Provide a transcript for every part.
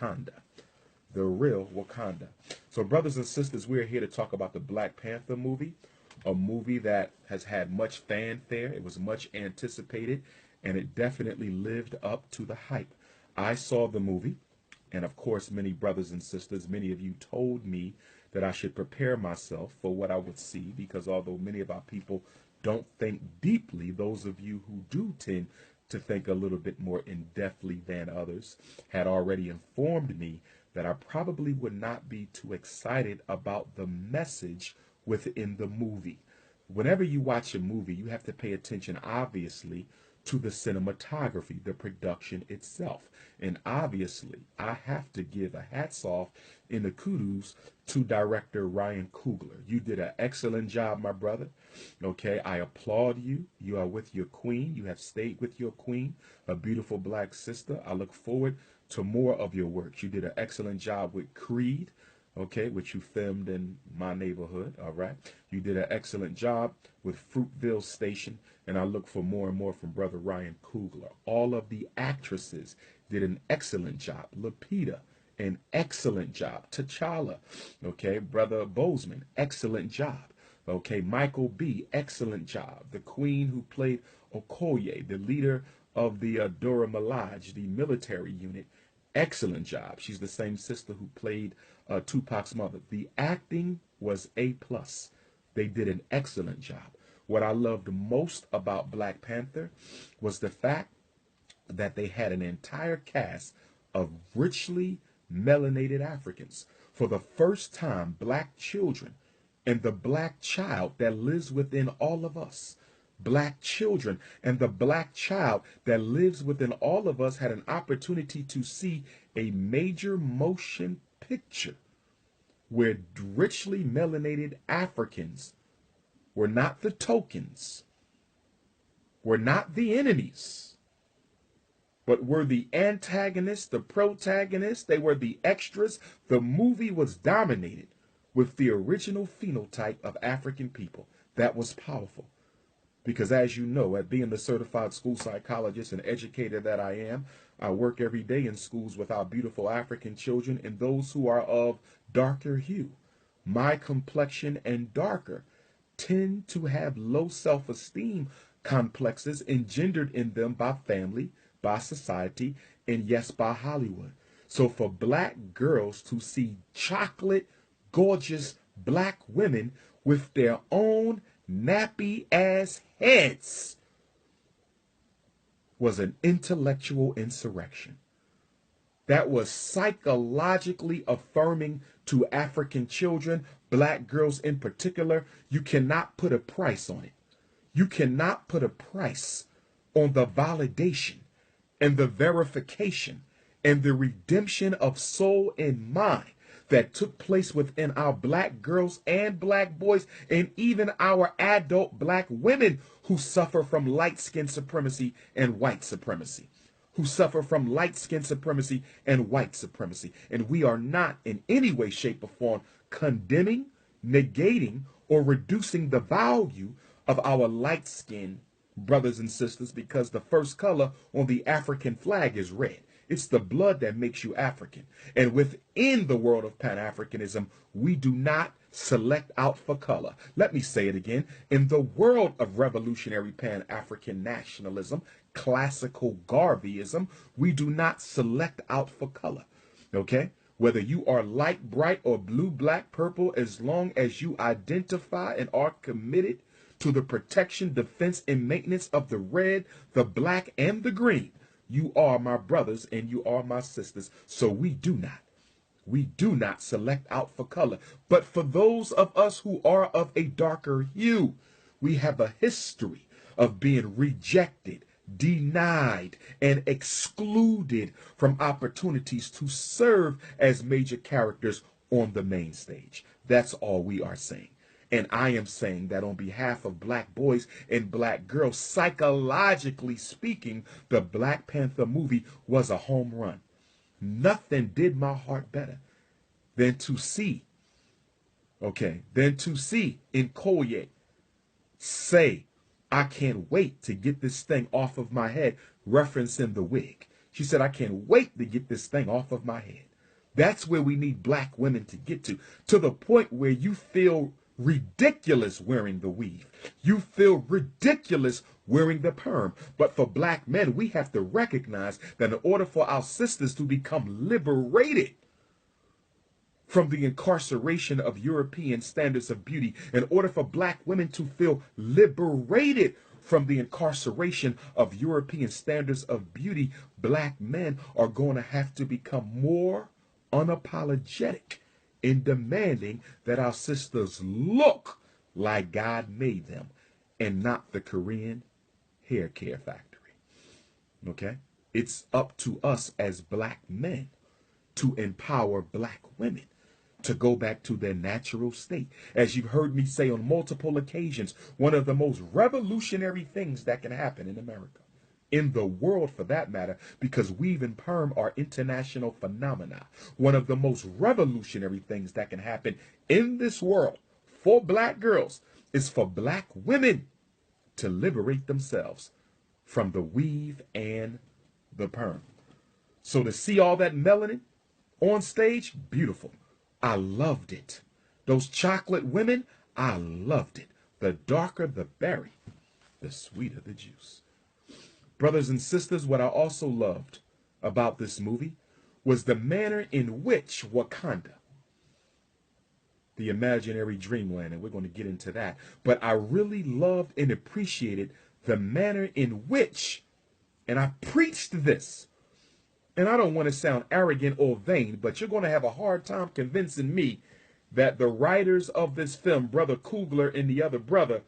Wakanda. The real Wakanda. So, brothers and sisters, we're here to talk about the Black Panther movie, a movie that has had much fanfare. It was much anticipated, and it definitely lived up to the hype. I saw the movie, and of course, many brothers and sisters, many of you told me that I should prepare myself for what I would see, because although many of our people don't think deeply, those of you who do tend to think a little bit more in-depthly than others had already informed me that I probably would not be too excited about the message within the movie. Whenever you watch a movie, you have to pay attention, obviously, to the cinematography, the production itself. And obviously, I have to give a hats off in the kudos to director Ryan Coogler. You did an excellent job, my brother. Okay, I applaud you. You are with your queen. You have stayed with your queen, a beautiful black sister. I look forward to more of your work. You did an excellent job with Creed, okay, which you filmed in my neighborhood, all right? You did an excellent job with Fruitville Station, and I look for more and more from Brother Ryan Coogler. All of the actresses did an excellent job. Lupita, an excellent job. T'Challa, okay? Brother Bozeman, excellent job. Okay, Michael B., excellent job. The queen who played Okoye, the leader of the Dora Milaje, the military unit, excellent job. She's the same sister who played Tupac's mother. The acting was A+. They did an excellent job. What I loved most about Black Panther was the fact that they had an entire cast of richly melanated Africans. For the first time, black children and the black child that lives within all of us, black children and the black child that lives within all of us had an opportunity to see a major motion picture where richly melanated Africans were not the tokens, were not the enemies, but were the antagonists, the protagonists. They were the extras. The movie was dominated with the original phenotype of African people. That was powerful. Because as you know, at being the certified school psychologist and educator that I am, I work every day in schools with our beautiful African children and those who are of darker hue. My complexion and darker tend to have low self-esteem complexes engendered in them by family, by society, and yes, by Hollywood. So for black girls to see chocolate, gorgeous black women with their own nappy ass heads was an intellectual insurrection. That was psychologically affirming to African children, black girls in particular. You cannot put a price on it. You cannot put a price on the validation and the verification and the redemption of soul and mind that took place within our black girls and black boys and even our adult black women who suffer from light skin supremacy and white supremacy, who suffer from light skin supremacy and white supremacy. And we are not in any way, shape, or form condemning, negating, or reducing the value of our light skin brothers and sisters, because the first color on the African flag is red. It's the blood that makes you African. And within the world of Pan-Africanism, we do not select out for color. Let me say it again. In the world of revolutionary Pan-African nationalism, classical Garveyism, we do not select out for color. Okay? Whether you are light, bright, or blue, black, purple, as long as you identify and are committed to the protection, defense, and maintenance of the red, the black, and the green, you are my brothers and you are my sisters. So we do not select out for color. But for those of us who are of a darker hue, we have a history of being rejected, denied, and excluded from opportunities to serve as major characters on the main stage. That's all we are saying. And I am saying that on behalf of black boys and black girls, psychologically speaking, the Black Panther movie was a home run. Nothing did my heart better than to see Nkoye say, I can't wait to get this thing off of my head, referencing the wig. She said, I can't wait to get this thing off of my head. That's where we need black women to get to the point where you feel ridiculous wearing the weave. You feel ridiculous wearing the perm. But for black men, we have to recognize that in order for our sisters to become liberated from the incarceration of European standards of beauty, in order for black women to feel liberated from the incarceration of European standards of beauty, black men are going to have to become more unapologetic in demanding that our sisters look like God made them and not the Korean hair care factory. Okay? It's up to us as black men to empower black women to go back to their natural state. As you've heard me say on multiple occasions, one of the most revolutionary things that can happen in America, in the world for that matter, because weave and perm are international phenomena. One of the most revolutionary things that can happen in this world for black girls is for black women to liberate themselves from the weave and the perm. So to see all that melanin on stage, beautiful. I loved it. Those chocolate women, I loved it. The darker the berry, the sweeter the juice. Brothers and sisters, what I also loved about this movie was the manner in which Wakanda, the imaginary dreamland, and we're going to get into that, but I really loved and appreciated the manner in which, and I preached this, and I don't want to sound arrogant or vain, but you're going to have a hard time convincing me that the writers of this film, Brother Coogler and the other brother,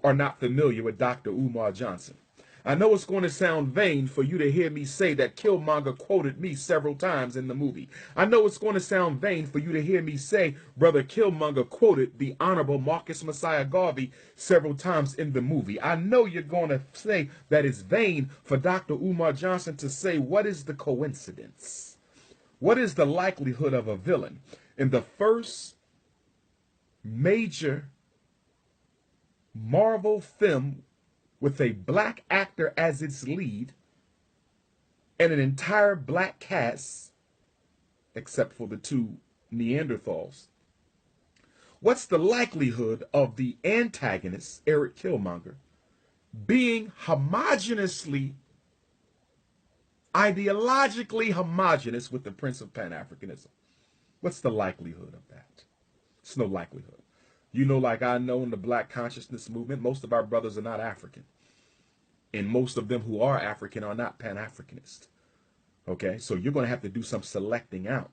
are not familiar with Dr. Umar Johnson. I know it's going to sound vain for you to hear me say that Killmonger quoted me several times in the movie. I know it's going to sound vain for you to hear me say Brother Killmonger quoted the Honorable Marcus Messiah Garvey several times in the movie. I know you're going to say that it's vain for Dr. Umar Johnson to say, what is the coincidence? What is the likelihood of a villain in the first major Marvel film with a black actor as its lead and an entire black cast, except for the two Neanderthals? What's the likelihood of the antagonist, Eric Killmonger, being ideologically homogenous with the Prince of Pan-Africanism? What's the likelihood of that? It's no likelihood. You know, like I know in the black consciousness movement, most of our brothers are not African. And most of them who are African are not Pan-Africanist. Okay, so you're going to have to do some selecting out.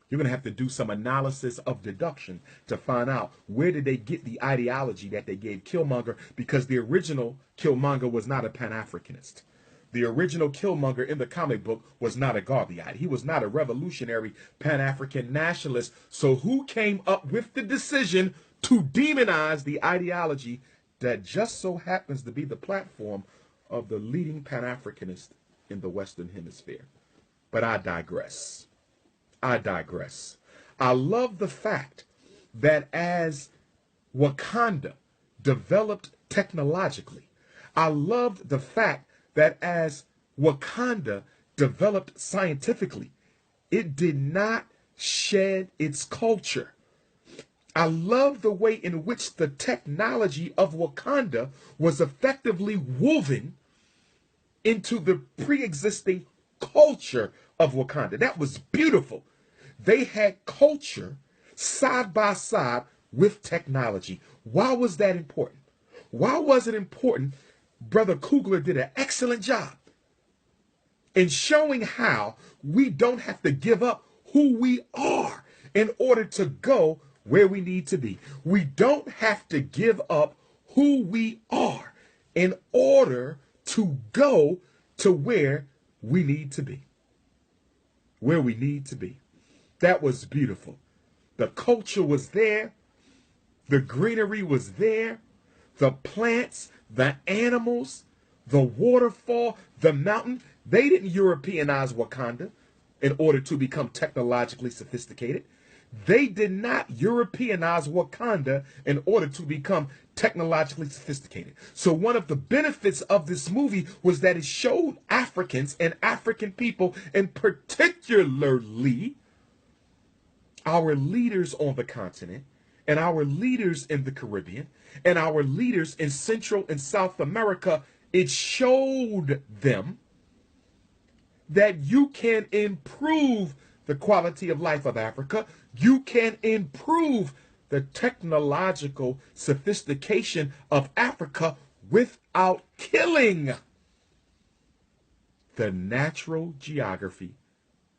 You're going to have to do some analysis of deduction to find out where did they get the ideology that they gave Killmonger, because the original Killmonger was not a Pan-Africanist. The original Killmonger in the comic book was not a Garveyite. He was not a revolutionary Pan-African nationalist. So who came up with the decision to demonize the ideology that just so happens to be the platform of the leading Pan-Africanist in the Western Hemisphere? But I digress. I digress. I love the fact that as Wakanda developed technologically, I loved the fact that as Wakanda developed scientifically, it did not shed its culture. I love the way in which the technology of Wakanda was effectively woven into the pre-existing culture of Wakanda. That was beautiful. They had culture side by side with technology. Why was that important? Why was it important? Brother Coogler did an excellent job in showing how we don't have to give up who we are in order to go where we need to be. We don't have to give up who we are in order to go to where we need to be. Where we need to be. That was beautiful. The culture was there. The greenery was there. The plants, the animals, the waterfall, the mountain. They didn't Europeanize Wakanda in order to become technologically sophisticated. They did not Europeanize Wakanda in order to become technologically sophisticated. So one of the benefits of this movie was that it showed Africans and African people, and particularly our leaders on the continent and our leaders in the Caribbean and our leaders in Central and South America, it showed them that you can improve the quality of life of Africa. You can improve the technological sophistication of Africa without killing the natural geography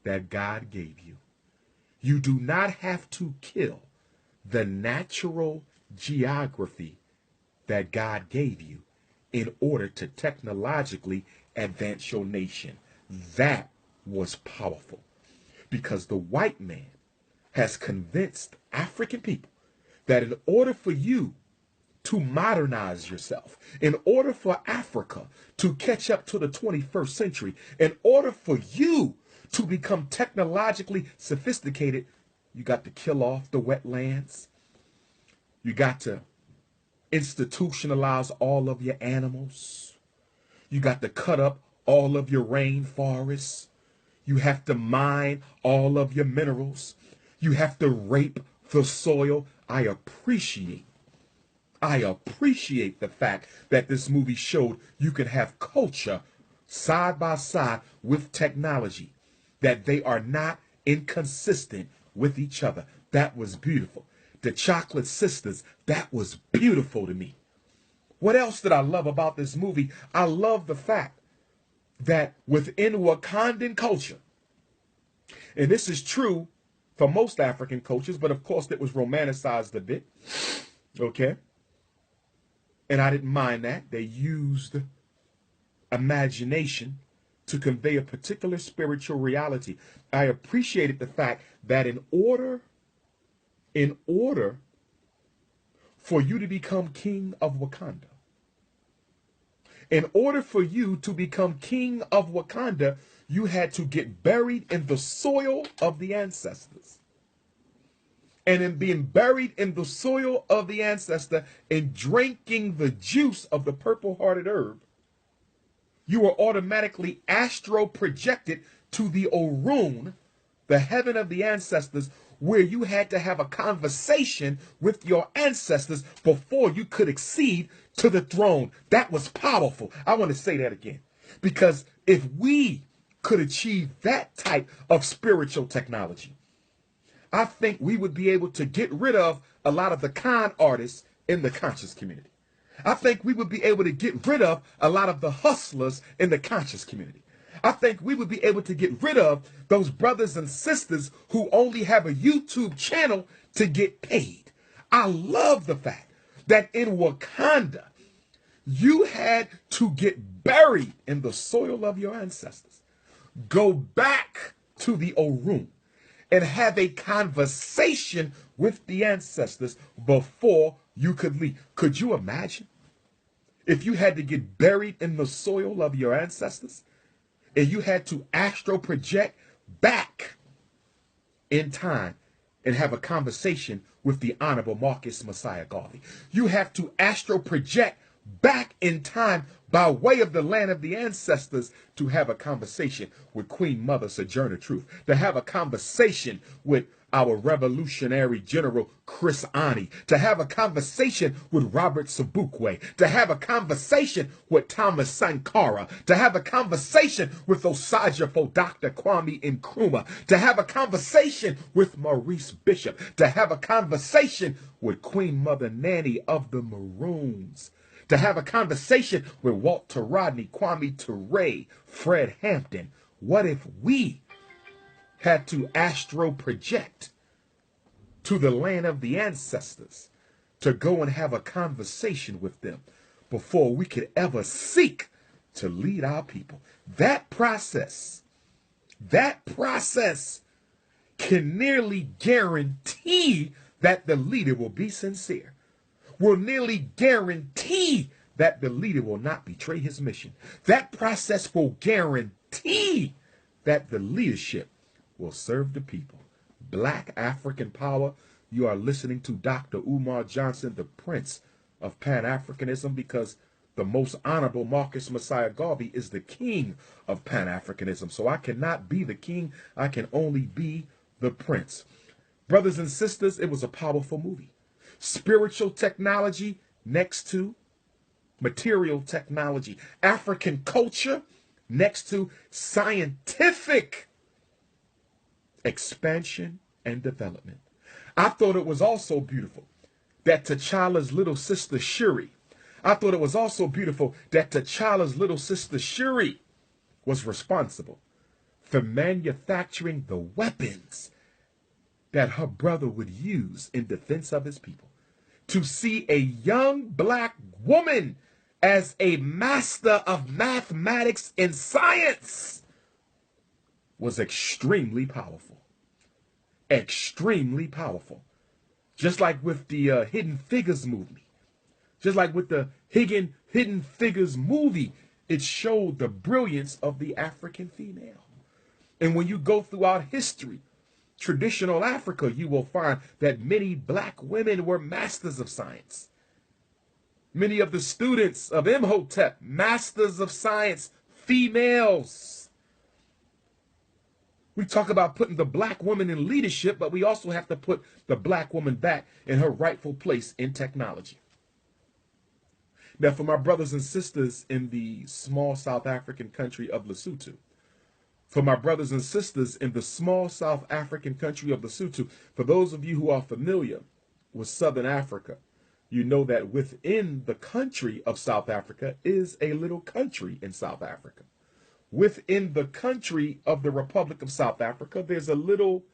that God gave you. You do not have to kill the natural geography that God gave you in order to technologically advance your nation. That was powerful, because the white man has convinced African people that in order for you to modernize yourself, in order for Africa to catch up to the 21st century, in order for you to become technologically sophisticated, you got to kill off the wetlands. You got to institutionalize all of your animals. You got to cut up all of your rainforests. You have to mine all of your minerals. You have to rape the soil. I appreciate the fact that this movie showed you can have culture side by side with technology, that they are not inconsistent with each other. That was beautiful. The Chocolate Sisters, that was beautiful to me. What else did I love about this movie? I love the fact that within Wakandan culture, and this is true for most African cultures, but of course it was romanticized a bit, okay? And I didn't mind that. They used imagination to convey a particular spiritual reality. I appreciated the fact that in order for you to become king of Wakanda, in order for you to become king of Wakanda, you had to get buried in the soil of the ancestors. And in being buried in the soil of the ancestor and drinking the juice of the purple-hearted herb, you were automatically astro projected to the Orun, the heaven of the ancestors, where you had to have a conversation with your ancestors before you could accede to the throne. That was powerful. I want to say that again, because if we could achieve that type of spiritual technology, I think we would be able to get rid of a lot of the con artists in the conscious community. I think we would be able to get rid of a lot of the hustlers in the conscious community. I think we would be able to get rid of those brothers and sisters who only have a YouTube channel to get paid. I love the fact that in Wakanda, you had to get buried in the soil of your ancestors, go back to the Orun, and have a conversation with the ancestors before you could leave. Could you imagine if you had to get buried in the soil of your ancestors and you had to astro project back in time and have a conversation with the Honorable Marcus Messiah Garvey? You have to astro project back in time by way of the land of the ancestors to have a conversation with Queen Mother Sojourner Truth, to have a conversation with our revolutionary general Chris Ani, to have a conversation with Robert Sobukwe, to have a conversation with Thomas Sankara, to have a conversation with Osajafo Dr. Kwame Nkrumah, to have a conversation with Maurice Bishop, to have a conversation with Queen Mother Nanny of the Maroons, to have a conversation with Walter Rodney, Kwame Ture, Fred Hampton. What if we had to astro project to the land of the ancestors to go and have a conversation with them before we could ever seek to lead our people? That process can nearly guarantee that the leader will be sincere, will nearly guarantee that the leader will not betray his mission. That process will guarantee that the leadership will serve the people. Black African power. You are listening to Dr. Umar Johnson, the Prince of Pan-Africanism, because the most honorable Marcus Messiah Garvey is the king of Pan-Africanism. So I cannot be the king. I can only be the prince. Brothers and sisters, it was a powerful movie. Spiritual technology next to material technology. African culture next to scientific expansion and development. I thought it was also beautiful that T'Challa's little sister Shuri, I thought it was also beautiful that T'Challa's little sister Shuri was responsible for manufacturing the weapons that her brother would use in defense of his people. To see a young black woman as a master of mathematics and science was extremely powerful. Extremely powerful. Just like with the Hidden Figures movie. Just like with the Hidden Figures movie, it showed the brilliance of the African female. And when you go throughout history, traditional Africa, you will find that many black women were masters of science. Many of the students of Imhotep, masters of science, females. We talk about putting the black woman in leadership, but we also have to put the black woman back in her rightful place in technology. Now, for my brothers and sisters in the small South African country of Lesotho, for my brothers and sisters in the small South African country of Lesotho, for those of you who are familiar with Southern Africa, you know that within the country of South Africa is a little country in South Africa. Within the country of the Republic of South Africa, there's a little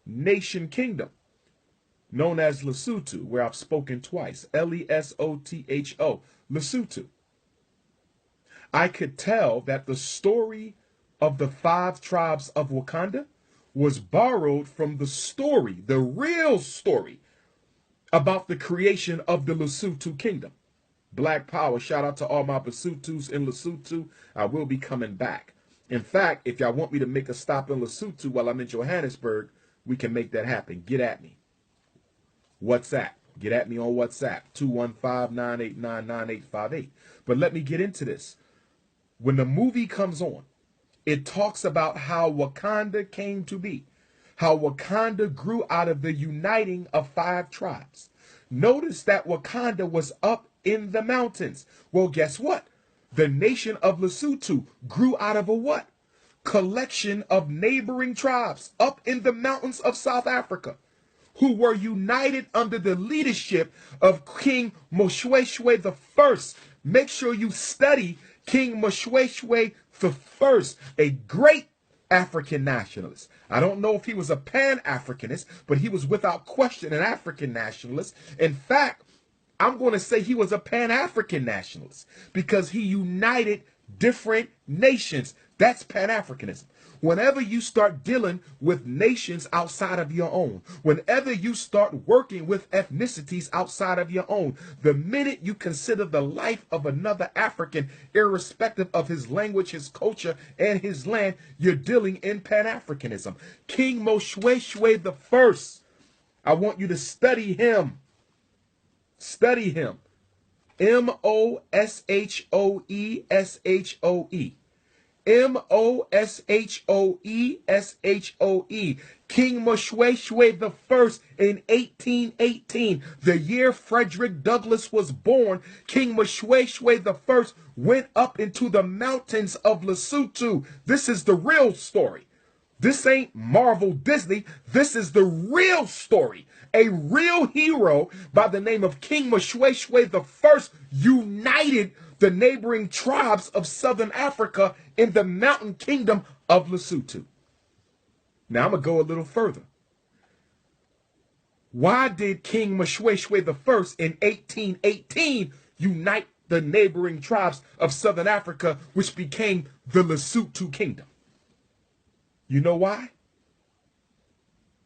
nation kingdom known as Lesotho, where I've spoken twice. Lesotho, Lesotho. I could tell that the story of the 5 tribes of Wakanda was borrowed from the story, the real story, about the creation of the Lesotho kingdom. Black power. Shout out to all my Basotos in Lesotho. I will be coming back. In fact, if y'all want me to make a stop in Lesotho while I'm in Johannesburg, we can make that happen. Get at me. WhatsApp. Get at me on WhatsApp. 215-989-9858. But let me get into this. When the movie comes on, it talks about how Wakanda came to be. How Wakanda grew out of the uniting of 5 tribes. Notice that Wakanda was up in the mountains. Well, guess what? The nation of Lesotho grew out of a what? Collection of neighboring tribes up in the mountains of South Africa, who were united under the leadership of King Moshoeshoe I. Make sure you study King Moshoeshoe I, a great African nationalist. I don't know if he was a Pan-Africanist, but he was without question an African nationalist. In fact, I'm going to say he was a Pan-African nationalist because he united different nations. That's Pan-Africanism. Whenever you start dealing with nations outside of your own, whenever you start working with ethnicities outside of your own, the minute you consider the life of another African, irrespective of his language, his culture, and his land, you're dealing in Pan-Africanism. King Moshoeshoe I, I want you to study him. Study him. Moshoeshoe. Moshoeshoe. King Moshoeshoe I in 1818, the year Frederick Douglass was born. King Moshoeshoe I went up into the mountains of Lesotho. This is the real story. This ain't Marvel Disney. This is the real story. A real hero by the name of King Moshoeshoe I united the neighboring tribes of Southern Africa in the mountain kingdom of Lesotho. Now I'm going to go a little further. Why did King Moshoeshoe I in 1818 unite the neighboring tribes of Southern Africa, which became the Lesotho kingdom? You know why?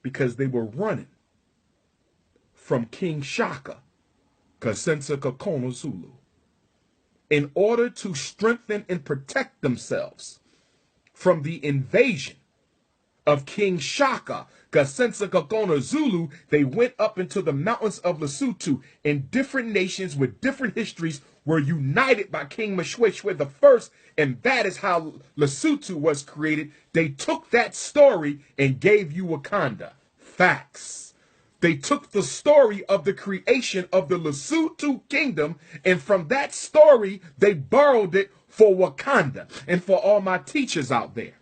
Because they were running from King Shaka Zulu. In order to strengthen and protect themselves from the invasion of King Shaka Zulu, they went up into the mountains of Lesotho, and different nations with different histories were united by King Moshoeshoe I, and that is how Lesotho was created. They took that story and gave you Wakanda. Facts. They took the story of the creation of the Lesotho kingdom, and from that story, they borrowed it for Wakanda. And for all my teachers out there,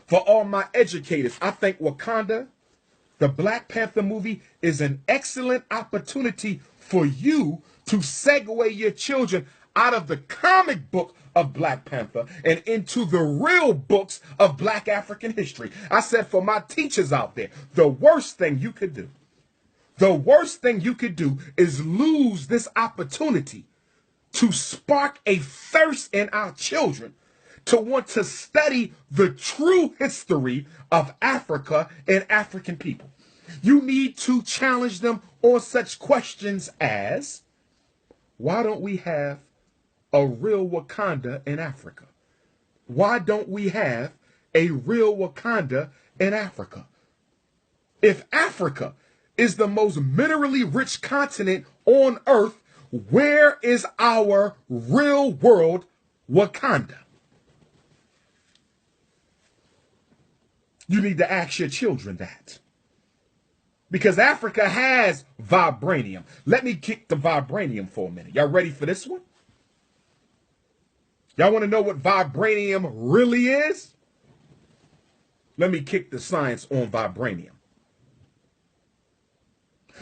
for all my educators, I think Wakanda, the Black Panther movie, is an excellent opportunity for you to segue your children out of the comic book of Black Panther and into the real books of Black African history. I said, for my teachers out there, the worst thing you could do, is lose this opportunity to spark a thirst in our children to want to study the true history of Africa and African people. You need to challenge them on such questions as, why don't we have a real Wakanda in Africa? Why don't we have a real Wakanda in Africa? If Africa is the most minerally rich continent on earth, where is our real world Wakanda? You need to ask your children that. Because Africa has vibranium. Let me kick the vibranium for a minute. Y'all ready for this one? Y'all want to know what vibranium really is? Let me kick the science on vibranium.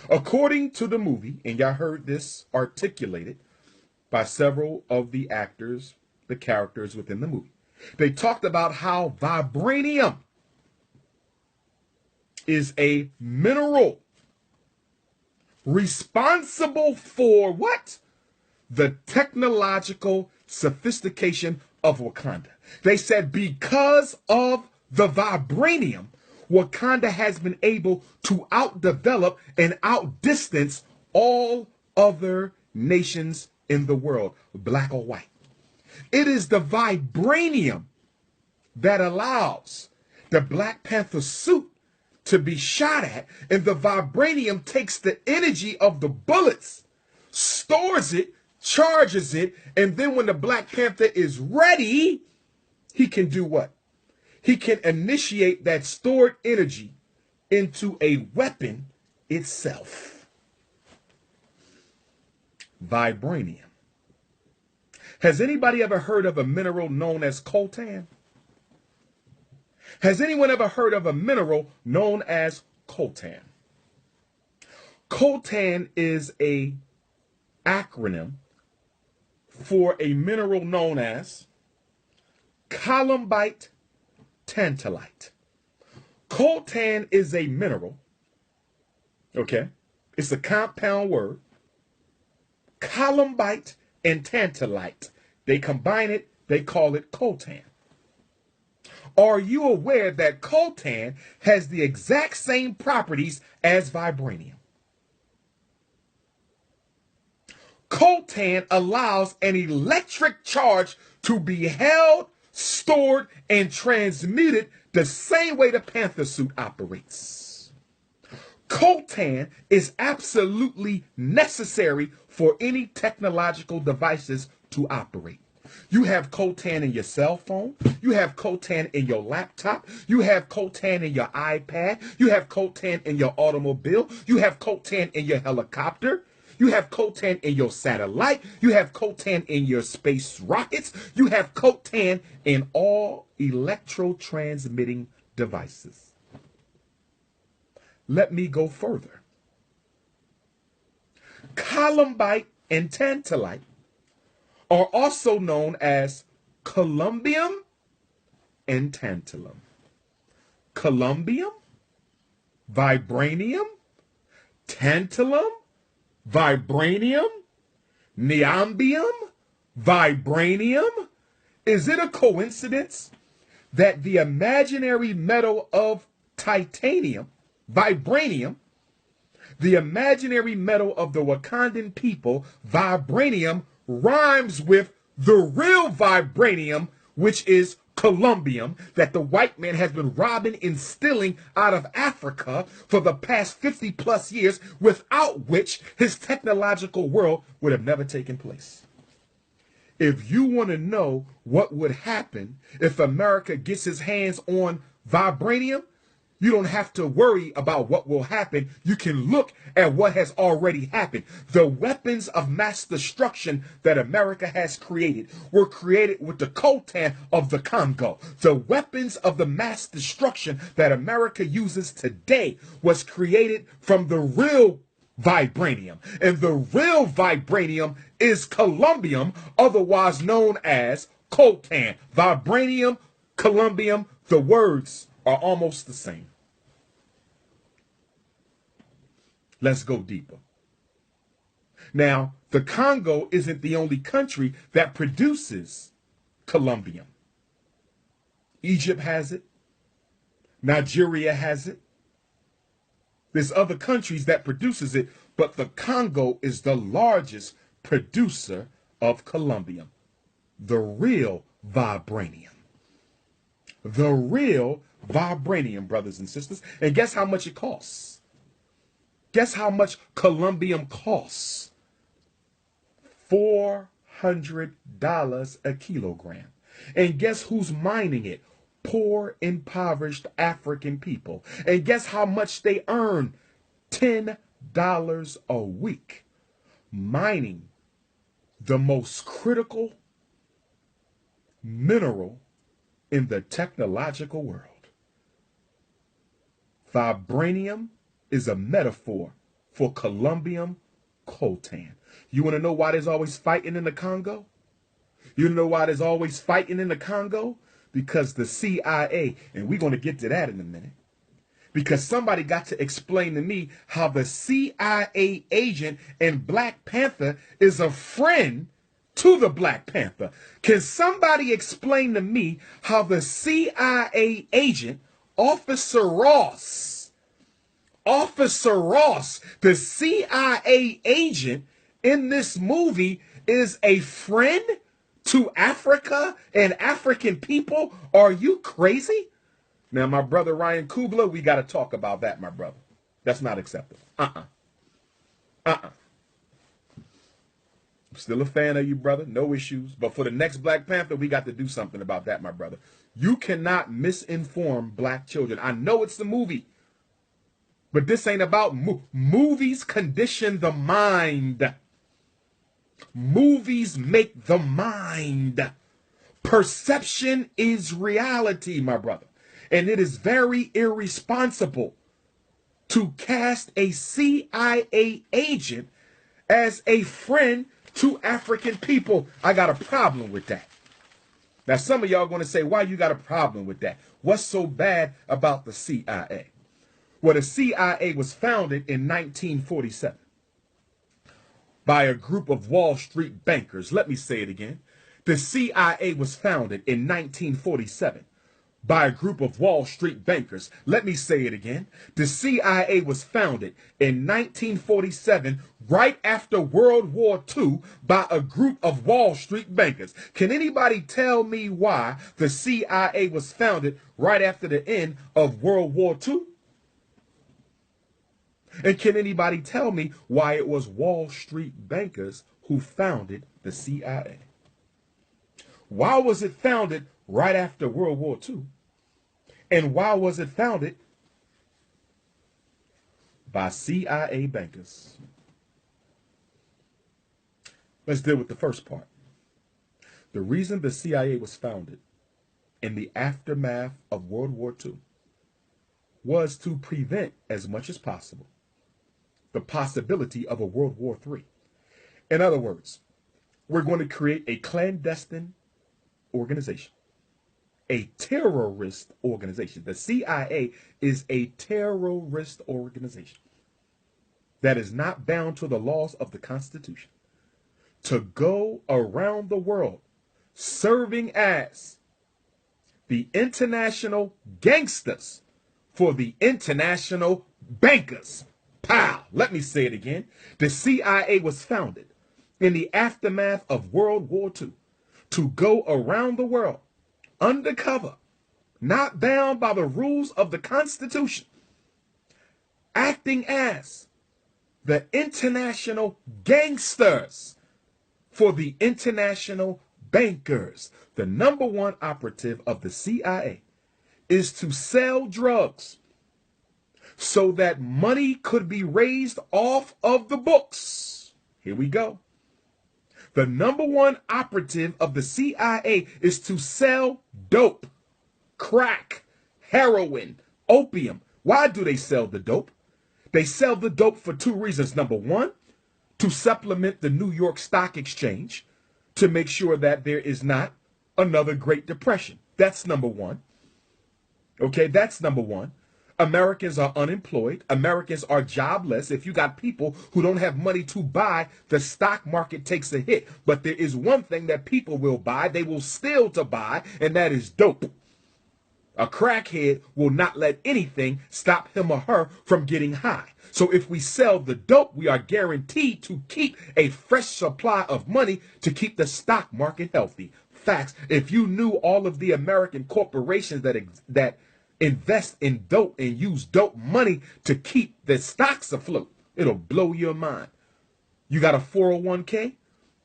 According to the movie, and y'all heard this articulated by several of the actors, the characters within the movie, they talked about how vibranium is a mineral responsible for what? The technological sophistication of Wakanda. They said because of the vibranium, Wakanda has been able to outdevelop and outdistance all other nations in the world, black or white. It is the vibranium that allows the Black Panther suit to be shot at, and the vibranium takes the energy of the bullets, stores it, charges it, and then when the Black Panther is ready, he can do what? He can initiate that stored energy into a weapon itself. Vibranium. Has anybody ever heard of a mineral known as coltan? Has anyone ever heard of a mineral known as coltan? Coltan is an acronym for a mineral known as columbite tantalite. Coltan is a mineral, okay? It's a compound word. Columbite and tantalite. They combine it, they call it coltan. Are you aware that coltan has the exact same properties as vibranium? Coltan allows an electric charge to be held, stored, and transmitted the same way the Panther suit operates. Coltan is absolutely necessary for any technological devices to operate. You have coltan in your cell phone. You have coltan in your laptop. You have coltan in your iPad. You have coltan in your automobile. You have coltan in your helicopter. You have coltan in your satellite. You have coltan in your space rockets. You have coltan in all electro-transmitting devices. Let me go further. Columbite and tantalite are also known as columbium and tantalum. Columbium, vibranium, tantalum, vibranium, niobium, vibranium. Is it a coincidence that the imaginary metal of titanium, vibranium, the imaginary metal of the Wakandan people, vibranium, rhymes with the real vibranium, which is columbium, that the white man has been robbing and stealing out of Africa for the past 50 plus years, without which his technological world would have never taken place. If you want to know what would happen if America gets his hands on vibranium, You don't have to worry about what will happen. You can look at what has already happened. The weapons of mass destruction that America has created were created with the coltan of the Congo. The weapons of the mass destruction that America uses today was created from the real vibranium. And the real vibranium is columbium, otherwise known as coltan. Vibranium, columbium, the words are almost the same. Let's go deeper. Now, the Congo isn't the only country that produces columbium. Egypt has it. Nigeria has it. There's other countries that produces it, but the Congo is the largest producer of columbium. The real vibranium. The real vibranium, brothers and sisters. And guess how much it costs? Guess how much columbium costs? $400 a kilogram. And guess who's mining it? Poor, impoverished African people. And guess how much they earn? $10 a week. Mining the most critical mineral in the technological world. Vibranium is a metaphor for columbium coltan. You want to know why there's always fighting in the Congo? You know why there's always fighting in the Congo? Because the CIA, and we're going to get to that in a minute, because somebody got to explain to me how the CIA agent in Black Panther is a friend to the Black Panther. Can somebody explain to me how the CIA agent, Officer Ross, the CIA agent in this movie is a friend to Africa and African people? Are you crazy? Now, my brother Ryan Kubler, we got to talk about that, my brother. That's not acceptable. I'm still a fan of you, brother. No issues. But for the next Black Panther, we got to do something about that, my brother. You cannot misinform black children. I know it's the movie, but this ain't about movies. Condition the mind. Movies make the mind. Perception is reality, my brother. And it is very irresponsible to cast a CIA agent as a friend to African people. I got a problem with that. Now, some of y'all are going to say, why you got a problem with that? What's so bad about the CIA? Well, the CIA was founded in 1947 by a group of Wall Street bankers. Let me say it again. The CIA was founded in 1947 by a group of Wall Street bankers. Let me say it again. The CIA was founded in 1947, right after World War II, by a group of Wall Street bankers. Can anybody tell me why the CIA was founded right after the end of World War II? And can anybody tell me why it was Wall Street bankers who founded the CIA? Why was it founded right after World War II? And why was it founded by CIA bankers? Let's deal with the first part. The reason the CIA was founded in the aftermath of World War II was to prevent, as much as possible, the possibility of a World War III. In other words, we're going to create a clandestine organization. A terrorist organization. The CIA is a terrorist organization that is not bound to the laws of the Constitution, to go around the world serving as the international gangsters for the international bankers. Pow! Let me say it again. The CIA was founded in the aftermath of World War II to go around the world undercover, not bound by the rules of the Constitution, acting as the international gangsters for the international bankers. The number one operative of the CIA is to sell drugs so that money could be raised off of the books. Here we go. The number one operative of the CIA is to sell dope, crack, heroin, opium. Why do they sell the dope? They sell the dope for two reasons. Number one, to supplement the New York Stock Exchange, to make sure that there is not another Great Depression. That's number one. Okay, that's number one. Americans are unemployed. Americans are jobless. If you got people who don't have money to buy, the stock market takes a hit. But there is one thing that people will buy, they will steal to buy, and that is dope. A crackhead will not let anything stop him or her from getting high. So if we sell the dope, we are guaranteed to keep a fresh supply of money to keep the stock market healthy. Facts. If you knew all of the American corporations that invest in dope and use dope money to keep the stocks afloat, it'll blow your mind. You got a 401k?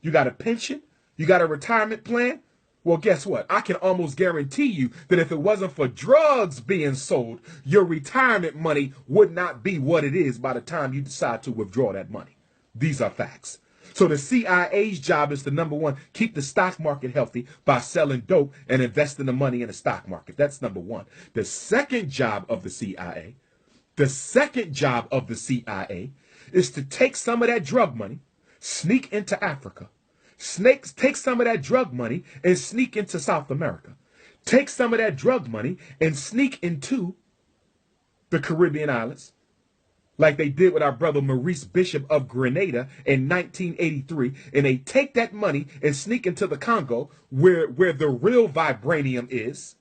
You got a pension? You got a retirement plan? Well, guess what? I can almost guarantee you that if it wasn't for drugs being sold, your retirement money would not be what it is by the time you decide to withdraw that money. These are facts. So the CIA's job is to, number one, keep the stock market healthy by selling dope and investing the money in the stock market. That's number one. The second job of the CIA is to take some of that drug money, sneak into Africa. Take some of that drug money and sneak into South America. Take some of that drug money and sneak into the Caribbean islands, like they did with our brother Maurice Bishop of Grenada in 1983. And they take that money and sneak into the Congo, where the real vibranium is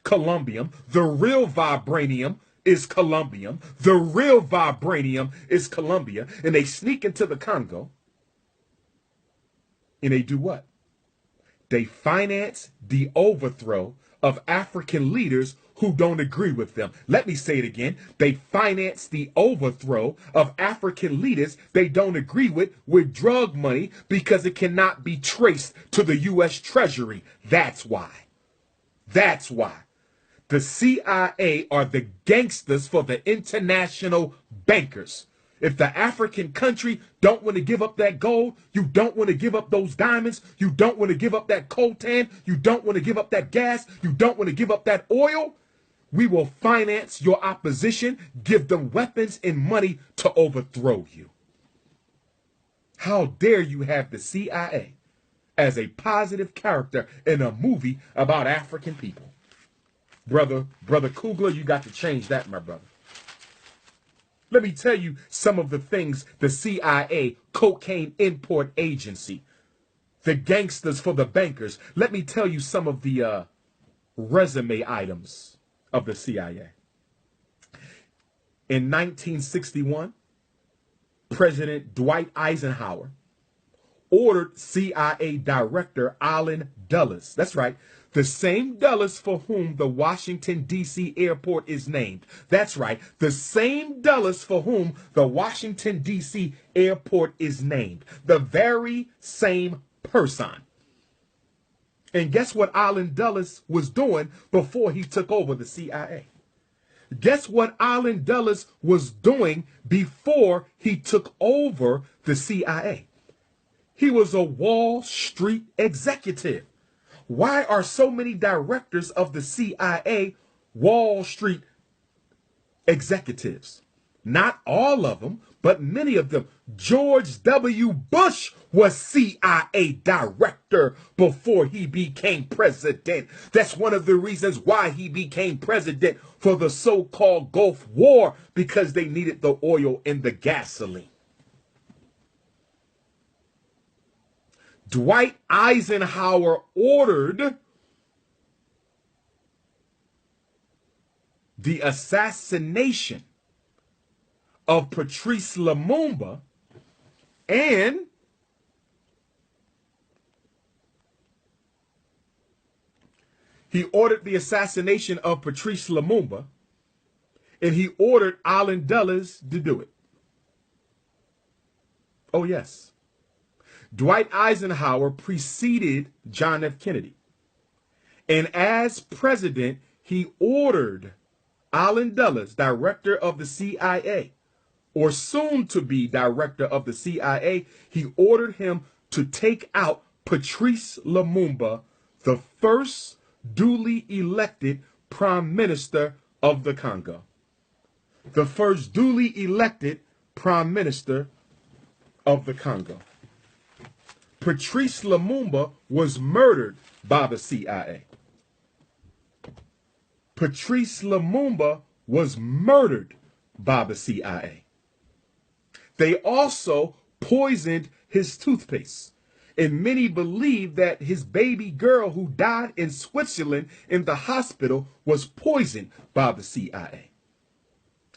columbium. The real vibranium is columbium. The real vibranium is Colombia. And they sneak into the Congo. And they do what? They finance the overthrow of African leaders who don't agree with them. Let me say it again. They finance the overthrow of African leaders they don't agree with drug money because it cannot be traced to the U.S. Treasury. That's why. That's why. The CIA are the gangsters for the international bankers. If the African country don't want to give up that gold, you don't want to give up those diamonds, you don't want to give up that coltan, you don't want to give up that gas, you don't want to give up that oil, we will finance your opposition, give them weapons and money to overthrow you. How dare you have the CIA as a positive character in a movie about African people? Brother Kugler, you got to change that, my brother. Let me tell you some of the things the CIA, Cocaine Import Agency, the gangsters for the bankers. Let me tell you some of the resume items of the CIA. In 1961, President Dwight Eisenhower ordered CIA Director Allen Dulles. That's right. The same Dulles for whom the Washington, D.C. airport is named. That's right. The same Dulles for whom the Washington, D.C. airport is named. The very same person. And guess what Allen Dulles was doing before he took over the CIA? Guess what Allen Dulles was doing before he took over the CIA? He was a Wall Street executive. Why are so many directors of the CIA Wall Street executives? Not all of them, but many of them. George W. Bush was CIA director before he became president. That's one of the reasons why he became president for the so-called Gulf War, because they needed the oil and the gasoline. Dwight Eisenhower ordered the assassination of Patrice Lumumba, and he ordered the assassination of Patrice Lumumba, and he ordered Allen Dulles to do it. Oh, yes. Dwight Eisenhower preceded John F. Kennedy. And as president, he ordered Allen Dulles, director of the CIA, or soon to be director of the CIA, he ordered him to take out Patrice Lumumba, the first duly elected prime minister of the Congo. The first duly elected prime minister of the Congo. Patrice Lumumba was murdered by the CIA. Patrice Lumumba was murdered by the CIA. They also poisoned his toothpaste. And many believe that his baby girl who died in Switzerland in the hospital was poisoned by the CIA.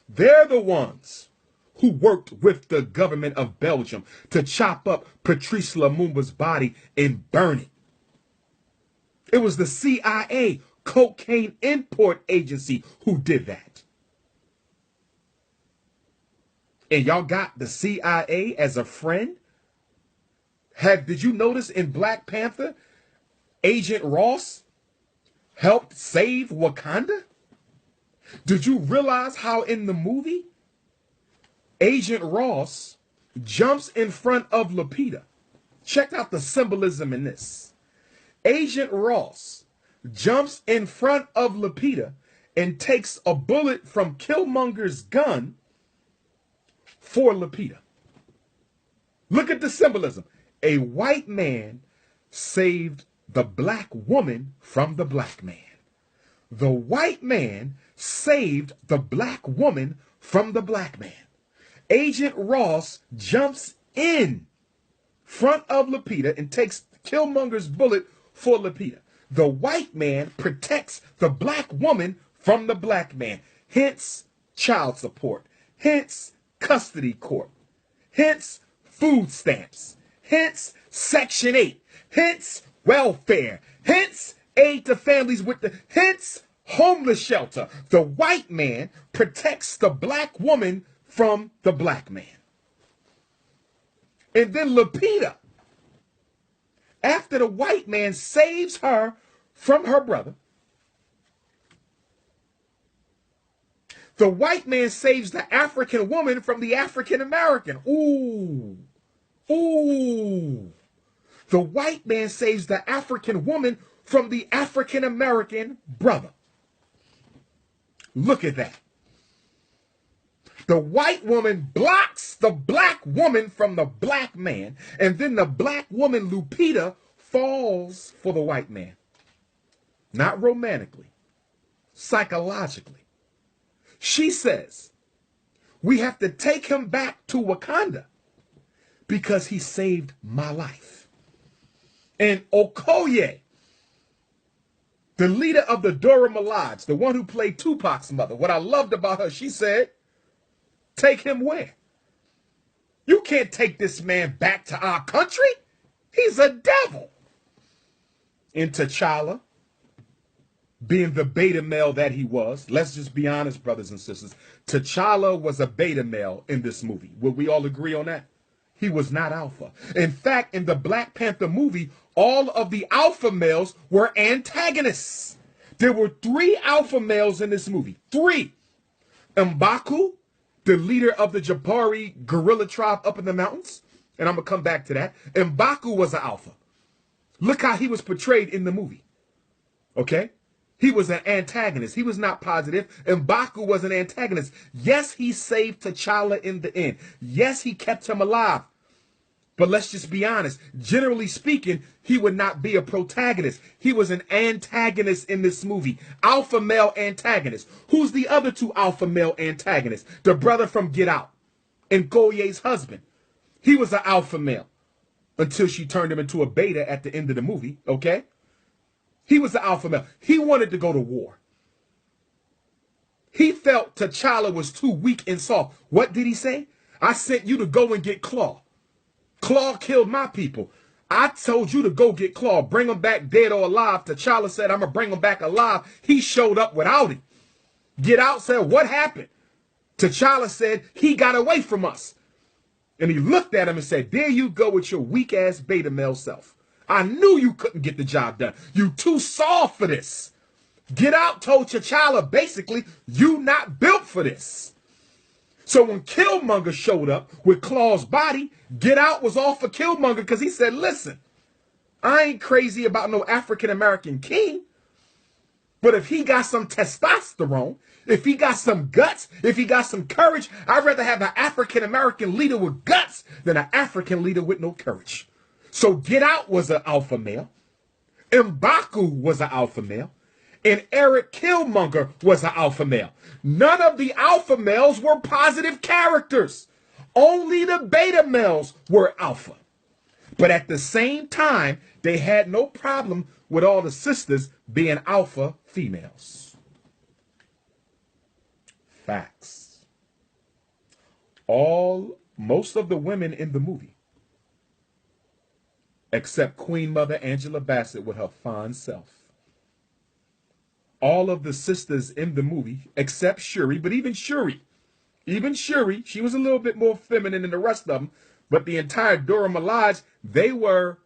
They're the ones who worked with the government of Belgium to chop up Patrice Lumumba's body and burn it. It was the CIA, cocaine import agency, who did that. And y'all got the CIA as a friend? Did you notice in Black Panther, Agent Ross helped save Wakanda? Did you realize how in the movie, Agent Ross jumps in front of Lupita? Check out the symbolism in this. Agent Ross jumps in front of Lupita and takes a bullet from Killmonger's gun for Lupita. Look at the symbolism. A white man saved the black woman from the black man. The white man saved the black woman from the black man. Agent Ross jumps in front of Lupita and takes Killmonger's bullet for Lupita. The white man protects the black woman from the black man. Hence child support. Hence custody court. Hence food stamps. Hence Section 8. Hence welfare. Hence aid to families with the, hence homeless shelter. The white man protects the black woman from the black man. And then Lupita, after the white man saves her from her brother, the white man saves the African woman from the African American. Ooh. Ooh. The white man saves the African woman from the African American brother. Look at that. The white woman blocks the black woman from the black man, and then the black woman, Lupita, falls for the white man. Not romantically, psychologically. She says, we have to take him back to Wakanda because he saved my life. And Okoye, the leader of the Dora Milaje, the one who played Tupac's mother, what I loved about her, she said, take him where? You can't take this man back to our country. He's a devil. And T'Challa, being the beta male that he was, let's just be honest, brothers and sisters, T'Challa was a beta male in this movie. Will we all agree on that? He was not alpha. In fact, in the Black Panther movie, all of the alpha males were antagonists. There were 3 alpha males in this movie. 3. M'Baku, the leader of the Jabari guerrilla tribe up in the mountains. And I'm going to come back to that. M'Baku was an alpha. Look how he was portrayed in the movie. Okay? He was an antagonist. He was not positive. M'Baku was an antagonist. Yes, he saved T'Challa in the end. Yes, he kept him alive. But let's just be honest. Generally speaking, he would not be a protagonist. He was an antagonist in this movie. Alpha male antagonist. Who's the other 2 alpha male antagonists? The brother from Get Out and Goye's husband. He was an alpha male until she turned him into a beta at the end of the movie. Okay? He was the alpha male. He wanted to go to war. He felt T'Challa was too weak and soft. What did he say? I sent you to go and get Claw. Claw killed my people. I told you to go get Claw, bring him back dead or alive. T'Challa said, I'm going to bring him back alive. He showed up without him. Get Out said, what happened? T'Challa said, he got away from us. And he looked at him and said, there you go with your weak-ass beta male self. I knew you couldn't get the job done. You too soft for this. Get Out told T'Challa, basically, you not built for this. So when Killmonger showed up with Claw's body, Get Out was all for Killmonger because he said, listen, I ain't crazy about no African-American king, but if he got some testosterone, if he got some guts, if he got some courage, I'd rather have an African-American leader with guts than an African leader with no courage. So Get Out was an alpha male. M'Baku was an alpha male. And Eric Killmonger was an alpha male. None of the alpha males were positive characters. Only the beta males were alpha. But at the same time, they had no problem with all the sisters being alpha females. Facts. Most of the women in the movie, except Queen Mother Angela Bassett with her fine self, all of the sisters in the movie, except Shuri, but even Shuri, she was a little bit more feminine than the rest of them, but the entire Dora Milaje, they were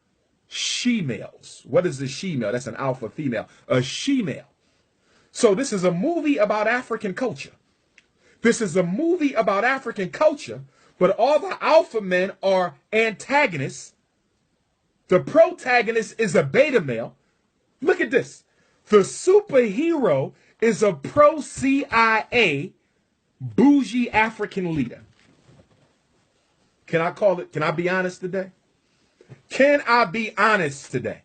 she-males. What is a she-male? That's an alpha female. A she-male. So this is a movie about African culture. This is a movie about African culture, but all the alpha men are antagonists. The protagonist is a beta male. Look at this. The superhero is a pro-CIA bougie African leader. Can I be honest today? Can I be honest today?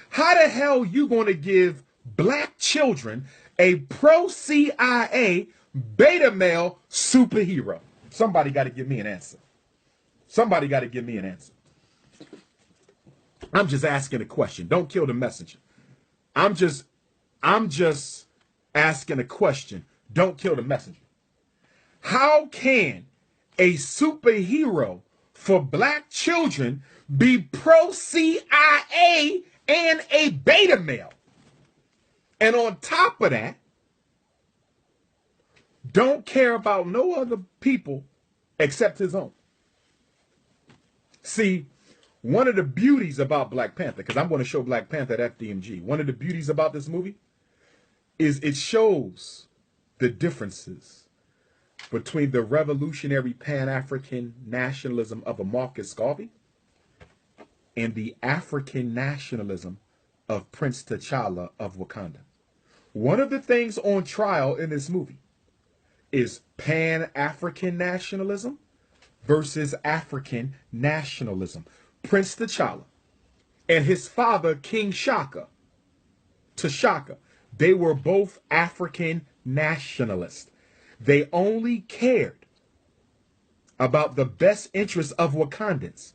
How the hell you going to give black children a pro-CIA beta male superhero? Somebody got to give me an answer. Somebody got to give me an answer. I'm just asking a question. Don't kill the messenger. I'm just asking a question. Don't kill the messenger. How can a superhero for black children be pro-CIA and a beta male? And on top of that, don't care about no other people except his own. See, one of the beauties about Black Panther, because I'm going to show Black Panther at FDMG, one of the beauties about this movie is it shows the differences between the revolutionary Pan-African nationalism of a Marcus Garvey and the African nationalism of Prince T'Challa of Wakanda. One of the things on trial in this movie is Pan-African nationalism versus African nationalism. Prince T'Challa and his father, King Shaka, T'Chaka, they were both African nationalists. They only cared about the best interests of Wakandans.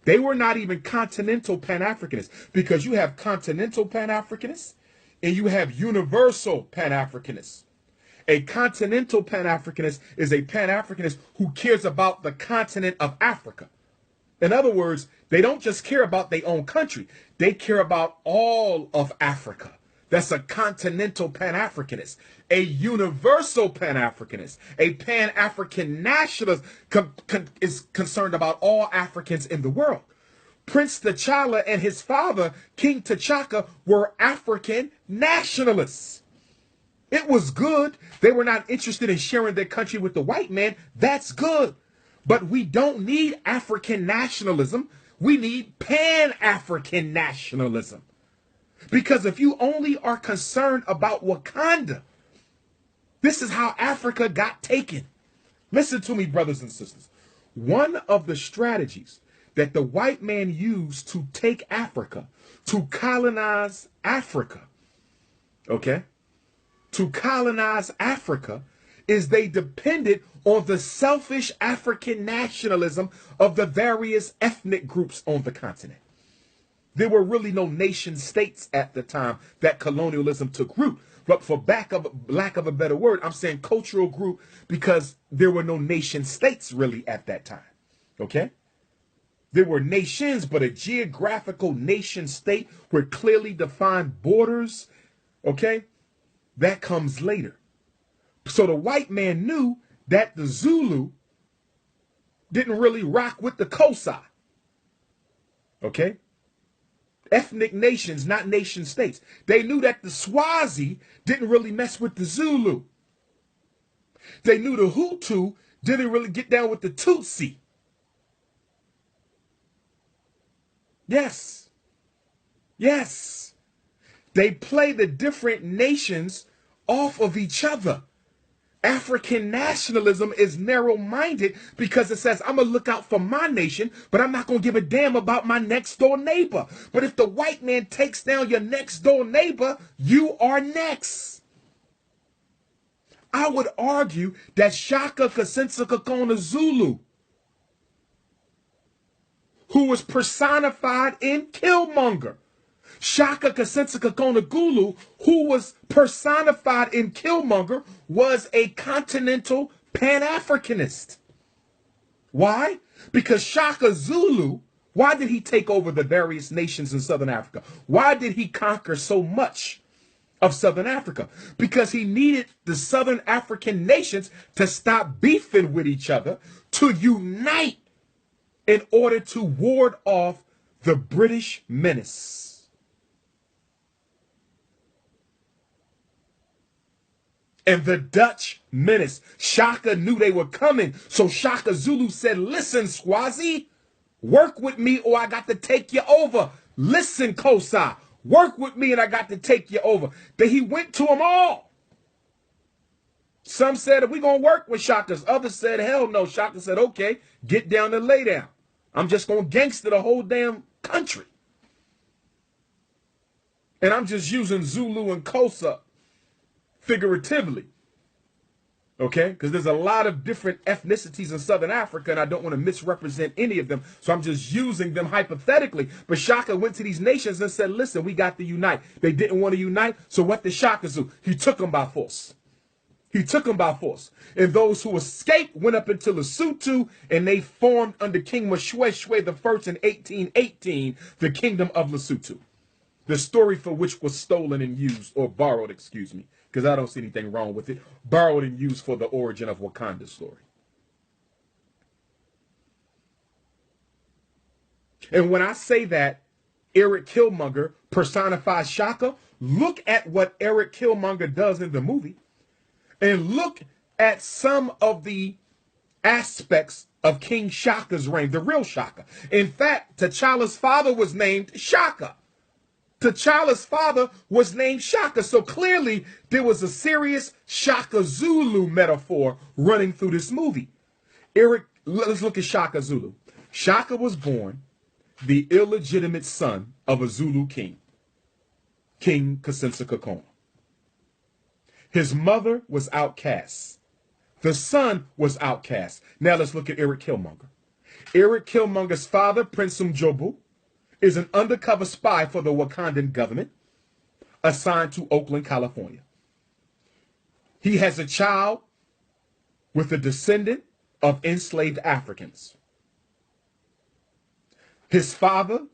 They were not even continental Pan-Africanists, because you have continental Pan-Africanists and you have universal Pan-Africanists. A continental Pan-Africanist is a Pan-Africanist who cares about the continent of Africa. In other words, they don't just care about their own country. They care about all of Africa. That's a continental Pan-Africanist. A universal Pan-Africanist, a Pan-African nationalist is concerned about all Africans in the world. Prince T'Challa and his father, King T'Chaka, were African nationalists. It was good. They were not interested in sharing their country with the white man. That's good. But we don't need African nationalism. We need Pan-African nationalism. Because if you only are concerned about Wakanda, this is how Africa got taken. Listen to me, brothers and sisters. One of the strategies that the white man used to take Africa, to colonize Africa, okay? To colonize Africa, is they depended on the selfish African nationalism of the various ethnic groups on the continent. There were really no nation states at the time that colonialism took root. But for lack of a better word, I'm saying cultural group, because there were no nation states really at that time. Okay? There were nations, but a geographical nation state with clearly defined borders, okay, that comes later. So the white man knew that the Zulu didn't really rock with the Xhosa. Okay? ethnic nations, not nation states. They knew that the Swazi didn't really mess with the Zulu. They knew the Hutu didn't really get down with the Tutsi. Yes. Yes. They play the different nations off of each other. African nationalism is narrow-minded because it says, I'm going to look out for my nation, but I'm not going to give a damn about my next-door neighbor. But if the white man takes down your next-door neighbor, you are next. I would argue that Shaka Zulu, who was personified in Killmonger, Shaka Gulu, who was personified in Killmonger, was a continental Pan-Africanist. Why? Because Shaka Zulu, why did he take over the various nations in Southern Africa? Why did he conquer so much of Southern Africa? Because he needed the Southern African nations to stop beefing with each other, to unite in order to ward off the British menace. And the Dutch menace. Shaka knew they were coming. So Shaka Zulu said, listen, Swazi, work with me or I got to take you over. Listen, Kosa, work with me and I got to take you over. Then he went to them all. Some said, we're going to work with Shakas. Others said, hell no. Shaka said, okay, get down and lay down. I'm just going to gangster the whole damn country. And I'm just using Zulu and Kosa figuratively, okay? Because there's a lot of different ethnicities in Southern Africa, and I don't want to misrepresent any of them, so I'm just using them hypothetically. But Shaka went to these nations and said, listen, we got to unite. They didn't want to unite, so what did Shaka do? He took them by force. He took them by force. And those who escaped went up into Lesotho, and they formed under King Moshoeshoe I in 1818, the Kingdom of Lesotho. The story for which was stolen and used, or borrowed, excuse me, because I don't see anything wrong with it, borrowed and used for the origin of Wakanda's story. And when I say that Eric Killmonger personifies Shaka, look at what Eric Killmonger does in the movie, and look at some of the aspects of King Shaka's reign, the real Shaka. In fact, T'Challa's father was named Shaka. T'Challa's father was named Shaka. So clearly there was a serious Shaka Zulu metaphor running through this movie. Let's look at Shaka Zulu. Shaka was born the illegitimate son of a Zulu king, King Kasensa. His mother was outcast. The son was outcast. Now let's look at Eric Killmonger. Eric Killmonger's father, Prince Umjobu, is an undercover spy for the Wakandan government assigned to Oakland, California. He has a child with a descendant of enslaved Africans. His brother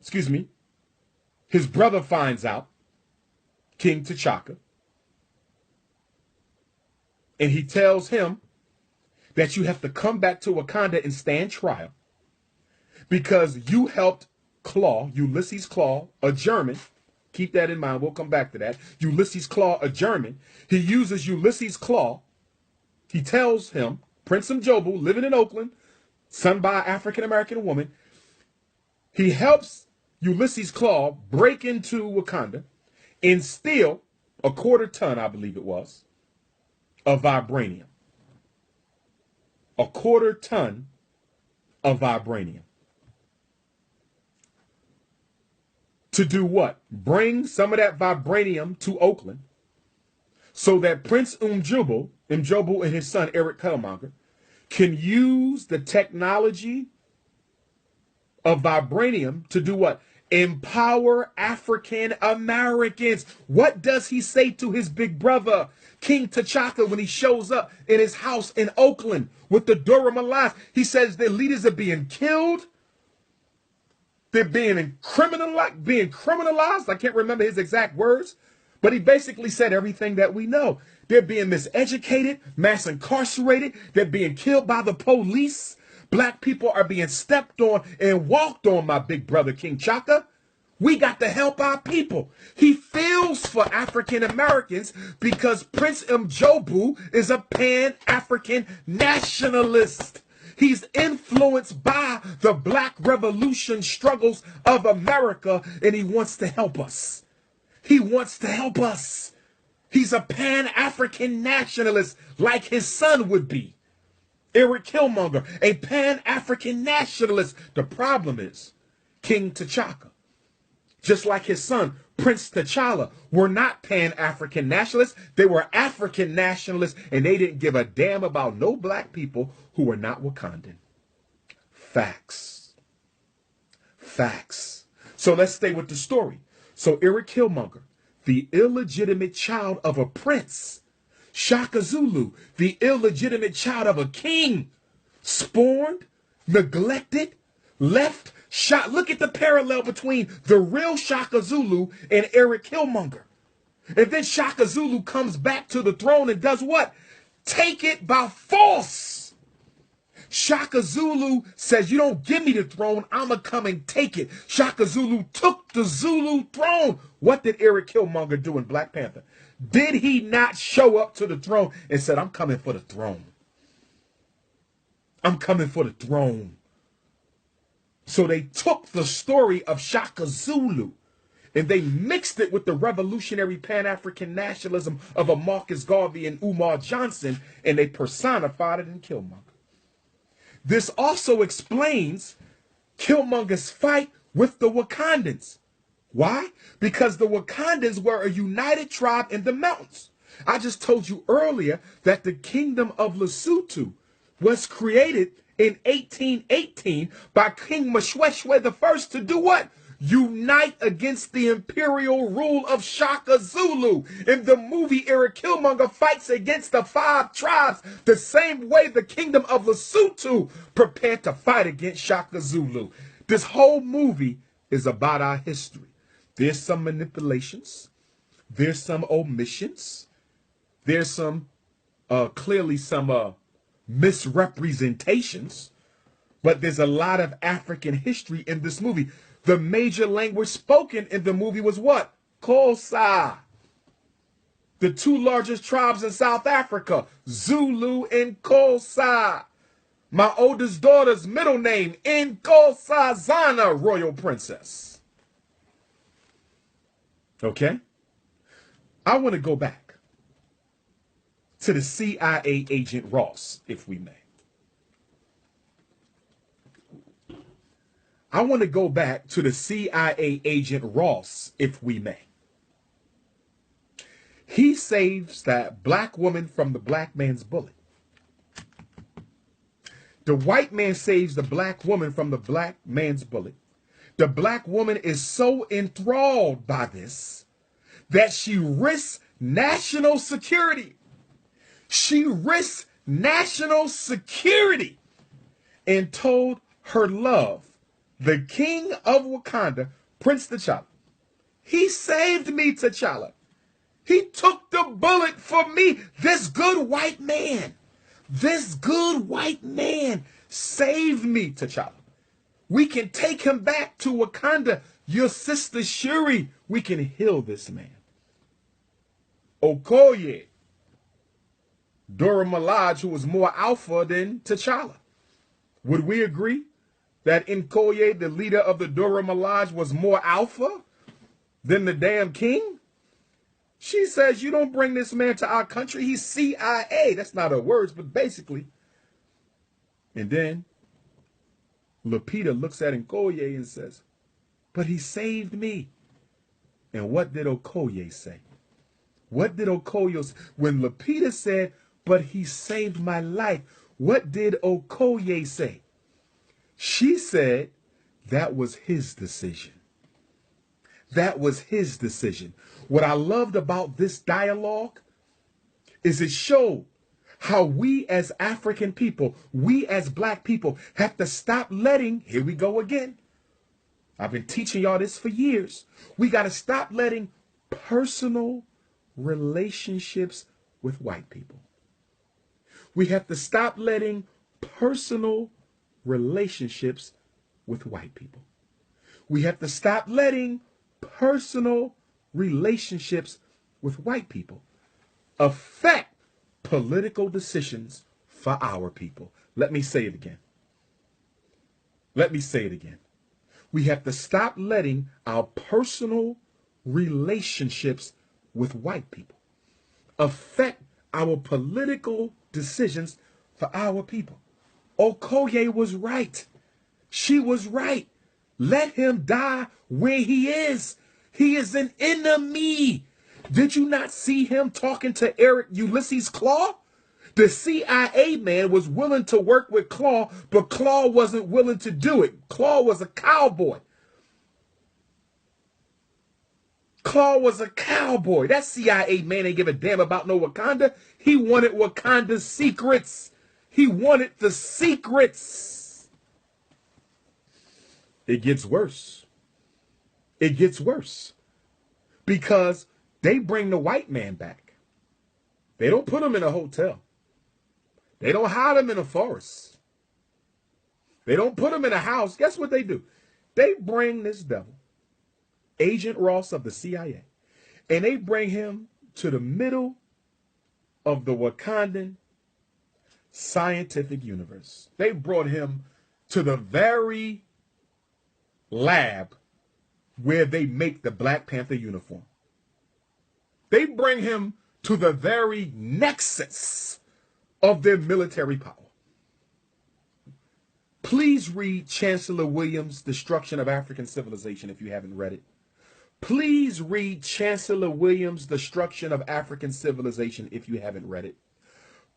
finds out, King T'Chaka, and he tells him that you have to come back to Wakanda and stand trial because you helped Ulysses Claw, a German. Keep that in mind. We'll come back to that. Ulysses Claw, a German. He uses Ulysses Claw. He tells him, Prince Umjobu, living in Oakland, son by an African-American woman. He helps Ulysses Claw break into Wakanda and steal a quarter ton, I believe it was, of vibranium. A quarter ton of vibranium. To do what? Bring some of that vibranium to Oakland so that Prince Umjobu and his son Eric Killmonger can use the technology of vibranium to do what? Empower African Americans. What does he say to his big brother, King T'Chaka, when he shows up in his house in Oakland with the Dora Milaje? He says their leaders are being killed. They're being criminalized. I can't remember his exact words, but he basically said everything that we know. They're being miseducated, mass incarcerated. They're being killed by the police. Black people are being stepped on and walked on, my big brother, King Chaka. We got to help our people. He feels for African Americans because Prince Mjobu is a Pan-African nationalist. He's influenced by the Black Revolution struggles of America, and he wants to help us. He wants to help us. He's a Pan-African nationalist like his son would be. Eric Killmonger, a Pan-African nationalist. The problem is King T'Chaka, just like his son, Prince T'Challa, were not Pan-African nationalists. They were African nationalists, and they didn't give a damn about no black people who were not Wakandan. Facts. Facts. So let's stay with the story. So Eric Killmonger, the illegitimate child of a prince, Shaka Zulu, the illegitimate child of a king, spawned, neglected, left, shot. Look at the parallel between the real Shaka Zulu and Eric Killmonger. And then Shaka Zulu comes back to the throne and does what? Take it by force. Shaka Zulu says, you don't give me the throne, I'ma come and take it. Shaka Zulu took the Zulu throne. What did Eric Killmonger do in Black Panther? Did he not show up to the throne and said, I'm coming for the throne? I'm coming for the throne. So they took the story of Shaka Zulu and they mixed it with the revolutionary Pan-African nationalism of a Marcus Garvey and Umar Johnson, and they personified it in Killmonger. This also explains Killmonger's fight with the Wakandans. Why? Because the Wakandans were a united tribe in the mountains. I just told you earlier that the kingdom of Lesotho was created in 1818 by King Moshoeshoe I to do what? Unite against the imperial rule of Shaka Zulu. In the movie, Eric Killmonger fights against the 5 tribes the same way the kingdom of Lesotho prepared to fight against Shaka Zulu. This whole movie is about our history. There's some manipulations. There's some omissions. There's some, clearly some misrepresentations. But there's a lot of African history in this movie. The major language spoken in the movie was what? Xhosa. The 2 largest tribes in South Africa, Zulu and Xhosa. My oldest daughter's middle name, Nkosazana, Royal Princess. Okay? I want to go back to the CIA agent Ross, if we may. I want to go back to the CIA agent Ross, if we may. He saves that black woman from the black man's bullet. The white man saves the black woman from the black man's bullet. The black woman is so enthralled by this that she risks national security. She risks national security and told her love, the king of Wakanda, Prince T'Challa, he saved me, T'Challa. He took the bullet for me. This good white man saved me, T'Challa. We can take him back to Wakanda. Your sister Shuri, we can heal this man. Okoye, Dora Milaje, who was more alpha than T'Challa. Would we agree that Nkoye, the leader of the Dora Milaje, was more alpha than the damn king? She says, you don't bring this man to our country. He's CIA. That's not her words, but basically. And then Lupita looks at Nkoye and says, but he saved me. And what did Okoye say? What did Okoye say? When Lupita said, but he saved my life, what did Okoye say? She said that was his decision. That was his decision. What I loved about this dialogue is it showed how we as African people, we as black people have to stop letting, here we go again. I've been teaching y'all this for years. We got to stop letting personal relationships with white people. We have to stop letting personal relationships with white people. We have to stop letting personal relationships with white people affect political decisions for our people. Let me say it again. Let me say it again. We have to stop letting our personal relationships with white people affect our political decisions for our people. Okoye was right. She was right. Let him die where he is. He is an enemy. Did you not see him talking to Eric Ulysses Claw? The CIA man was willing to work with Claw, but Claw wasn't willing to do it. Claw was a cowboy. Claw was a cowboy. That CIA man ain't give a damn about no Wakanda. He wanted Wakanda's secrets. He wanted the secrets. It gets worse. It gets worse. Because they bring the white man back. They don't put him in a hotel. They don't hide him in a forest. They don't put him in a house. Guess what they do? They bring this devil, Agent Ross of the CIA, and they bring him to the middle of the Wakandan scientific universe. They brought him to the very lab where they make the Black Panther uniform. They bring him to the very nexus of their military power. Please read Chancellor Williams' Destruction of African Civilization if you haven't read it. Please read Chancellor Williams' Destruction of African Civilization if you haven't read it.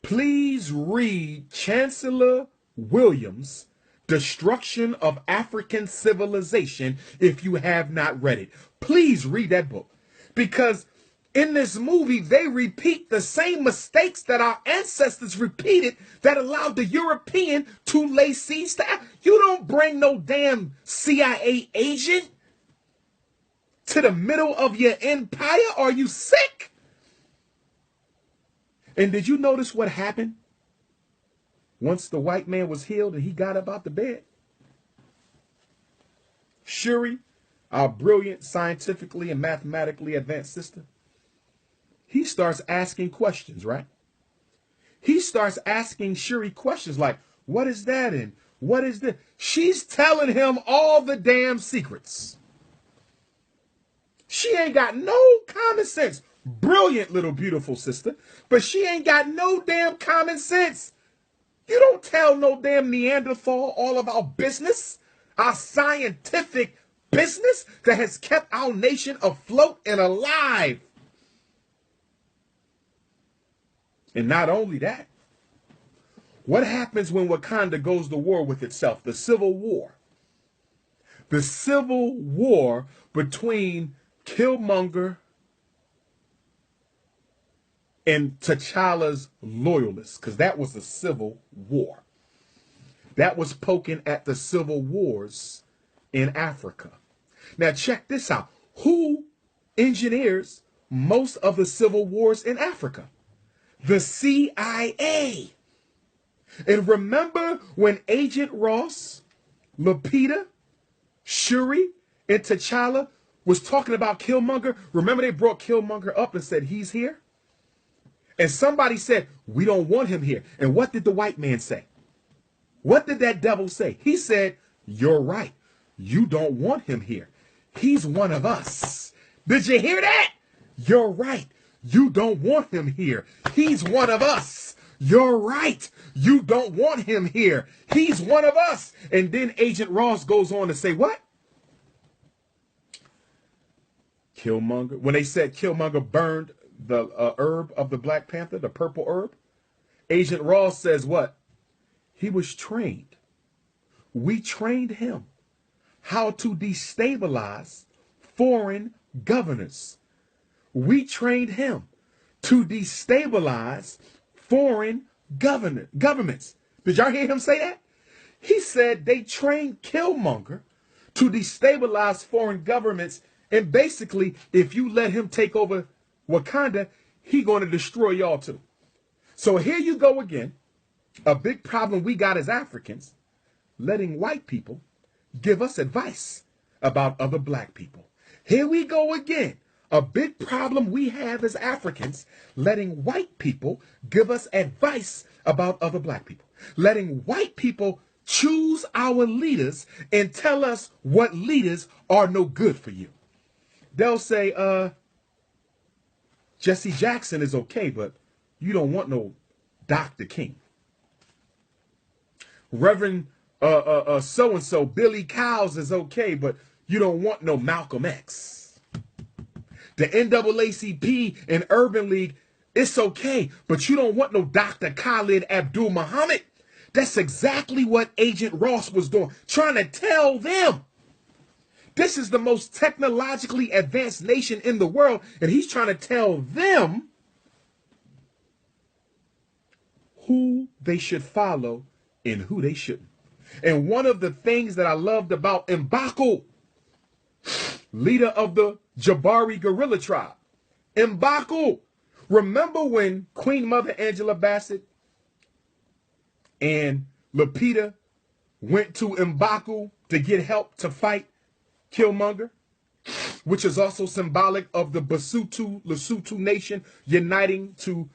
Please read Chancellor Williams' Destruction of African Civilization if you have not read it. Please read that book. Because in this movie, they repeat the same mistakes that our ancestors repeated that allowed the European to lay siege to Africa. You don't bring no damn CIA agent to the middle of your empire. Are you sick? And did you notice what happened once the white man was healed and he got up out the bed? Shuri, our brilliant, scientifically and mathematically advanced sister, he starts asking questions, right? He starts asking Shuri questions like, what is that and what is this? She's telling him all the damn secrets. She ain't got no common sense. Brilliant little beautiful sister, but she ain't got no damn common sense. You don't tell no damn Neanderthal all of our business, our scientific business that has kept our nation afloat and alive. And not only that, what happens when Wakanda goes to war with itself? The Civil War. The Civil War between Killmonger and T'Challa's loyalists, because that was a civil war. That was poking at the civil wars in Africa. Now check this out. Who engineers most of the civil wars in Africa? The CIA. And remember when Agent Ross, Lupita, Shuri, and T'Challa was talking about Killmonger? Remember they brought Killmonger up and said, he's here? And somebody said, we don't want him here. And what did the white man say? What did that devil say? He said, you're right. You don't want him here. He's one of us. Did you hear that? You're right. You don't want him here. He's one of us. You're right. You don't want him here. He's one of us. And then Agent Ross goes on to say what? Killmonger. When they said Killmonger burned the herb of the Black Panther, the purple herb, Agent Ross says what? He was trained. We trained him how to destabilize foreign governors. We trained him to destabilize foreign governments. Did y'all hear him say that? He said they trained Killmonger to destabilize foreign governments, and basically, if you let him take over Wakanda, he going to destroy y'all too. So here you go again. A big problem we got as Africans, letting white people give us advice about other black people. Here we go again. A big problem we have as Africans, letting white people give us advice about other black people. Letting white people choose our leaders and tell us what leaders are no good for you. They'll say, Jesse Jackson is okay, but you don't want no Dr. King. Reverend so-and-so, Billy Cowles is okay, but you don't want no Malcolm X. The NAACP and Urban League, it's okay, but you don't want no Dr. Khalid Abdul Muhammad. That's exactly what Agent Ross was doing, trying to tell them. This is the most technologically advanced nation in the world, and he's trying to tell them who they should follow and who they shouldn't. And one of the things that I loved about M'Baku, leader of the Jabari guerrilla tribe, M'Baku, remember when Queen Mother Angela Bassett and Lupita went to M'Baku to get help to fight Killmonger, which is also symbolic of the Lesotho nation uniting to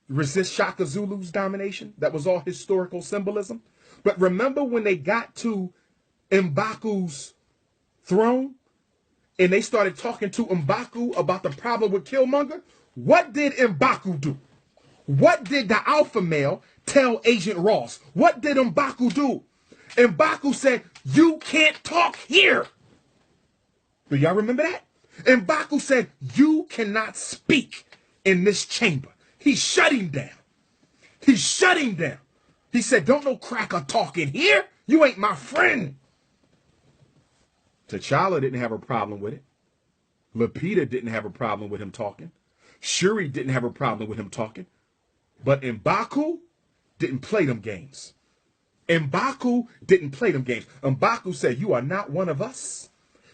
resist Shaka Zulu's domination? That was all historical symbolism. But remember when they got to M'Baku's throne and they started talking to M'Baku about the problem with Killmonger? What did M'Baku do? What did the alpha male tell Agent Ross? What did M'Baku do? M'Baku said, you can't talk here. Do y'all remember that? M'Baku said, you cannot speak in this chamber. He shut him down. He shut him down. He said, don't no cracker talk in here. You ain't my friend. T'Challa didn't have a problem with it. Lupita didn't have a problem with him talking. Shuri didn't have a problem with him talking. But M'Baku didn't play them games. M'Baku didn't play them games. M'Baku said, you are not one of us.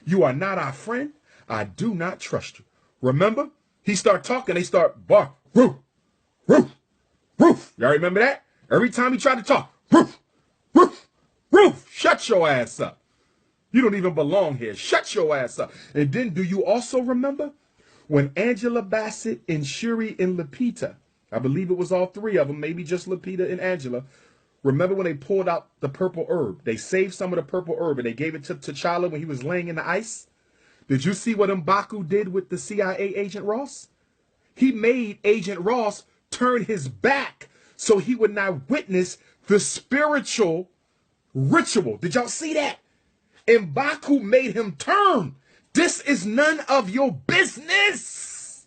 You are not our friend. I do not trust you. Remember? He start talking. They start bark. Roof. Roof. Roof. Y'all remember that? Every time he tried to talk. Roof. Roof. Roof. Shut your ass up. You don't even belong here. Shut your ass up. And then do you also remember when Angela Bassett and Shuri and Lupita, I believe it was all three of them, maybe just Lupita and Angela, remember when they pulled out the purple herb? They saved some of the purple herb and they gave it to T'Challa when he was laying in the ice. Did you see what M'Baku did with the CIA agent Ross? He made Agent Ross turn his back so he would not witness the spiritual ritual. Did y'all see that? M'Baku made him turn. This is none of your business.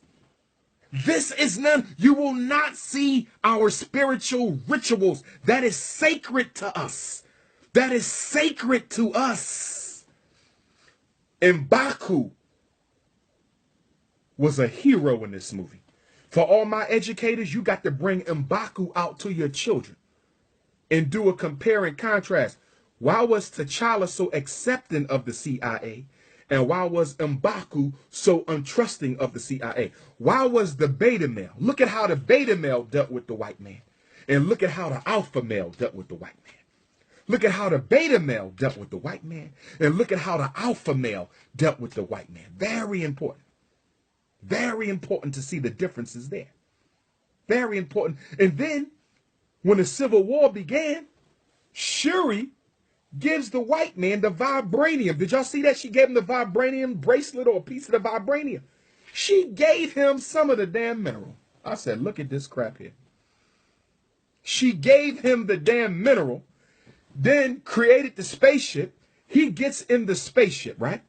This is none. You will not see our spiritual rituals. That is sacred to us. That is sacred to us. M'Baku was a hero in this movie. For all my educators, you got to bring M'Baku out to your children and do a compare and contrast. Why was T'Challa so accepting of the CIA? And why was M'Baku so untrusting of the CIA? Why was the beta male? Look at how the beta male dealt with the white man. And look at how the alpha male dealt with the white man. Look at how the beta male dealt with the white man. And look at how the alpha male dealt with the white man. Very important. Very important to see the differences there. Very important. And then, when the Civil War began, Shuri gives the white man the vibranium. Did y'all see that? She gave him the vibranium bracelet or a piece of the vibranium. She gave him some of the damn mineral. I said, look at this crap here. She gave him the damn mineral, then created the spaceship. He gets in the spaceship, right?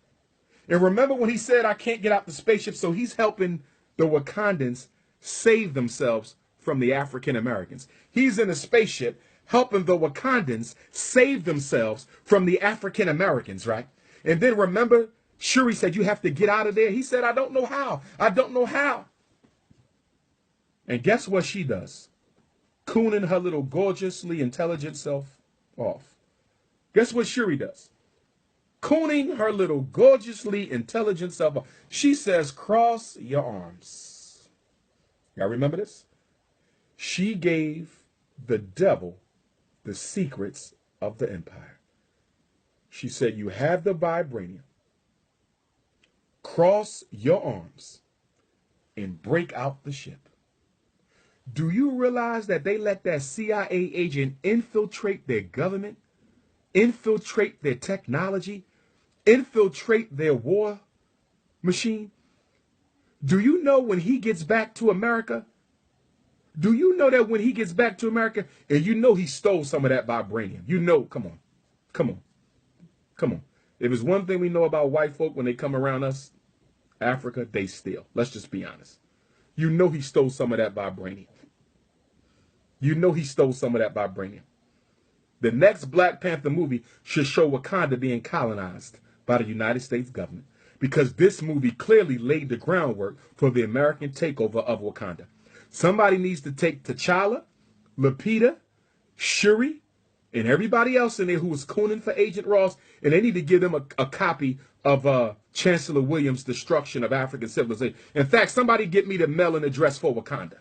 And remember when he said, I can't get out the spaceship, so he's helping the Wakandans save themselves from the African Americans. He's in a spaceship helping the Wakandans save themselves from the African Americans, right? And then remember, Shuri said, you have to get out of there. He said, I don't know how. I don't know how. And guess what she does? Cooning her little gorgeously intelligent self off. Guess what Shuri does? Cooning her little gorgeously intelligent self off. She says, cross your arms. Y'all remember this? She gave the devil the secrets of the empire. She said, you have the vibranium. cross your arms and break out the ship. Do you realize that they let that CIA agent infiltrate their government, infiltrate their technology, infiltrate their war machine? Do you know when he gets back to America? Do you know that when he gets back to America, and you know he stole some of that vibranium? You know, come on, come on, come on. If there's one thing we know about white folk when they come around us, Africa, they steal. Let's just be honest. You know he stole some of that vibranium. You know he stole some of that vibranium. The next Black Panther movie should show Wakanda being colonized by the United States government, because this movie clearly laid the groundwork for the American takeover of Wakanda. Somebody needs to take T'Challa, Lupita, Shuri, and everybody else in there who was cooning for Agent Ross, and they need to give them a copy of Chancellor Williams' Destruction of African Civilization. In fact, somebody get me the mailing address for Wakanda.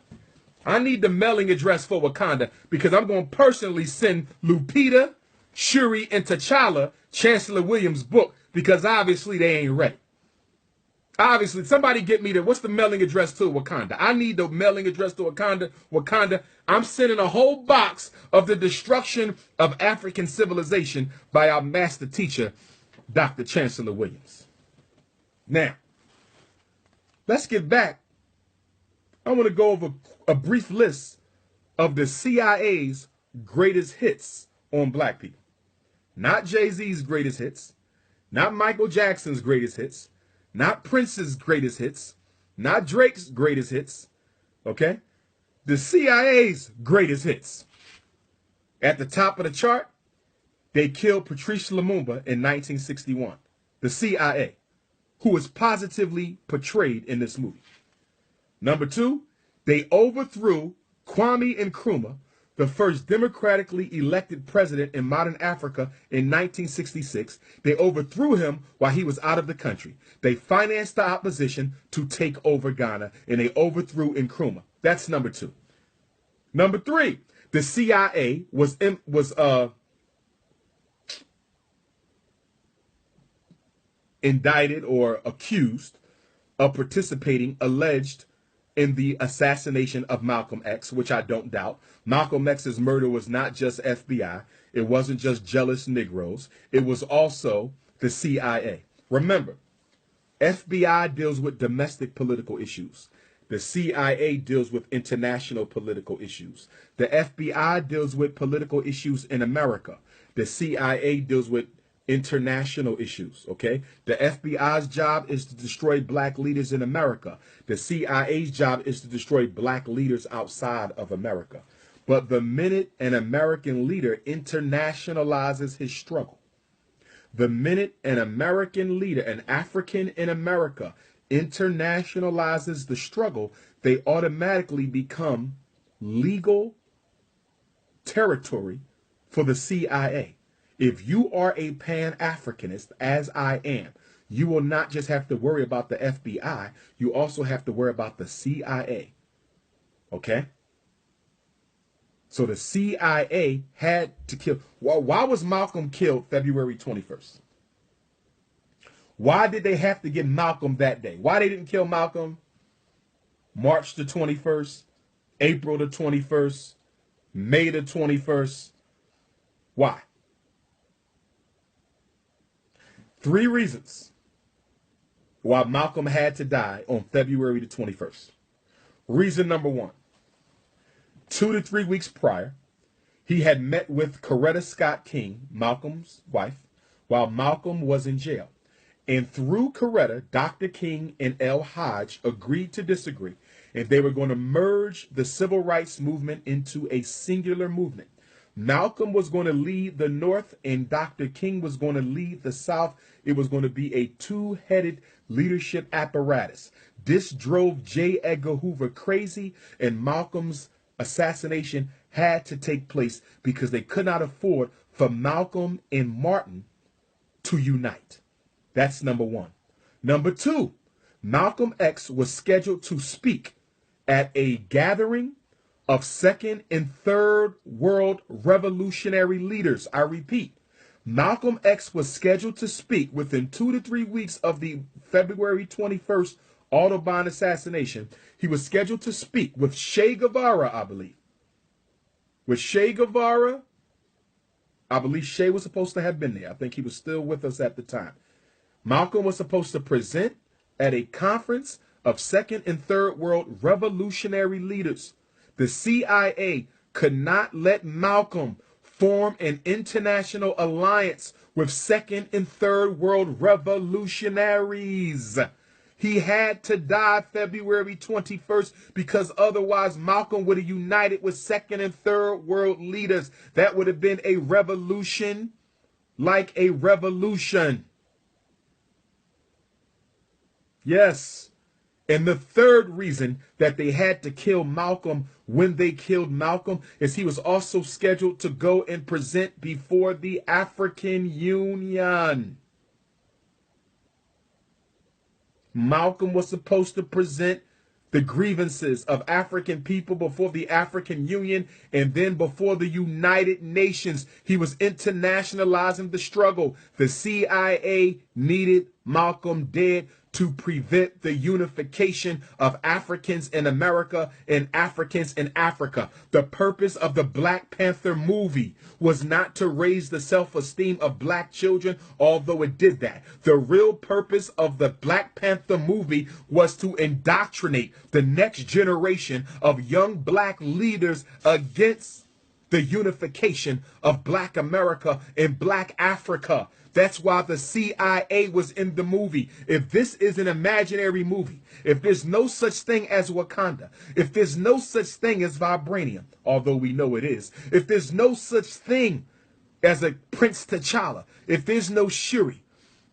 I need the mailing address for Wakanda, because I'm going to personally send Lupita, Shuri, and T'Challa Chancellor Williams' book, because obviously they ain't ready. Obviously, somebody get me what's the mailing address to Wakanda? I need the mailing address to Wakanda. Wakanda, I'm sending a whole box of the destruction of African civilization by our master teacher, Dr. Chancellor Williams. Now, let's get back. I want to go over a brief list of the CIA's greatest hits on black people. Not Jay-Z's greatest hits, not Michael Jackson's greatest hits, not Prince's greatest hits, not Drake's greatest hits, okay? The CIA's greatest hits. At the top of the chart, they killed Patrice Lumumba in 1961, the CIA, who is positively portrayed in this movie. Number 2, they overthrew Kwame Nkrumah, the first democratically elected president in modern Africa in 1966. They overthrew him while he was out of the country. They financed the opposition to take over Ghana, and they overthrew Nkrumah. That's number 2. Number 3, the CIA was indicted or accused of participating, alleged, in the assassination of Malcolm X, which I don't doubt. Malcolm X's murder was not just FBI. It wasn't just jealous Negroes. It was also the CIA. Remember, FBI deals with domestic political issues. The CIA deals with international political issues. The FBI deals with political issues in America. The CIA deals with international issues, okay? The FBI's job is to destroy black leaders in America. The CIA's job is to destroy black leaders outside of America. But the minute an American leader internationalizes his struggle, the minute an American leader, an African in America, internationalizes the struggle, they automatically become legal territory for the CIA. If you are a Pan-Africanist, as I am, you will not just have to worry about the FBI, you also have to worry about the CIA. Okay? So the CIA had to kill. Why was Malcolm killed February 21st? Why did they have to get Malcolm that day? Why they didn't kill Malcolm March the 21st, April the 21st, May the 21st? Why? 3 reasons why Malcolm had to die on February the 21st. Reason number 1, 2 to 3 weeks prior, he had met with Coretta Scott King, Malcolm's wife, while Malcolm was in jail. And through Coretta, Dr. King and L. Hodge agreed to disagree, and they were going to merge the civil rights movement into a singular movement. Malcolm was going to lead the North and Dr. King was going to lead the South. It was going to be a two-headed leadership apparatus. This drove J. Edgar Hoover crazy, and Malcolm's assassination had to take place because they could not afford for Malcolm and Martin to unite. That's number 1. Number 2, Malcolm X was scheduled to speak at a gathering of second and third world revolutionary leaders. I repeat, Malcolm X was scheduled to speak within 2 to 3 weeks of the February 21st Audubon assassination. He was scheduled to speak with Che Guevara, I believe. With Che Guevara, I believe Che was supposed to have been there. I think he was still with us at the time. Malcolm was supposed to present at a conference of second and third world revolutionary leaders. The CIA could not let Malcolm form an international alliance with second and third world revolutionaries. He had to die February 21st because otherwise Malcolm would have united with second and third world leaders. That would have been a revolution like a revolution. Yes. And the third reason that they had to kill Malcolm when they killed Malcolm is he was also scheduled to go and present before the African Union. Malcolm was supposed to present the grievances of African people before the African Union and then before the United Nations. He was internationalizing the struggle. The CIA needed Malcolm dead to prevent the unification of Africans in America and Africans in Africa. The purpose of the Black Panther movie was not to raise the self-esteem of black children, although it did that. The real purpose of the Black Panther movie was to indoctrinate the next generation of young black leaders against the unification of black America and black Africa. That's why the CIA was in the movie. If this is an imaginary movie, if there's no such thing as Wakanda, if there's no such thing as vibranium, although we know it is, if there's no such thing as a Prince T'Challa, if there's no Shuri,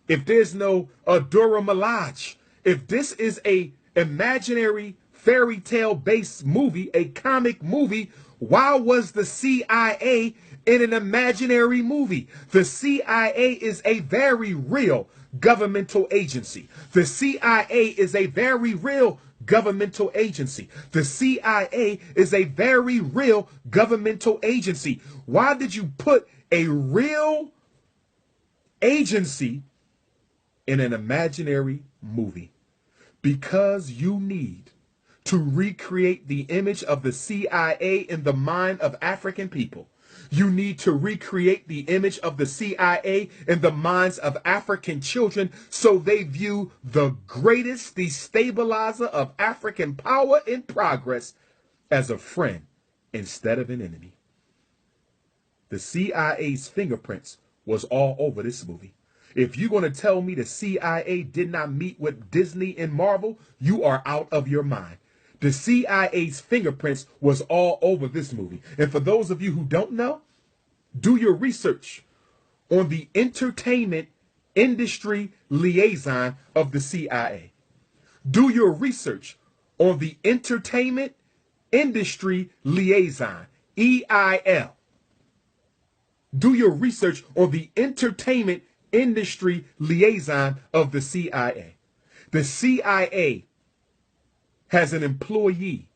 if there's no Dora Milaje, if this is a imaginary fairy tale based movie, a comic movie, why was the CIA in an imaginary movie? The CIA is a very real governmental agency. The CIA is a very real governmental agency. The CIA is a very real governmental agency. Why did you put a real agency in an imaginary movie? Because you need to recreate the image of the CIA in the mind of African people. You need to recreate the image of the CIA in the minds of African children so they view the greatest destabilizer of African power and progress as a friend instead of an enemy. The CIA's fingerprints was all over this movie. If you're going to tell me the CIA did not meet with Disney and Marvel, you are out of your mind. The CIA's fingerprints was all over this movie. And for those of you who don't know, do your research on the entertainment industry liaison of the CIA. Do your research on the entertainment industry liaison, EIL. Do your research on the entertainment industry liaison of the CIA. The CIA has an employee,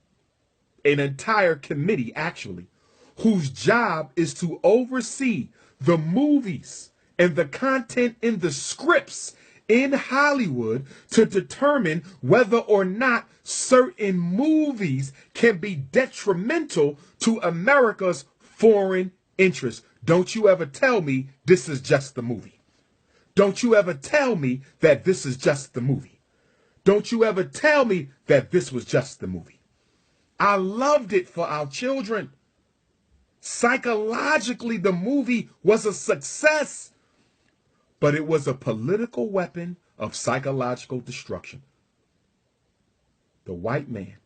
an entire committee actually, whose job is to oversee the movies and the content in the scripts in Hollywood to determine whether or not certain movies can be detrimental to America's foreign interests. Don't you ever tell me this is just the movie. Don't you ever tell me that this is just the movie. Don't you ever tell me that this was just the movie. I loved it for our children. Psychologically, the movie was a success, but it was a political weapon of psychological destruction. The white man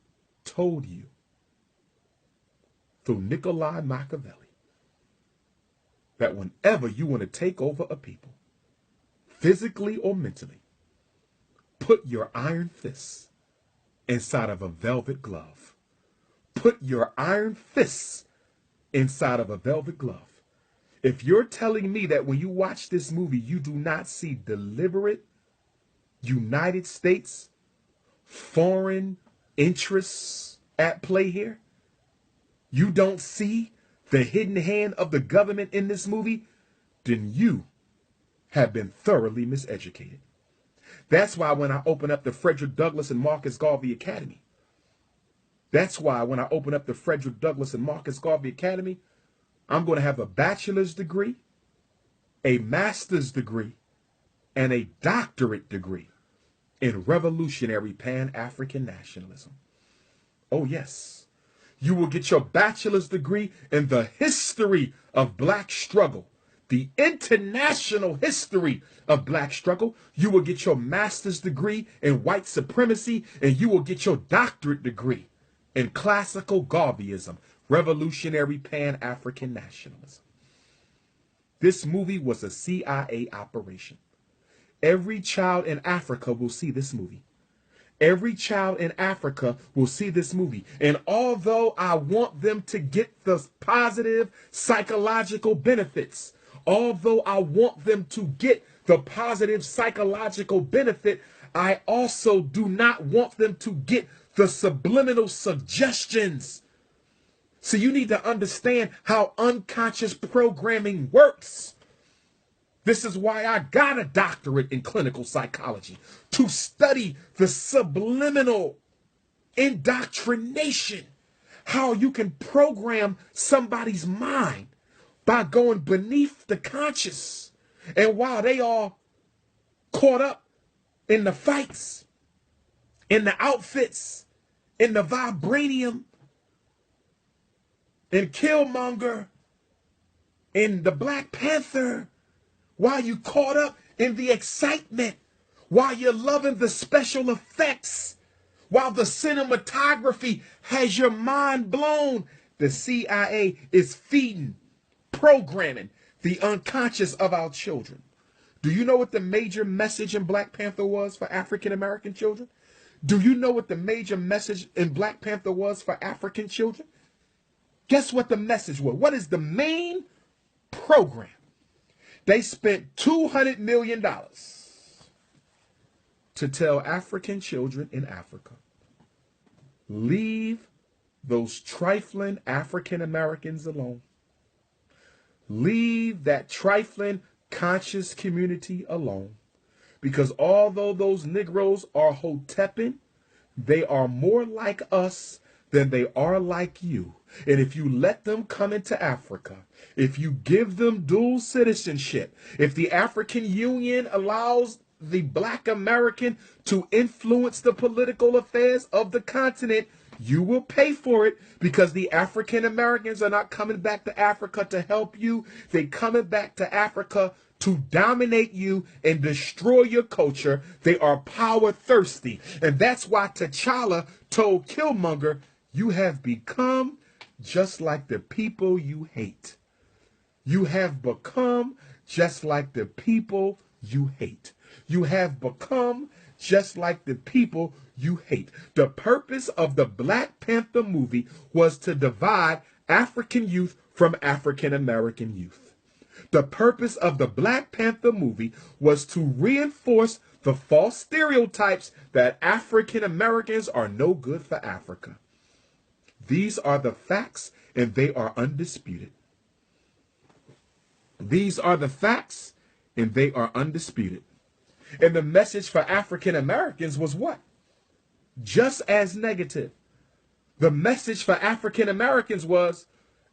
told you through Niccolo Machiavelli that whenever you want to take over a people, physically or mentally, put your iron fists inside of a velvet glove. Put your iron fists inside of a velvet glove. If you're telling me that when you watch this movie, you do not see deliberate United States foreign interests at play here, you don't see the hidden hand of the government in this movie, then you have been thoroughly miseducated. That's why when I open up the Frederick Douglass and Marcus Garvey Academy, I'm going to have a bachelor's degree, a master's degree, and a doctorate degree in revolutionary Pan-African nationalism. Oh, yes. You will get your bachelor's degree in the history of black struggle, the international history of black struggle. You will get your master's degree in white supremacy, and you will get your doctorate degree in classical Garveyism, revolutionary Pan-African nationalism. This movie was a CIA operation. Every child in Africa will see this movie. Every child in Africa will see this movie. And although I want them to get the positive psychological benefits, I also do not want them to get the subliminal suggestions. So you need to understand how unconscious programming works. This is why I got a doctorate in clinical psychology, to study the subliminal indoctrination, how you can program somebody's mind by going beneath the conscious. And while they are caught up in the fights, in the outfits, in the vibranium, in Killmonger, in the Black Panther, while you caught up in the excitement, while you're loving the special effects, while the cinematography has your mind blown, the CIA is feeding, programming the unconscious of our children. Do you know what the major message in Black Panther was for African American children? Do you know what the major message in Black Panther was for African children? Guess what the message was? What is the main program? They spent $200 million to tell African children in Africa, leave those trifling African Americans alone. Leave that trifling conscious community alone. Because although those Negroes are Hotepan, they are more like us than they are like you. And if you let them come into Africa, if you give them dual citizenship, if the African Union allows the Black American to influence the political affairs of the continent, you will pay for it, because the African Americans are not coming back to Africa to help you. They're coming back to Africa to dominate you and destroy your culture. They are power thirsty. And that's why T'Challa told Killmonger, you have become just like the people you hate. You have become just like the people you hate. You have become just like the people you hate. The purpose of the Black Panther movie was to divide African youth from African American youth. The purpose of the Black Panther movie was to reinforce the false stereotypes that African Americans are no good for Africa. These are the facts, and they are undisputed. These are the facts, and they are undisputed. And the message for African Americans was what? Just as negative. The message for African Americans was,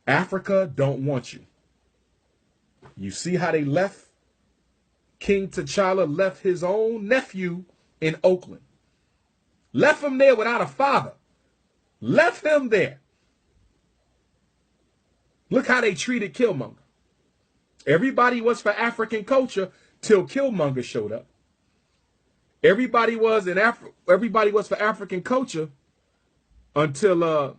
Africa don't want you. You see how they left? King T'Challa left his own nephew in Oakland. Left him there without a father. Left him there. Look how they treated Killmonger. Everybody was for African culture till Killmonger showed up. Everybody was for African culture until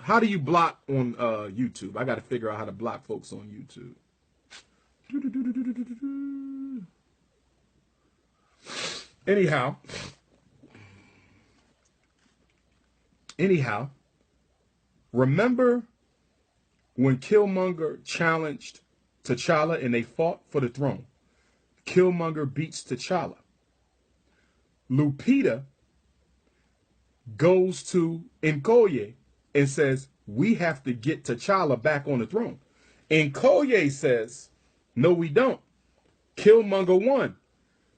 how do you block on YouTube? I got to figure out how to block folks on YouTube. Anyhow, remember when Killmonger challenged T'Challa and they fought for the throne? Killmonger beats T'Challa. Lupita goes to Nkoye and says, we have to get T'Challa back on the throne. And Koye says, no, we don't. Killmonger won.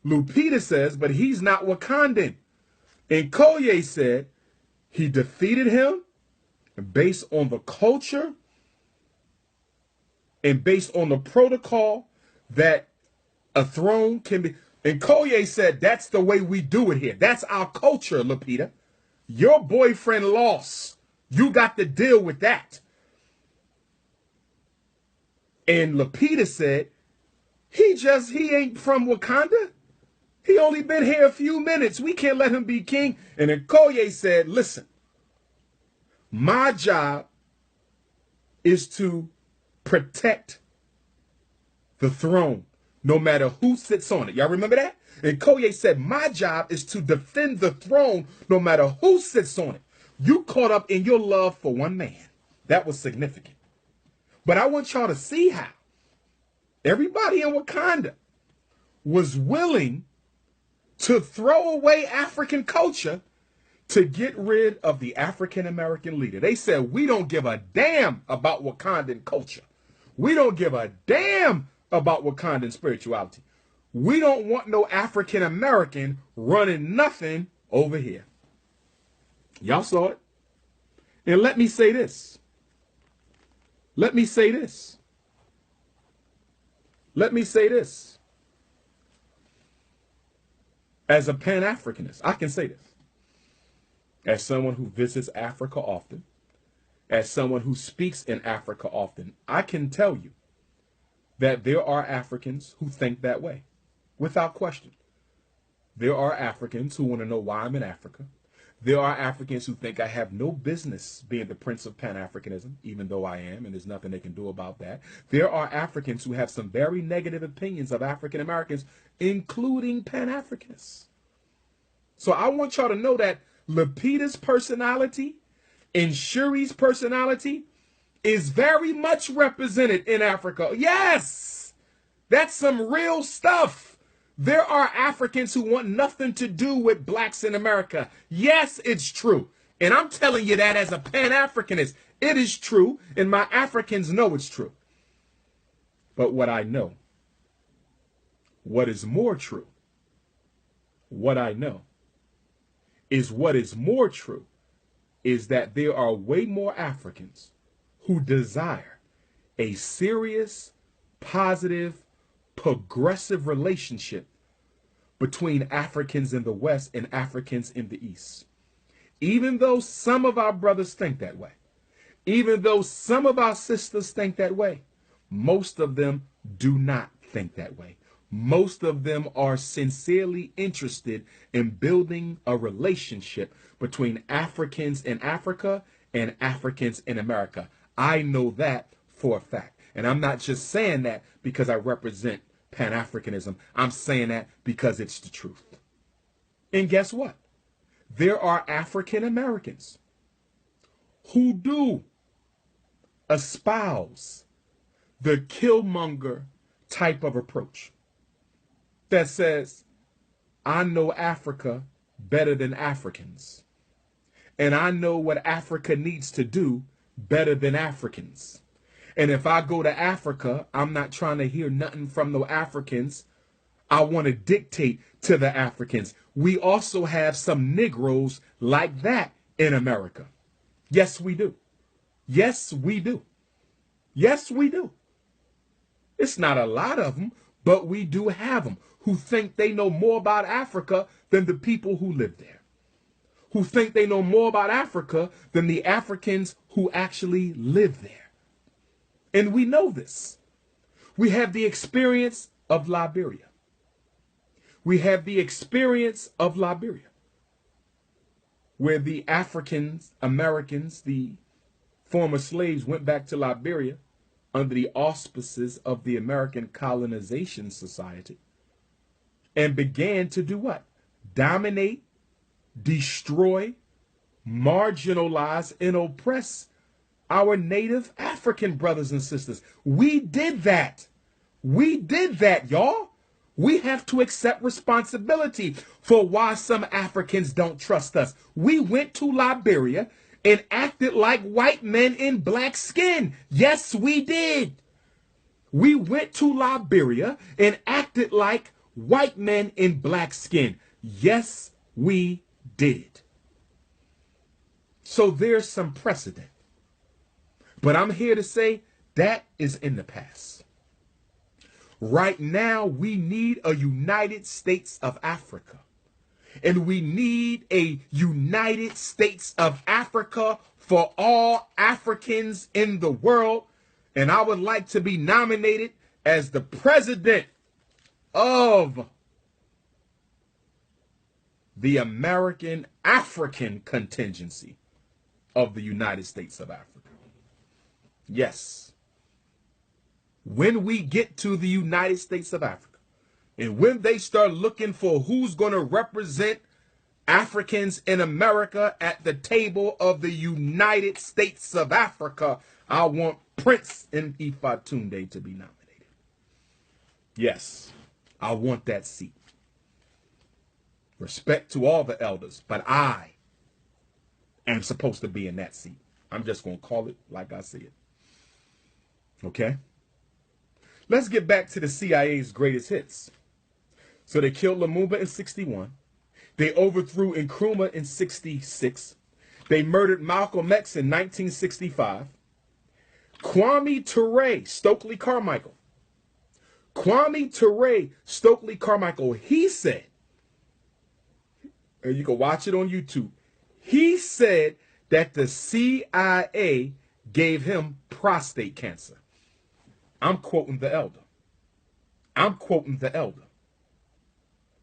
Lupita says, but he's not Wakandan. And Koye said he defeated him based on the culture and based on the protocol that a throne can be. And Koye said, that's the way we do it here. That's our culture, Lupita. Your boyfriend lost. You got to deal with that. And Lupita said, he ain't from Wakanda. He only been here a few minutes. We can't let him be king. And then Koye said, listen, my job is to protect the throne, no matter who sits on it. Y'all remember that? And Koye said, my job is to defend the throne, no matter who sits on it. You caught up in your love for one man. That was significant. But I want y'all to see how everybody in Wakanda was willing to throw away African culture to get rid of the African-American leader. They said, we don't give a damn about Wakandan culture. We don't give a damn about Wakandan spirituality. We don't want no African-American running nothing over here. Y'all saw it. And let me say this. Let me say this. Let me say this. As a Pan-Africanist, I can say this. As someone who visits Africa often, as someone who speaks in Africa often, I can tell you that there are Africans who think that way, without question. There are Africans who want to know why I'm in Africa. There are Africans who think I have no business being the prince of Pan-Africanism, even though I am, and there's nothing they can do about that. There are Africans who have some very negative opinions of African Americans, including Pan-Africanists. So I want y'all to know that Lupita's personality and Shuri's personality is very much represented in Africa. Yes, that's some real stuff. There are Africans who want nothing to do with blacks in America. Yes, it's true. And I'm telling you that as a Pan-Africanist. It is true, and my Africans know it's true. But what I know, what is more true, what I know, is what is more true is that there are way more Africans who desire a serious, positive, progressive relationship between Africans in the West and Africans in the East. Even though some of our brothers think that way, even though some of our sisters think that way, most of them do not think that way. Most of them are sincerely interested in building a relationship between Africans in Africa and Africans in America. I know that for a fact. And I'm not just saying that because I represent Pan-Africanism. I'm saying that because it's the truth. And guess what? There are African Americans who do espouse the Killmonger type of approach that says, I know Africa better than Africans. And I know what Africa needs to do better than Africans. And if I go to Africa, I'm not trying to hear nothing from the Africans. I want to dictate to the Africans. We also have some Negroes like that in America. Yes, we do. Yes, we do. Yes, we do. It's not a lot of them, but we do have them who think they know more about Africa than the people who live there, who think they know more about Africa than the Africans who actually live there. And we know this. We have the experience of Liberia. We have the experience of Liberia, where the Africans, Americans, the former slaves went back to Liberia under the auspices of the American Colonization Society and began to do what? Dominate, destroy, marginalize, and oppress our native African brothers and sisters. We did that. We did that, y'all. We have to accept responsibility for why some Africans don't trust us. We went to Liberia and acted like white men in black skin. Yes, we did. We went to Liberia and acted like white men in black skin. Yes, we did. So there's some precedent. But I'm here to say that is in the past. Right now, we need a United States of Africa. And we need a United States of Africa for all Africans in the world. And I would like to be nominated as the president of the American African contingency of the United States of Africa. Yes. When we get to the United States of Africa, and when they start looking for who's going to represent Africans in America at the table of the United States of Africa, I want Prince Ifatunde to be nominated. Yes, I want that seat. Respect to all the elders, but I am supposed to be in that seat. I'm just going to call it like I see it. Okay? Let's get back to the CIA's greatest hits. So they killed Lumumba in 61. They overthrew Nkrumah in 66. They murdered Malcolm X in 1965. Kwame Ture, Stokely Carmichael. Kwame Ture, Stokely Carmichael, he said, and you can watch it on YouTube, he said that the CIA gave him prostate cancer. I'm quoting the elder. I'm quoting the elder.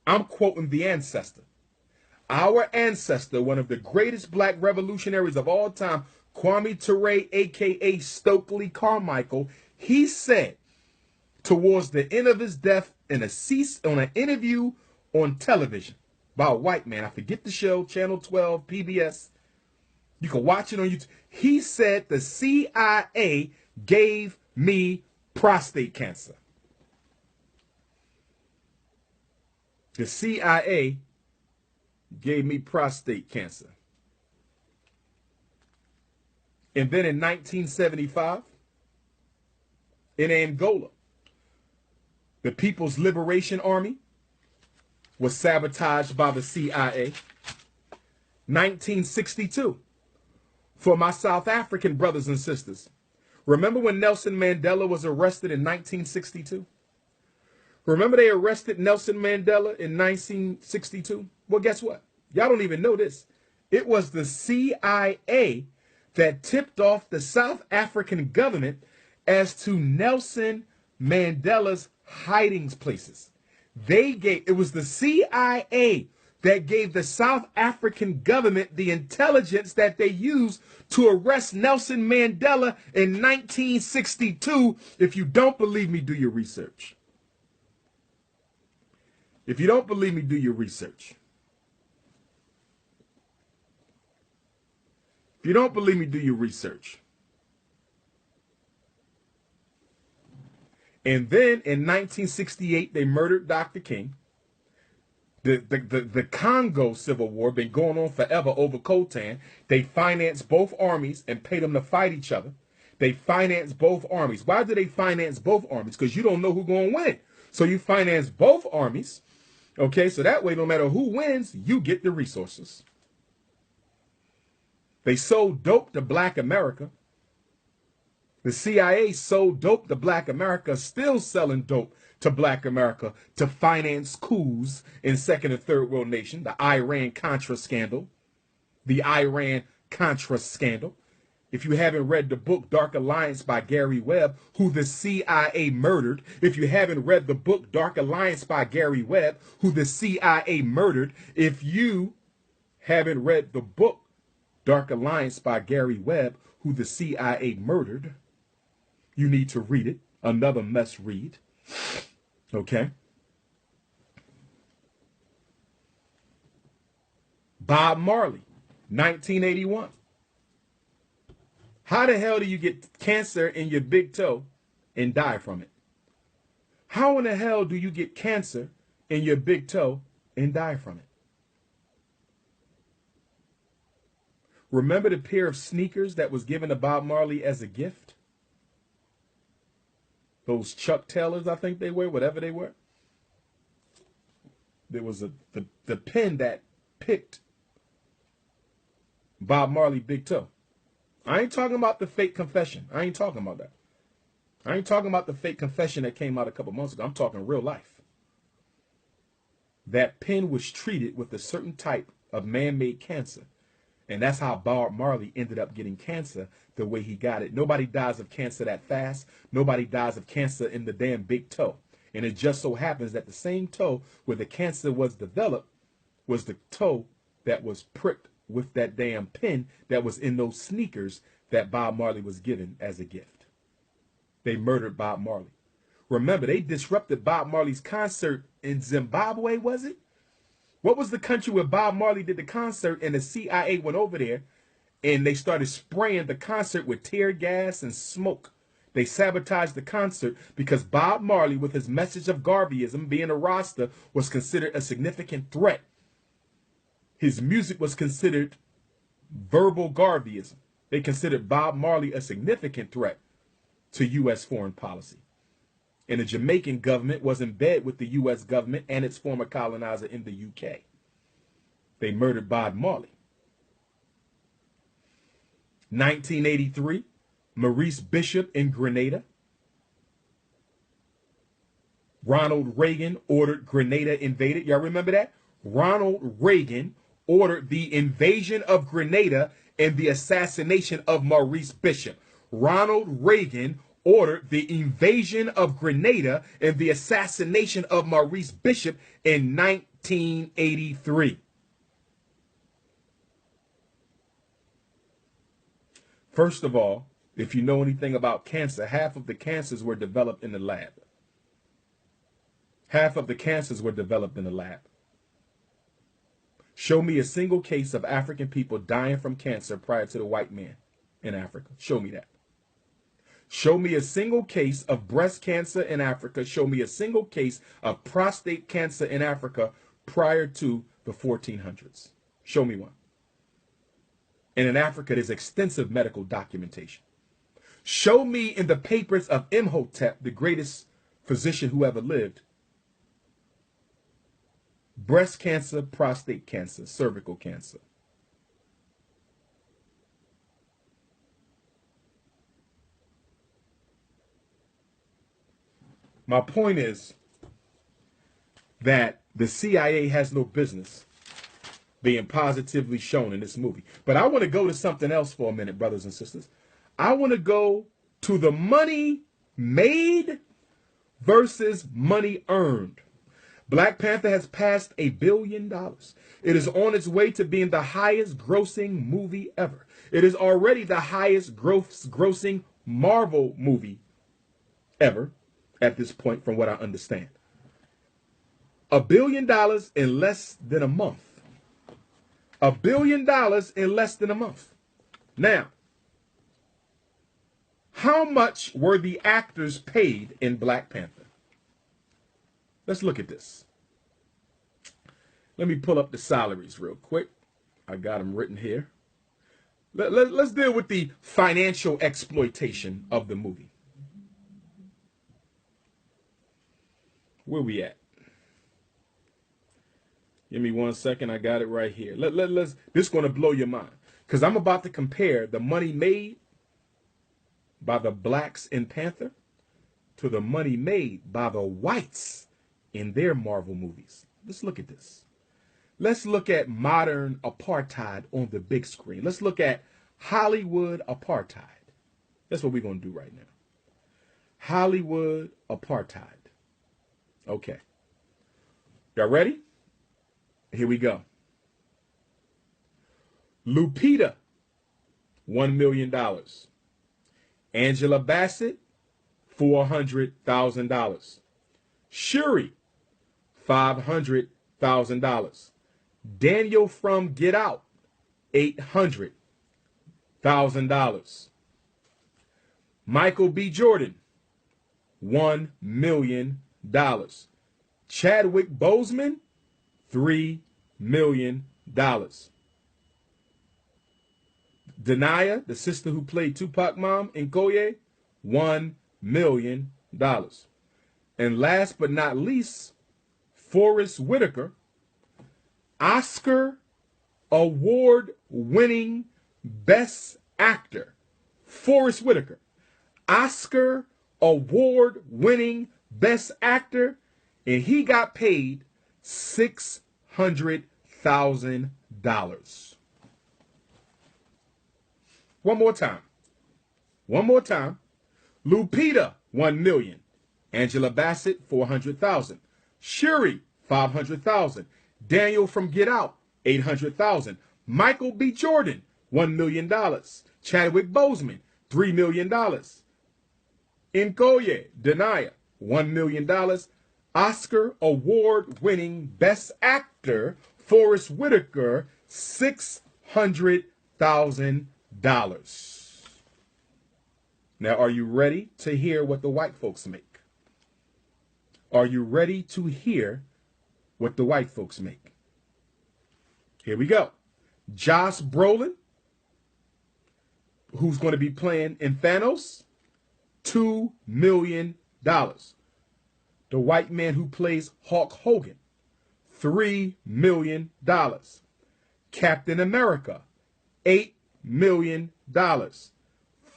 I'm quoting the ancestor. Our ancestor, one of the greatest black revolutionaries of all time, Kwame Ture, a.k.a. Stokely Carmichael, he said towards the end of his death in on an interview on television by a white man, I forget the show, Channel 12, PBS, you can watch it on YouTube. He said the CIA gave me prostate cancer. The CIA gave me prostate cancer. And then in 1975, in Angola, the People's Liberation Army was sabotaged by the CIA. 1962, for my South African brothers and sisters. Remember when Nelson Mandela was arrested in 1962? Remember they arrested Nelson Mandela in 1962? Well, guess what? Y'all don't even know this. It was the CIA that tipped off the South African government as to Nelson Mandela's hiding places. It was the CIA that gave the South African government the intelligence that they used to arrest Nelson Mandela in 1962. If you don't believe me, do your research. If you don't believe me, do your research. If you don't believe me, do your research. And then in 1968, they murdered Dr. King. The Congo Civil War been going on forever over coltan. They financed both armies and paid them to fight each other. They financed both armies. Why do they finance both armies? Because you don't know who's going to win. So you finance both armies. Okay, so that way, no matter who wins, you get the resources. They sold dope to Black America. The CIA sold dope to Black America, still selling dope to Black America to finance coups in second and third world nations. The Iran-Contra scandal. The Iran-Contra scandal. If you haven't read the book Dark Alliance by Gary Webb, who the CIA murdered. If you haven't read the book Dark Alliance by Gary Webb, who the CIA murdered. If you haven't read the book Dark Alliance by Gary Webb, who the CIA murdered, you need to read it. Another must read. Okay? Bob Marley, 1981. How the hell do you get cancer in your big toe and die from it? How in the hell do you get cancer in your big toe and die from it? Remember the pair of sneakers that was given to Bob Marley as a gift? those Chuck Taylors, I think they were, whatever they were. There was the pen that picked Bob Marley Big Toe. I ain't talking about the fake confession. I ain't talking about that. I ain't talking about the fake confession that came out a couple months ago. I'm talking real life. That pen was treated with a certain type of man-made cancer. And that's how Bob Marley ended up getting cancer the way he got it. Nobody dies of cancer that fast. Nobody dies of cancer in the damn big toe. And it just so happens that the same toe where the cancer was developed was the toe that was pricked with that damn pin that was in those sneakers that Bob Marley was given as a gift. They murdered Bob Marley. Remember, they disrupted Bob Marley's concert in Zimbabwe, was it? What was the country where Bob Marley did the concert and the CIA went over there and they started spraying the concert with tear gas and smoke? They sabotaged the concert because Bob Marley, with his message of Garveyism, being a Rasta, was considered a significant threat. His music was considered verbal Garveyism. They considered Bob Marley a significant threat to U.S. foreign policy. And the Jamaican government was in bed with the U.S. government and its former colonizer in the U.K. They murdered Bob Marley. 1983, Maurice Bishop in Grenada. Ronald Reagan ordered Grenada invaded. Y'all remember that? Ronald Reagan ordered the invasion of Grenada and the assassination of Maurice Bishop. Ronald Reagan ordered the invasion of Grenada and the assassination of Maurice Bishop in 1983. First of all, if you know anything about cancer, half of the cancers were developed in the lab. Half of the cancers were developed in the lab. Show me a single case of African people dying from cancer prior to the white man in Africa. Show me that. Show me a single case of breast cancer in Africa. Show me a single case of prostate cancer in Africa prior to the 1400s. Show me one. And in Africa, there's extensive medical documentation. Show me in the papers of Imhotep, the greatest physician who ever lived, breast cancer, prostate cancer, cervical cancer. My point is that the CIA has no business being positively shown in this movie. But I want to go to something else for a minute, brothers and sisters. I want to go to the money made versus money earned. Black Panther has passed $1 billion. It is on its way to being the highest grossing movie ever. It is already the highest grossing Marvel movie ever at this point, from what I understand. $1 billion in less than a month. $1 billion in less than a month. Now, how much were the actors paid in Black Panther? Let's look at this. Let me pull up the salaries real quick. I got them written here. Let's deal with the financial exploitation of the movie. Where we at? Give me 1 second. I got it right here. This is going to blow your mind, because I'm about to compare the money made by the blacks in Panther to the money made by the whites in their Marvel movies. Let's look at this. Let's look at modern apartheid on the big screen. Let's look at Hollywood apartheid. That's what we're going to do right now. Hollywood apartheid. Okay. Y'all ready? Here we go. Lupita, $1 million. Angela Bassett, $400,000. Shuri, $500,000. Daniel from Get Out, $800,000. Michael B. Jordan, $1 million. Chadwick Boseman, $3 million. Denaya, the sister who played Tupac mom in Koye, $1 million. And last but not least, Forrest Whitaker, Oscar award-winning Best Actor. Forrest Whitaker, Oscar award-winning Best Actor, and he got paid $600,000. One more time. Lupita, $1 million. Angela Bassett, $400,000. Shuri, $500,000. Daniel from Get Out, $800,000. Michael B. Jordan, $1 million. Chadwick Boseman, $3 million. Nkoye Denaya, $1 million. Oscar award-winning Best Actor, Forrest Whitaker, $600,000. Now, are you ready to hear what the white folks make? Are you ready to hear what the white folks make? Here we go. Josh Brolin, who's going to be playing in Thanos, $2 million. The white man who plays Hulk Hogan, $3 million. Captain America, $8 million.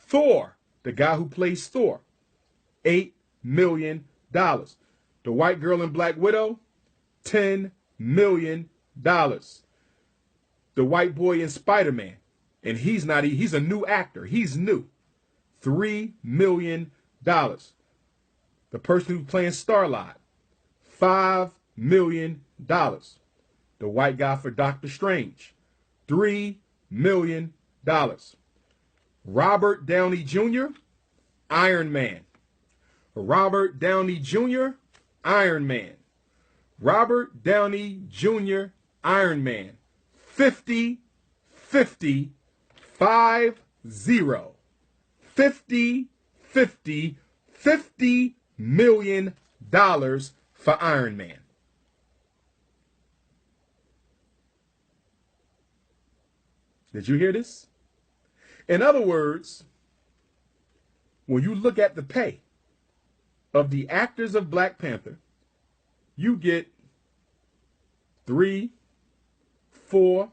Thor, the guy who plays Thor, $8 million. The white girl in Black Widow, $10 million. The white boy in Spider-Man, and he's a new actor. He's new. $3 million. The person who's playing Star-Lord, $5 million. The white guy for Doctor Strange, $3 million. Robert Downey Jr., Iron Man. Robert Downey Jr., Iron Man. Robert Downey Jr., Iron Man. 50, 50, 5, 0. 50, 50, $50 million for Iron Man. Did you hear this? In other words, when you look at the pay of the actors of Black Panther, you get $3, $4,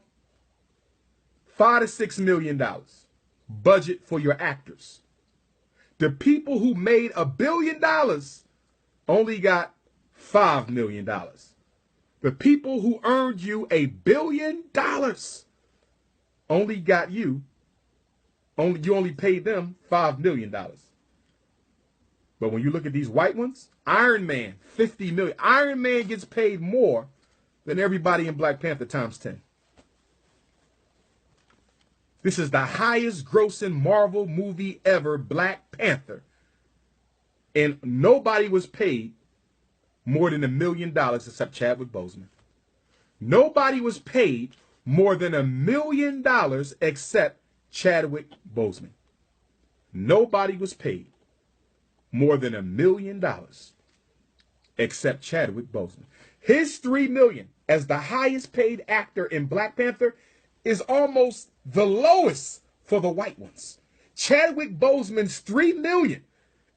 $5 to $6 million budget for your actors. The people who made $1 billion only got $5 million. The people who earned you $1 billion only got you only paid them $5 million. But when you look at these white ones, Iron Man, $50 million. Iron Man gets paid more than everybody in Black Panther times 10. This is the highest grossing Marvel movie ever, Black Panther. And nobody was paid more than $1 million except Chadwick Boseman. Nobody was paid more than $1 million except Chadwick Boseman. Nobody was paid more than $1 million except Chadwick Boseman. His $3 million as the highest paid actor in Black Panther is almost the lowest for the white ones. Chadwick Boseman's $3 million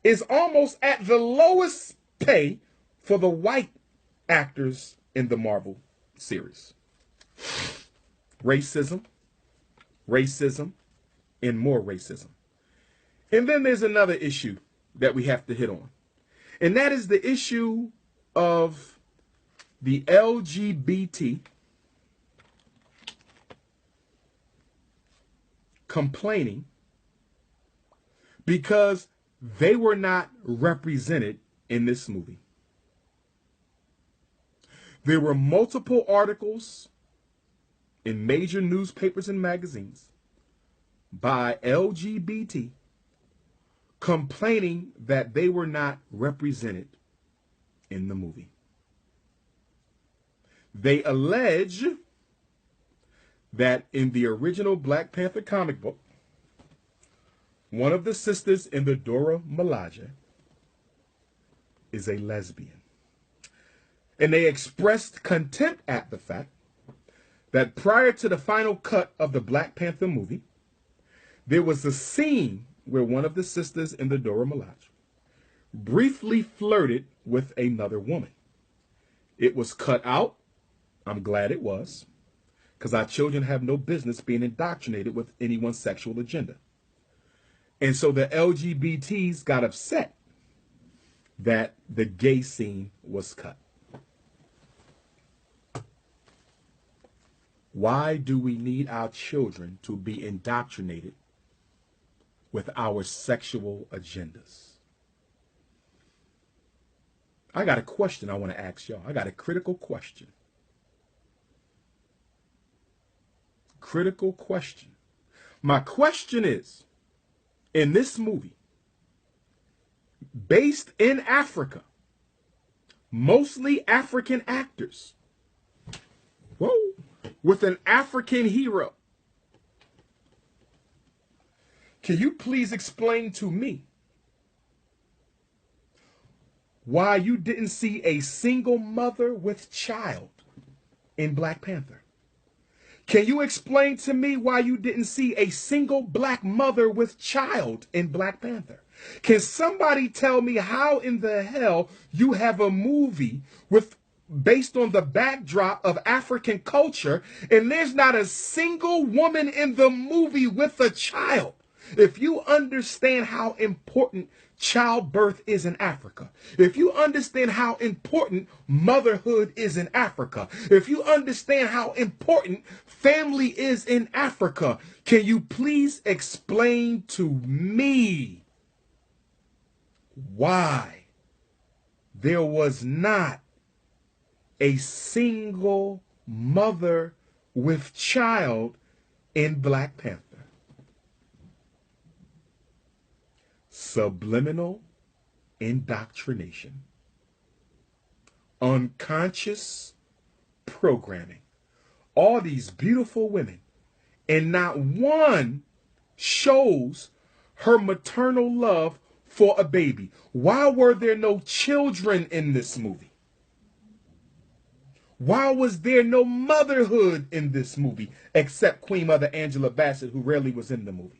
is almost at the lowest pay for the white actors in the Marvel series. Racism, racism, and more racism. And then there's another issue that we have to hit on. And that is the issue of the LGBT complaining because they were not represented in this movie. There were multiple articles in major newspapers and magazines by LGBT complaining that they were not represented in the movie. They allege that in the original Black Panther comic book, one of the sisters in the Dora Milaje is a lesbian. And they expressed contempt at the fact that prior to the final cut of the Black Panther movie, there was a scene where one of the sisters in the Dora Milaje briefly flirted with another woman. It was cut out. I'm glad it was, because our children have no business being indoctrinated with anyone's sexual agenda. And so the LGBTs got upset that the gay scene was cut. Why do we need our children to be indoctrinated with our sexual agendas? I got a question I want to ask y'all. I got a critical question. Critical question. My question is, in this movie, based in Africa, mostly African actors, whoa, with an African hero, can you please explain to me why you didn't see a single mother with child in Black Panther? Can you explain to me why you didn't see a single black mother with child in Black Panther? Can somebody tell me how in the hell you have a movie with based on the backdrop of African culture and there's not a single woman in the movie with a child? If you understand how important childbirth is in Africa, if you understand how important motherhood is in Africa, if you understand how important family is in Africa, can you please explain to me why there was not a single mother with child in Black Panther? Subliminal indoctrination, unconscious programming, all these beautiful women, and not one shows her maternal love for a baby. Why were there no children in this movie? Why was there no motherhood in this movie, except Queen Mother Angela Bassett, who rarely was in the movie?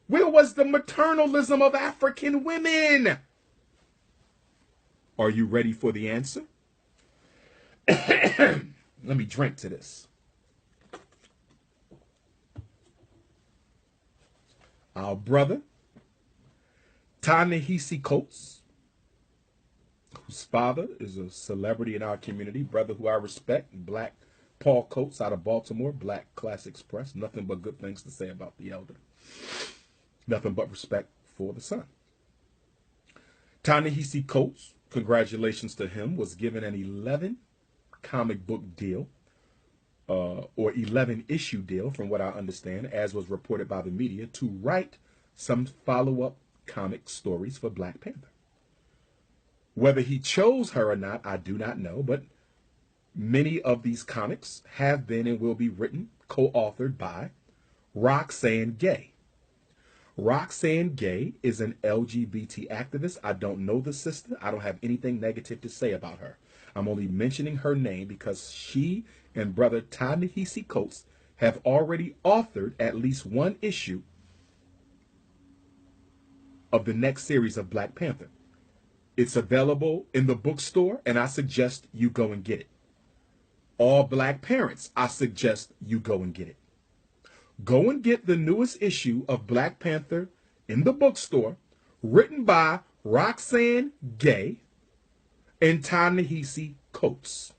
Where was the maternalism of African women? Are you ready for the answer? Let me drink to this. Our brother, Ta-Nehisi Coates, whose father is a celebrity in our community, brother who I respect, Black Paul Coates out of Baltimore, Black Class Express. Nothing but good things to say about the elder. Nothing but respect for the son. Ta-Nehisi Coates, congratulations to him, was given an 11 comic book deal, or 11 issue deal, from what I understand, as was reported by the media, to write some follow-up comic stories for Black Panther. Whether he chose her or not, I do not know, but many of these comics have been and will be written, co-authored by Roxane Gay. Roxane Gay is an LGBT activist. I don't know the sister. I don't have anything negative to say about her. I'm only mentioning her name because she and brother Ta-Nehisi Coates have already authored at least one issue of the next series of Black Panther. It's available in the bookstore, and I suggest you go and get it. All Black parents, I suggest you go and get it. Go and get the newest issue of Black Panther in the bookstore, written by Roxane Gay and Ta-Nehisi Coates.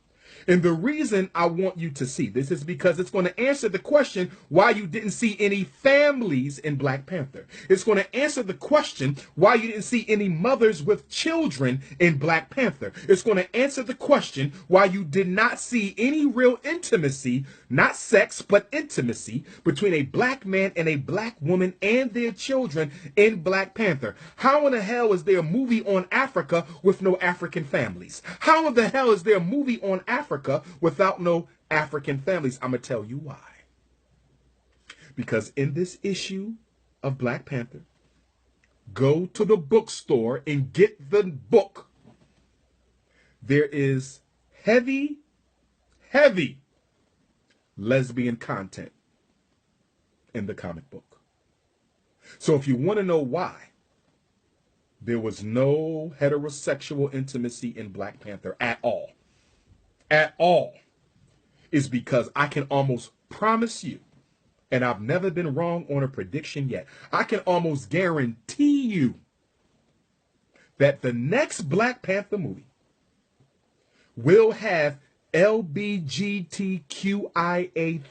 And the reason I want you to see this is because it's going to answer the question why you didn't see any families in Black Panther. It's going to answer the question why you didn't see any mothers with children in Black Panther. It's going to answer the question why you did not see any real intimacy, not sex, but intimacy between a black man and a black woman and their children in Black Panther. How in the hell is there a movie on Africa with no African families? How in the hell is there a movie on Africa without no African families? I'm going to tell you why. Because in this issue of Black Panther, go to the bookstore and get the book. There is heavy lesbian content in the comic book. So if you want to know why There was no heterosexual intimacy in Black Panther at all. At all. Is because I can almost promise you, and I've never been wrong on a prediction yet, I can almost guarantee you that the next Black Panther movie will have LBGTQIA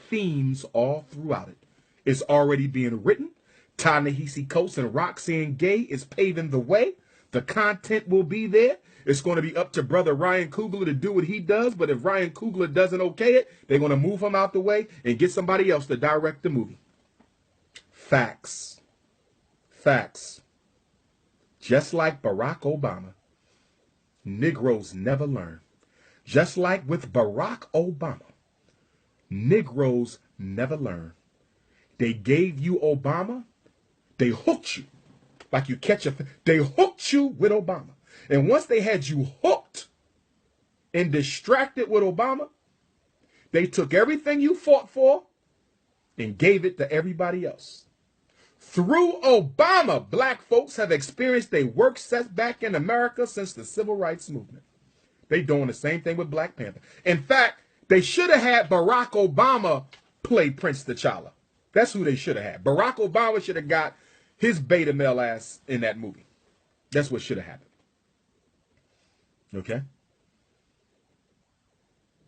themes all throughout it. It's already being written. Ta-Nehisi Coates and Roxanne Gay is paving the way. The content will be there. It's going to be up to brother Ryan Coogler to do what he does, but if Ryan Coogler doesn't okay it, they're going to move him out the way and get somebody else to direct the movie. Facts. Facts. Just like Barack Obama, Negroes never learn. Just like with Barack Obama, Negroes never learn. They gave you Obama, they hooked you. Like you catch they hooked you with Obama. And once they had you hooked and distracted with Obama, they took everything you fought for and gave it to everybody else. Through Obama, black folks have experienced a work setback in America since the Civil Rights Movement. They doing the same thing with Black Panther. In fact, they should have had Barack Obama play Prince T'Challa. That's who they should have had. Barack Obama should have got his beta male ass in that movie. That's what should have happened. Okay?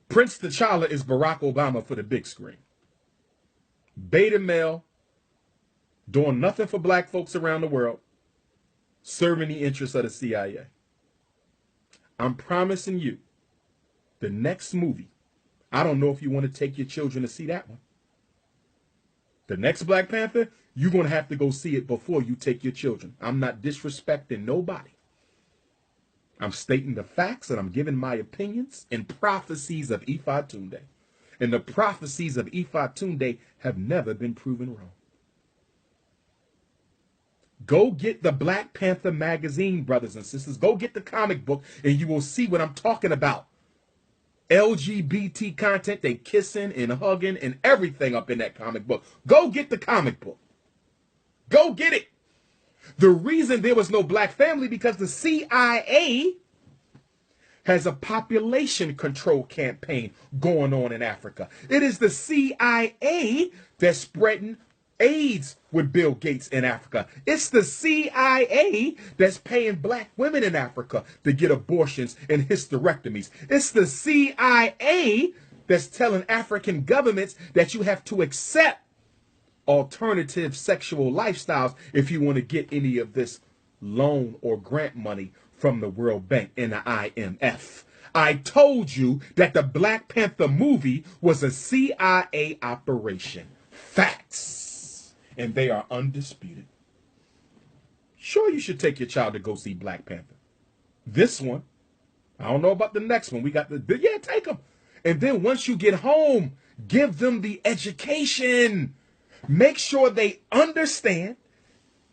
Prince T'Challa is Barack Obama for the big screen. Beta male, doing nothing for black folks around the world, serving the interests of the CIA. I'm promising you, the next movie, I don't know if you want to take your children to see that one. The next Black Panther, you're going to have to go see it before you take your children. I'm not disrespecting nobody. I'm stating the facts and I'm giving my opinions and prophecies of Ifa Tunde. And the prophecies of Ifa Tunde have never been proven wrong. Go get the Black Panther magazine, brothers and sisters. Go get the comic book and you will see what I'm talking about. LGBT content, they kissing and hugging and everything up in that comic book. Go get the comic book. Go get it. The reason there was no black family because the CIA has a population control campaign going on in Africa. It is the CIA that's spreading AIDS with Bill Gates in Africa. It's the CIA that's paying black women in Africa to get abortions and hysterectomies. It's the CIA that's telling African governments that you have to accept alternative sexual lifestyles if you want to get any of this loan or grant money from the World Bank and the IMF. I told you that the Black Panther movie was a CIA operation. Facts. And they are undisputed. Sure, you should take your child to go see Black Panther. This one, I don't know about the next one. We got yeah, take them. And then once you get home, give them the education. Make sure they understand,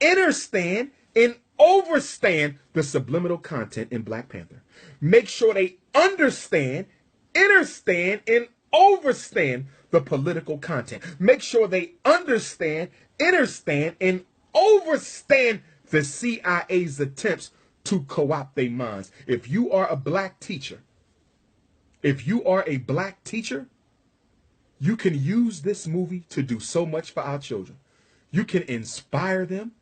understand, and overstand the subliminal content in Black Panther. Make sure they understand, understand, and overstand the political content. Make sure they understand, understand, and overstand the CIA's attempts to co-opt their minds. If you are a black teacher, you can use this movie to do so much for our children. You can inspire them.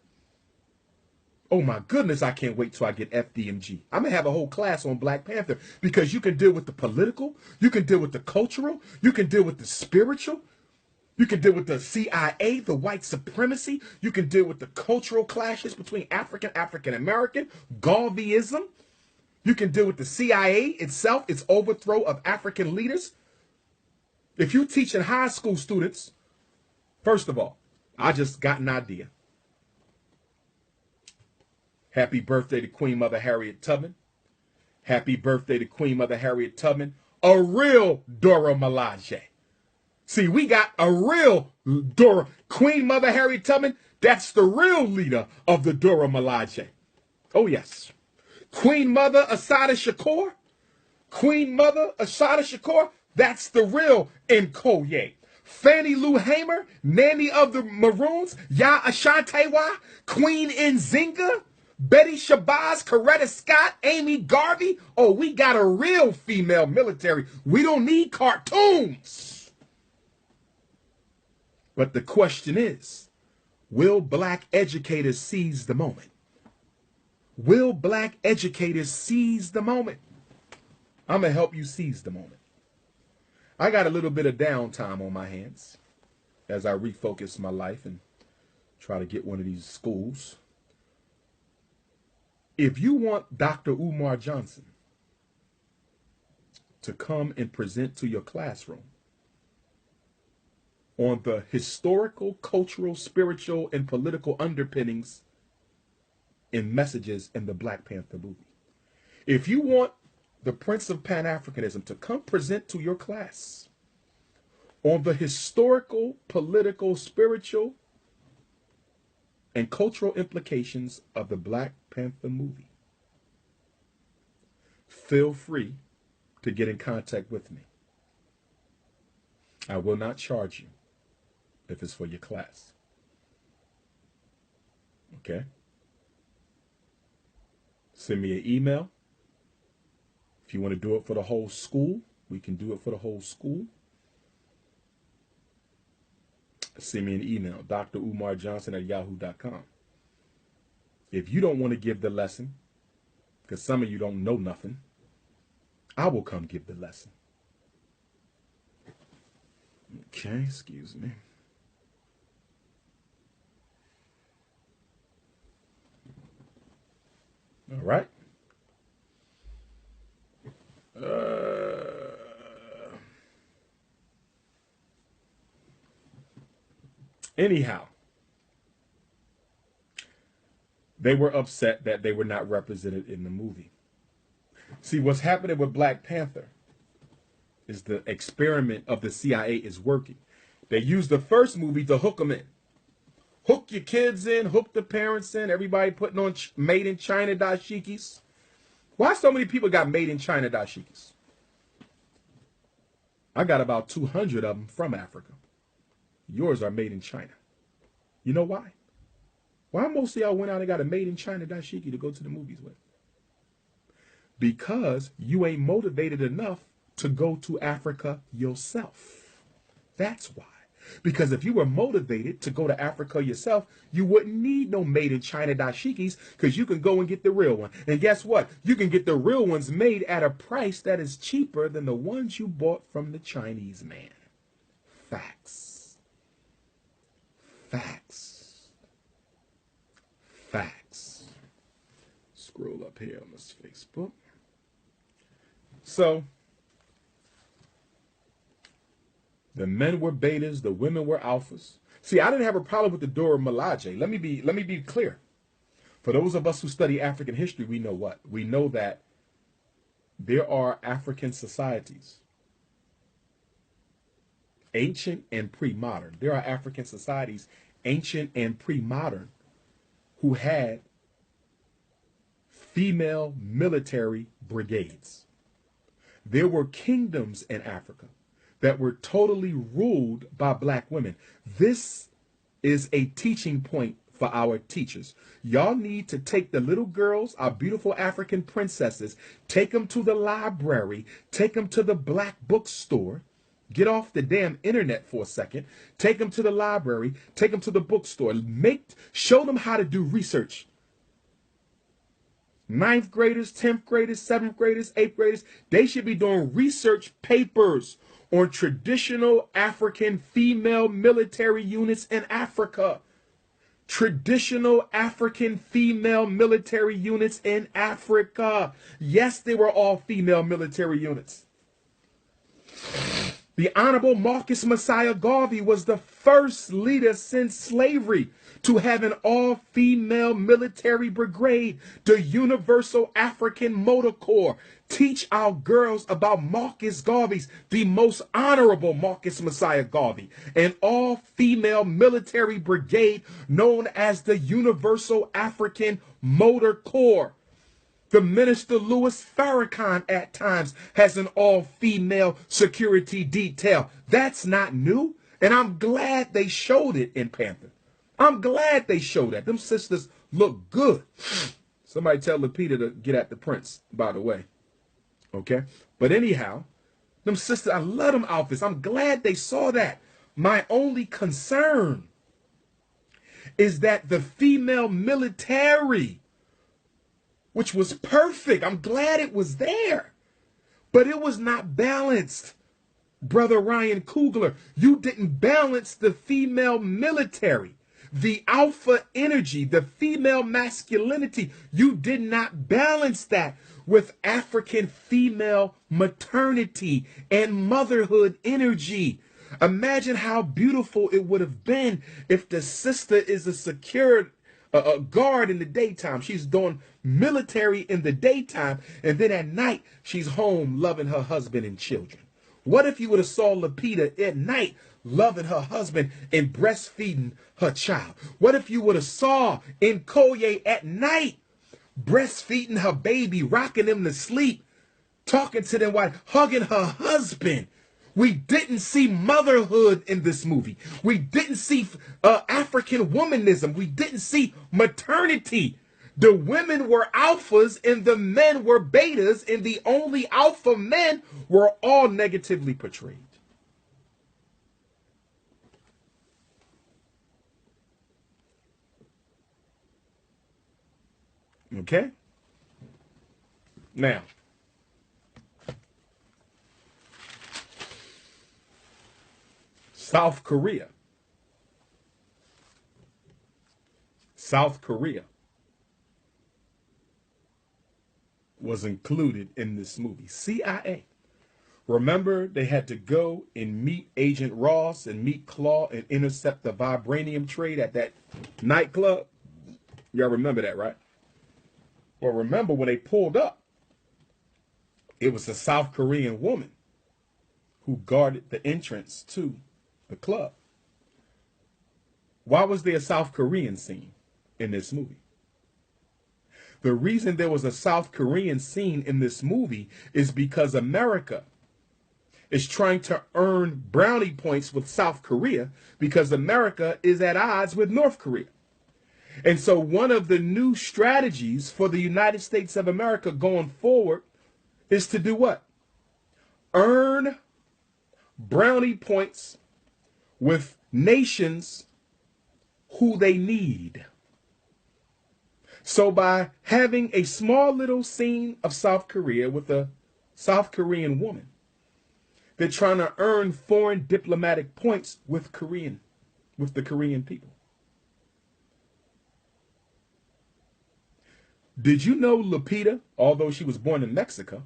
Oh my goodness, I can't wait till I get FDMG. I'm going to have a whole class on Black Panther because you can deal with the political, you can deal with the cultural, you can deal with the spiritual, you can deal with the CIA, the white supremacy, you can deal with the cultural clashes between African-American, Garveyism. You can deal with the CIA itself, its overthrow of African leaders. If you're teaching high school students, first of all, I just got an idea. Happy birthday to Queen Mother Harriet Tubman. Happy birthday to Queen Mother Harriet Tubman. A real Dora Milaje. See, we got a real Dora. Queen Mother Harriet Tubman, that's the real leader of the Dora Milaje. Oh, yes. Queen Mother Assata Shakur. Queen Mother Assata Shakur, that's the real Nkoye. Fannie Lou Hamer, Nanny of the Maroons, Ya Ashantewa, Queen Nzinga, Betty Shabazz, Coretta Scott, Amy Garvey. Oh, we got a real female military. We don't need cartoons. But the question is, will black educators seize the moment? Will black educators seize the moment? I'm going to help you seize the moment. I got a little bit of downtime on my hands as I refocus my life and try to get one of these schools. If you want Dr. Umar Johnson to come and present to your classroom on the historical, cultural, spiritual, and political underpinnings and messages in the Black Panther movie, if you want the Prince of Pan-Africanism to come present to your class on the historical, political, spiritual, and cultural implications of the Black Panther movie, feel free to get in contact with me. I will not charge you if it's for your class. Okay? Send me an email. If you want to do it for the whole school, we can do it for the whole school. Send me an email, drumarjohnson@yahoo.com. If you don't want to give the lesson, because some of you don't know nothing, I will come give the lesson. Okay, excuse me. All right. Anyhow, they were upset that they were not represented in the movie. See, what's happening with Black Panther is the experiment of the CIA is working. They used the first movie to hook them in. Hook your kids in, hook the parents in, everybody putting on made in China dashikis. Why so many people got made in China dashikis? I got about 200 of them from Africa. Yours are made in China. You know why? Why most of y'all went out and got a made in China dashiki to go to the movies with? Because you ain't motivated enough to go to Africa yourself. That's why. Because if you were motivated to go to Africa yourself, you wouldn't need no made in China dashikis, because you can go and get the real one. And guess what? You can get the real ones made at a price that is cheaper than the ones you bought from the Chinese man. Facts. Facts. Facts. Scroll up here on this Facebook. So, the men were betas, the women were alphas. See, I didn't have a problem with the Dora Milaje. Let me be clear. For those of us who study African history, we know what? We know that there are African societies, ancient and pre-modern. There are African societies, ancient and pre-modern, who had female military brigades. There were kingdoms in Africa that were totally ruled by black women. This is a teaching point for our teachers. Y'all need to take the little girls, our beautiful African princesses, take them to the library, take them to the black bookstore, get off the damn internet for a second, take them to the library, take them to the bookstore, show them how to do research. 9th graders, 10th graders, 7th graders, 8th graders, they should be doing research papers on traditional African female military units in Africa. Traditional African female military units in Africa. Yes, they were all female military units. The Honorable Marcus Messiah Garvey was the first leader since slavery to have an all-female military brigade, the Universal African Motor Corps. Teach our girls about Marcus Garvey's, the most honorable Marcus Messiah Garvey, an all-female military brigade known as the Universal African Motor Corps. The Minister Louis Farrakhan at times has an all-female security detail. That's not new, and I'm glad they showed it in Panther. I'm glad they showed that. Them sisters look good. Somebody tell Lupita to get at the prince, by the way. Okay? But anyhow, them sisters, I love them outfits. I'm glad they saw that. My only concern is that the female military, which was perfect, I'm glad it was there, but it was not balanced. Brother Ryan Coogler, you didn't balance the female military, the alpha energy, the female masculinity. You did not balance that with African female maternity and motherhood energy. Imagine how beautiful it would have been if the sister is a secured guard in the daytime. She's doing military in the daytime, and then at night, she's home loving her husband and children. What if you would have saw Lupita at night loving her husband and breastfeeding her child? What if you would have saw Nkoye at night breastfeeding her baby, rocking them to sleep, talking to them while hugging her husband? We didn't see motherhood in this movie. We didn't see African womanism. We didn't see maternity. The women were alphas and the men were betas, and the only alpha men were all negatively portrayed. Okay? Now, South Korea. South Korea was included in this movie. CIA. Remember, they had to go and meet Agent Ross and meet Claw and intercept the vibranium trade at that nightclub. Y'all remember that, right? Well, remember when they pulled up, it was a South Korean woman who guarded the entrance to the club. Why was there a South Korean scene in this movie? The reason there was a South Korean scene in this movie is because America is trying to earn brownie points with South Korea because America is at odds with North Korea. And so one of the new strategies for the United States of America going forward is to do what? Earn brownie points with nations who they need. So by having a small little scene of South Korea with a South Korean woman, they're trying to earn foreign diplomatic points with the Korean people. Did you know Lupita, although she was born in Mexico,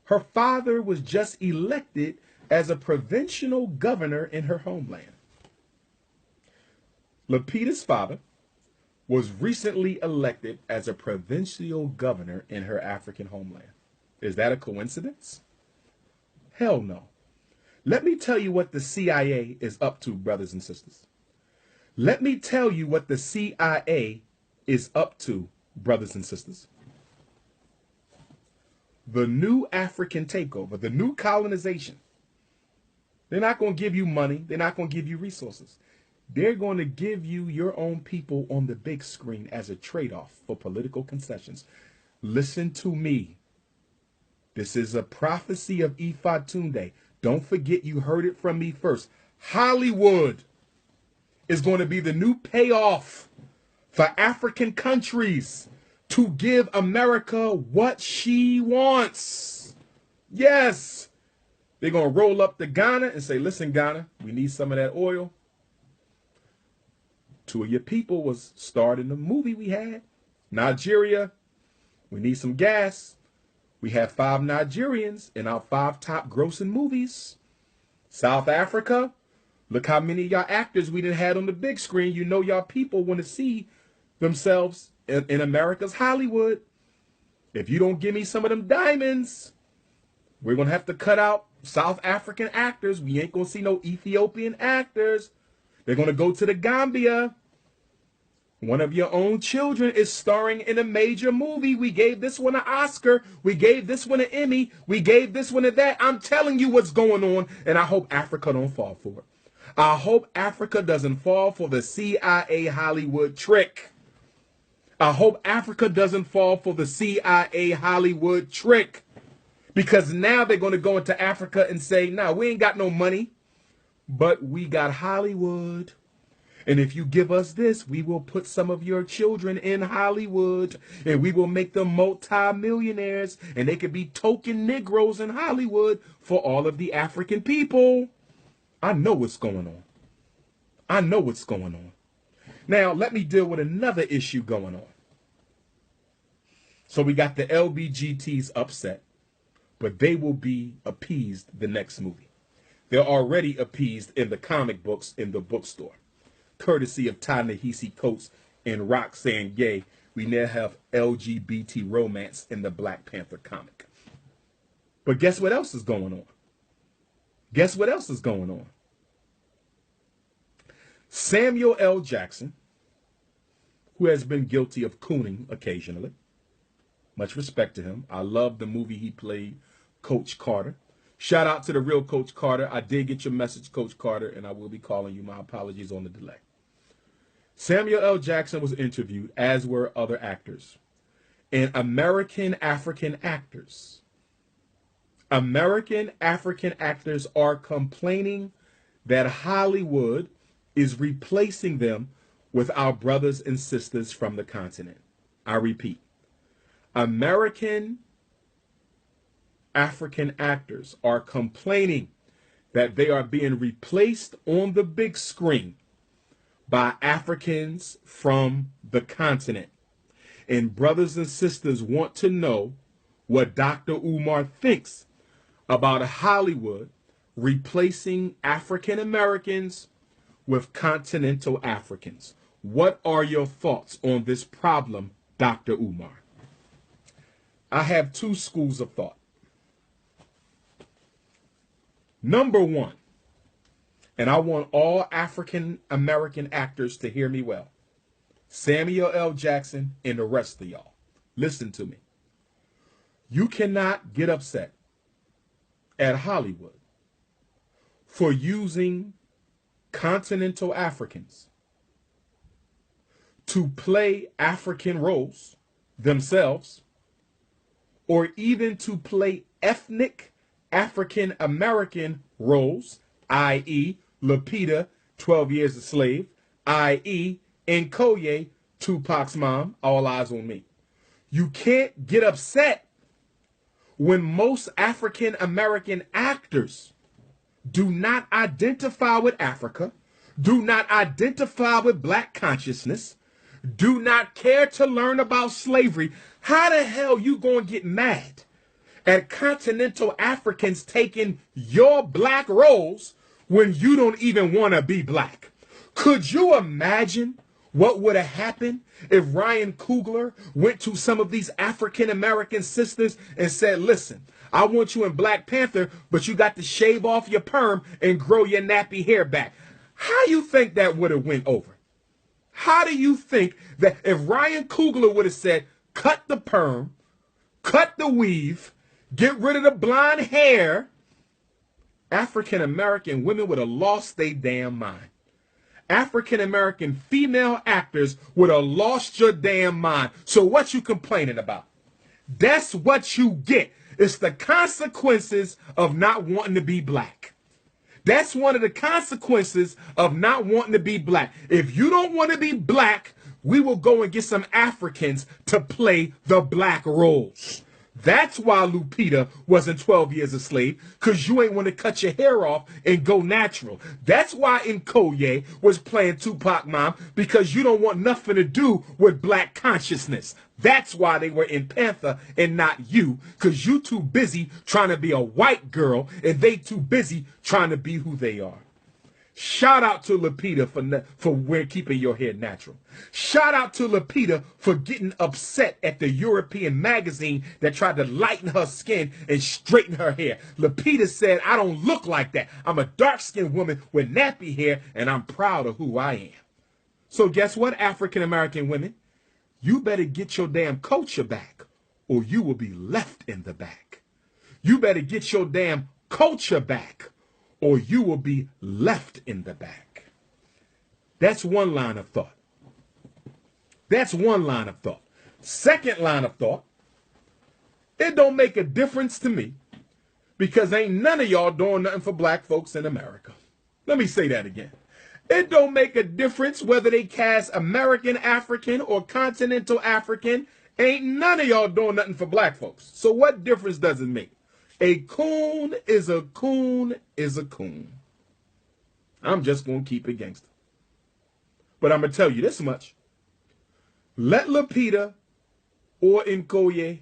her father was just elected as a provincial governor in her homeland? Lupita's father was recently elected as a provincial governor in her African homeland. Is that a coincidence? Hell no. Let me tell you what the CIA is up to, brothers and sisters. Let me tell you what the CIA is up to, brothers and sisters. The new African takeover, the new colonization. They're not going to give you money. They're not going to give you resources. They're going to give you your own people on the big screen as a trade-off for political concessions. Listen to me. This is a prophecy of Ifa Tunde. Don't forget you heard it from me first. Hollywood is going to be the new payoff for African countries to give America what she wants. Yes. They're going to roll up to Ghana and say, listen, Ghana, we need some of that oil. Two of your people was starred in the movie we had. Nigeria, we need some gas. We have 5 Nigerians in our 5 top grossing movies. South Africa, look how many of y'all actors we done had on the big screen. You know y'all people want to see themselves in America's Hollywood. If you don't give me some of them diamonds, we're going to have to cut out South African actors. We ain't going to see no Ethiopian actors. They're going to go to the Gambia. One of your own children is starring in a major movie. We gave this one an Oscar. We gave this one an Emmy. We gave this one a that. I'm telling you what's going on, and I hope Africa don't fall for it. I hope Africa doesn't fall for the CIA Hollywood trick. I hope Africa doesn't fall for the CIA Hollywood trick, because now they're going to go into Africa and say, nah, we ain't got no money, but we got Hollywood. And if you give us this, we will put some of your children in Hollywood and we will make them multi-millionaires, and they could be token Negroes in Hollywood for all of the African people. I know what's going on. I know what's going on. Now, let me deal with another issue going on. So we got the LBGTs upset, but they will be appeased the next movie. They're already appeased in the comic books in the bookstore, courtesy of Ta-Nehisi Coates and Roxanne Gay. We now have LGBT romance in the Black Panther comic. But guess what else is going on? Guess what else is going on? Samuel L. Jackson, who has been guilty of cooning occasionally. Much respect to him. I love the movie he played, Coach Carter. Shout out to the real Coach Carter. I did get your message, Coach Carter, and I will be calling you. My apologies on the delay. Samuel L. Jackson was interviewed, as were other actors. And American African actors are complaining that Hollywood is replacing them with our brothers and sisters from the continent. I repeat, American African actors are complaining that they are being replaced on the big screen by Africans from the continent. And brothers and sisters want to know what Dr. Umar thinks about Hollywood replacing African Americans with continental Africans. What are your thoughts on this problem, Dr. Umar? I have two schools of thought. Number one, and I want all African American actors to hear me well, Samuel L. Jackson and the rest of y'all, listen to me. You cannot get upset at Hollywood for using continental Africans to play African roles themselves, or even to play ethnic African American roles, i.e. Lupita, 12 Years a Slave, i.e. Nkoye, Tupac's mom, All Eyes on Me. You can't get upset when most African American actors do not identify with Africa, do not identify with black consciousness, do not care to learn about slavery. How the hell you gonna get mad at continental Africans taking your black roles when you don't even want to be black? Could you imagine what would have happened if Ryan Coogler went to some of these African American sisters and said, listen, I want you in Black Panther, but you got to shave off your perm and grow your nappy hair back? How you think that would have went over? How do you think that if Ryan Coogler would have said, cut the perm, cut the weave, get rid of the blonde hair, African American women would have lost their damn mind. African American female actors would have lost your damn mind. So what you complaining about? That's what you get. It's the consequences of not wanting to be black. That's one of the consequences of not wanting to be black. If you don't want to be black, we will go and get some Africans to play the black roles. That's why Lupita wasn't 12 Years a Slave, because you ain't want to cut your hair off and go natural. That's why Nkoye was playing Tupac mom, because you don't want nothing to do with black consciousness. That's why they were in Panther and not you, because you too busy trying to be a white girl and they too busy trying to be who they are. Shout out to Lupita for keeping your hair natural. Shout out to Lupita for getting upset at the European magazine that tried to lighten her skin and straighten her hair. Lupita said, I don't look like that. I'm a dark-skinned woman with nappy hair, and I'm proud of who I am. So guess what, African American women? You better get your damn culture back, or you will be left in the back. You better get your damn culture back, or you will be left in the back. That's one line of thought. That's one line of thought. Second line of thought, it don't make a difference to me because ain't none of y'all doing nothing for black folks in America. Let me say that again. It don't make a difference whether they cast American African or Continental African. Ain't none of y'all doing nothing for black folks. So what difference does it make? A coon is a coon is a coon. I'm just going to keep it gangster. But I'm going to tell you this much. Let Lupita or Nkoye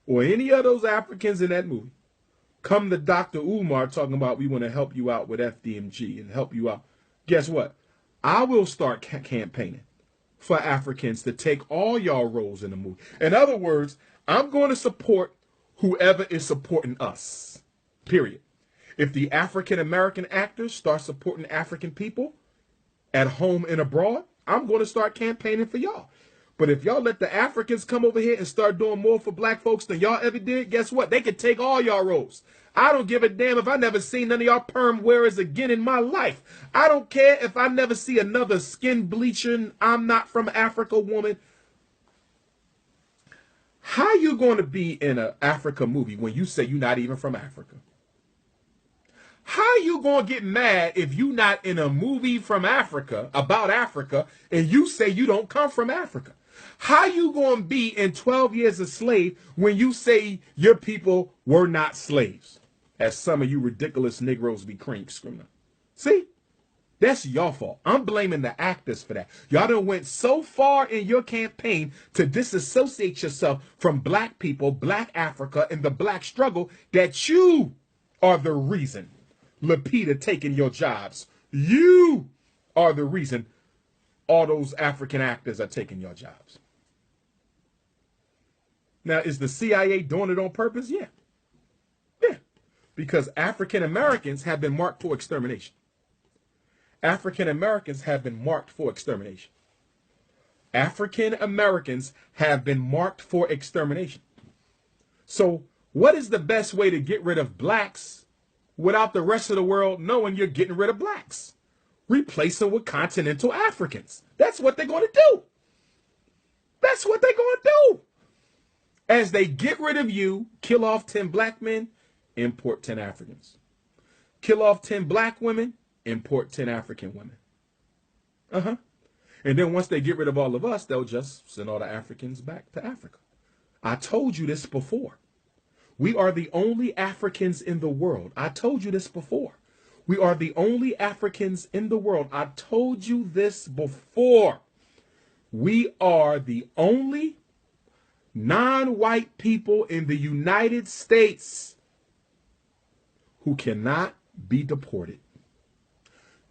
or any of those Africans in that movie come to Dr. Umar talking about we want to help you out with FDMG and help you out. Guess what? I will start campaigning for Africans to take all y'all roles in the movie. In other words, I'm going to support whoever is supporting us, period. If the African-American actors start supporting African people at home and abroad, I'm going to start campaigning for y'all. But if y'all let the Africans come over here and start doing more for black folks than y'all ever did, guess what? They could take all y'all roles. I don't give a damn if I never seen none of y'all perm wearers again in my life. I don't care if I never see another skin bleaching, I'm not from Africa woman. How you going to be in an Africa movie when you say you're not even from Africa? How you going to get mad if you not in a movie from Africa, about Africa, and you say you don't come from Africa? How you going to be in 12 Years a Slave when you say your people were not slaves? As some of you ridiculous Negroes be screaming. See? That's your fault. I'm blaming the actors for that. Y'all done went so far in your campaign to disassociate yourself from black people, black Africa, and the black struggle that you are the reason Lupita taking your jobs. You are the reason all those African actors are taking your jobs. Now, is the CIA doing it on purpose? Yeah. Yeah. Because African Americans have been marked for extermination. African Americans have been marked for extermination. African Americans have been marked for extermination. So, what is the best way to get rid of blacks without the rest of the world knowing you're getting rid of blacks? Replace them with continental Africans. That's what they're going to do. That's what they're going to do. As they get rid of you, kill off 10 black men, import 10 Africans. Kill off 10 black women, import 10 African women. And then once they get rid of all of us, they'll just send all the Africans back to Africa. I told you this before. We are the only Africans in the world. I told you this before. We are the only Africans in the world. I told you this before. We are the only non-white people in the United States who cannot be deported.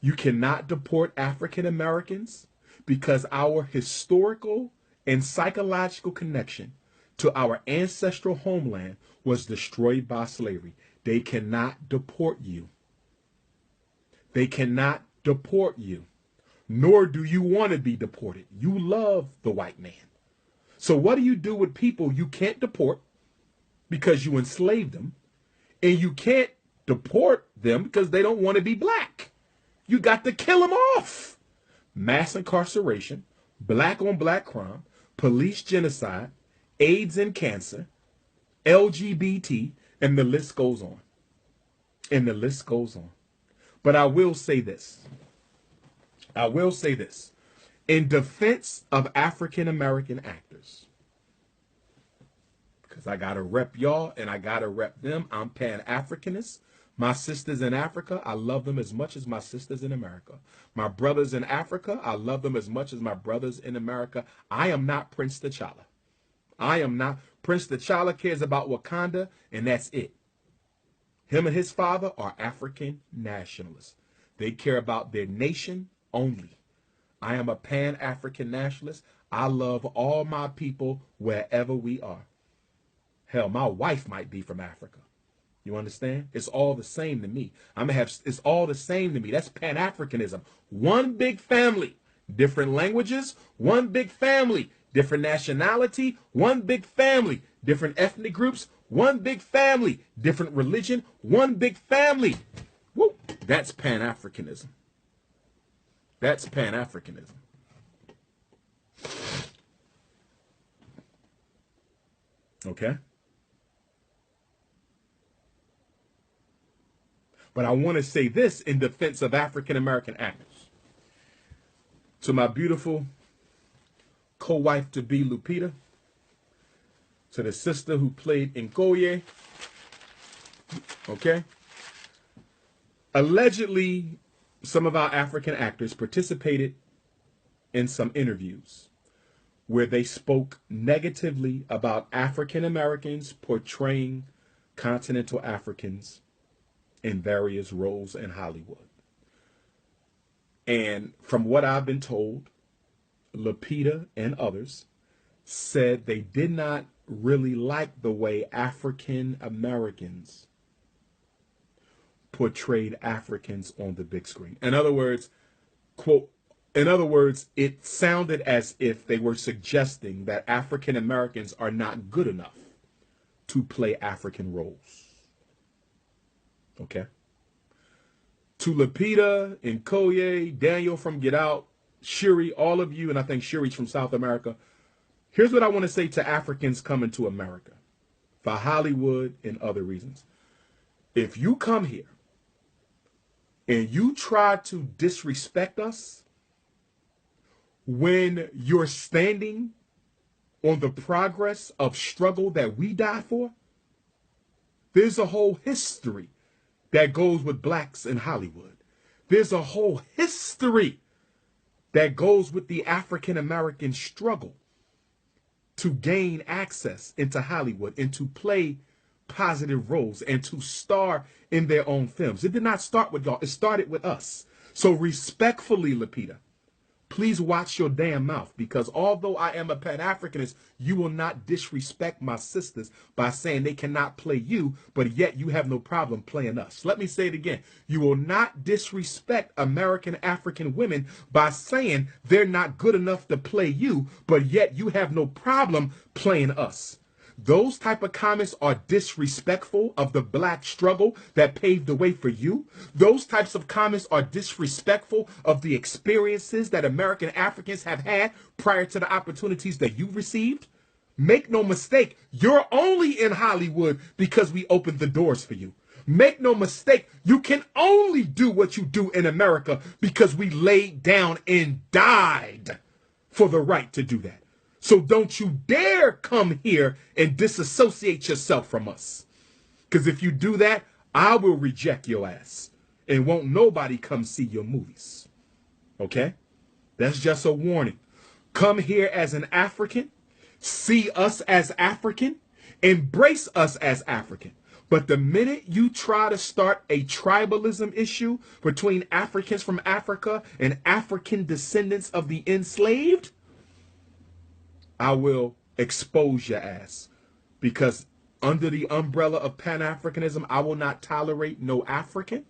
You cannot deport African Americans because our historical and psychological connection to our ancestral homeland was destroyed by slavery. They cannot deport you. They cannot deport you. Nor do you want to be deported. You love the white man. So what do you do with people you can't deport because you enslaved them, and you can't deport them because they don't want to be black? You got to kill them off. Mass incarceration, black on black crime, police genocide, AIDS and cancer, LGBT, and the list goes on. And the list goes on. But I will say this. I will say this. In defense of African American actors, because I got to rep y'all and I got to rep them. I'm Pan-Africanist. My sisters in Africa, I love them as much as my sisters in America. My brothers in Africa, I love them as much as my brothers in America. I am not Prince T'Challa. I am not. Prince T'Challa cares about Wakanda, and that's it. Him and his father are African nationalists. They care about their nation only. I am a Pan-African nationalist. I love all my people wherever we are. Hell, my wife might be from Africa. You understand? It's all the same to me. It's all the same to me. That's Pan-Africanism. One big family, different languages, one big family, different nationality, one big family, different ethnic groups, one big family, different religion, one big family. Woo! That's Pan-Africanism. That's Pan-Africanism. Okay? But I want to say this in defense of African American actors. To my beautiful co-wife to be Lupita, to the sister who played Nkoye, okay? Allegedly, some of our African actors participated in some interviews where they spoke negatively about African Americans portraying continental Africans in various roles in Hollywood. And from what I've been told, Lupita and others said they did not really like the way African Americans portrayed Africans on the big screen. In other words, quote, in other words, it sounded as if they were suggesting that African Americans are not good enough to play African roles. Okay? To Lupita, Nkoye, Daniel from Get Out, Shuri, all of you, and I think Shuri's from South America, here's what I want to say to Africans coming to America for Hollywood and other reasons. If you come here and you try to disrespect us when you're standing on the progress of struggle that we died for, there's a whole history that goes with blacks in Hollywood. There's a whole history that goes with the African American struggle to gain access into Hollywood and to play positive roles and to star in their own films. It did not start with y'all. It started with us. So respectfully, Lupita, please watch your damn mouth, because although I am a Pan-Africanist, you will not disrespect my sisters by saying they cannot play you, but yet you have no problem playing us. Let me say it again. You will not disrespect American African women by saying they're not good enough to play you, but yet you have no problem playing us. Those type of comments are disrespectful of the black struggle that paved the way for you. Those types of comments are disrespectful of the experiences that American Africans have had prior to the opportunities that you received. Make no mistake, you're only in Hollywood because we opened the doors for you. Make no mistake, you can only do what you do in America because we laid down and died for the right to do that. So don't you dare come here and disassociate yourself from us. Because if you do that, I will reject your ass. And won't nobody come see your movies. Okay? That's just a warning. Come here as an African. See us as African. Embrace us as African. But the minute you try to start a tribalism issue between Africans from Africa and African descendants of the enslaved, I will expose your ass, because under the umbrella of Pan-Africanism, I will not tolerate no African.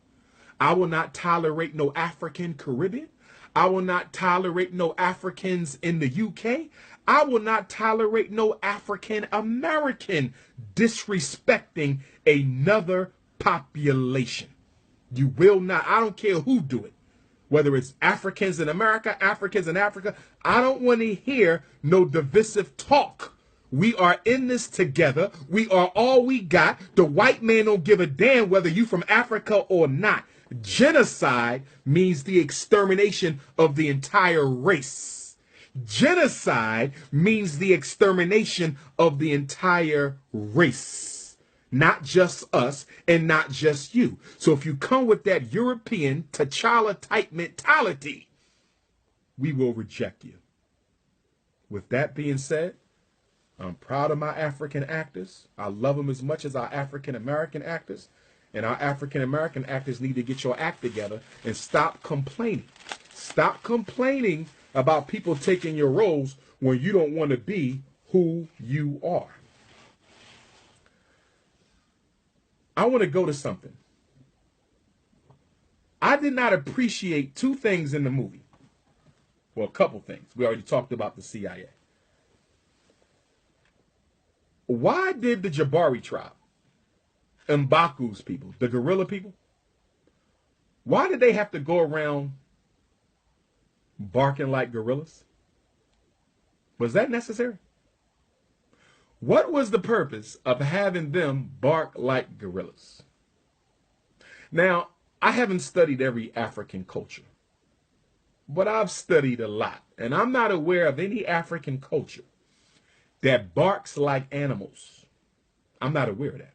I will not tolerate no African Caribbean. I will not tolerate no Africans in the UK. I will not tolerate no African American disrespecting another population. You will not. I don't care who do it. Whether it's Africans in America, Africans in Africa, I don't want to hear no divisive talk. We are in this together. We are all we got. The white man don't give a damn whether you from Africa or not. Genocide means the extermination of the entire race. Genocide means the extermination of the entire race. Not just us and not just you. So if you come with that European T'Challa type mentality, we will reject you. With that being said, I'm proud of my African actors. I love them as much as our African American actors. And our African American actors need to get your act together and stop complaining. Stop complaining about people taking your roles when you don't want to be who you are. I want to go to something. I did not appreciate two things in the movie. Well, a couple things. We already talked about the CIA. Why did the Jabari tribe, M'Baku's people, the gorilla people, why did they have to go around barking like gorillas? Was that necessary? What was the purpose of having them bark like gorillas? Now, I haven't studied every African culture, but I've studied a lot, and I'm not aware of any African culture that barks like animals. I'm not aware of that.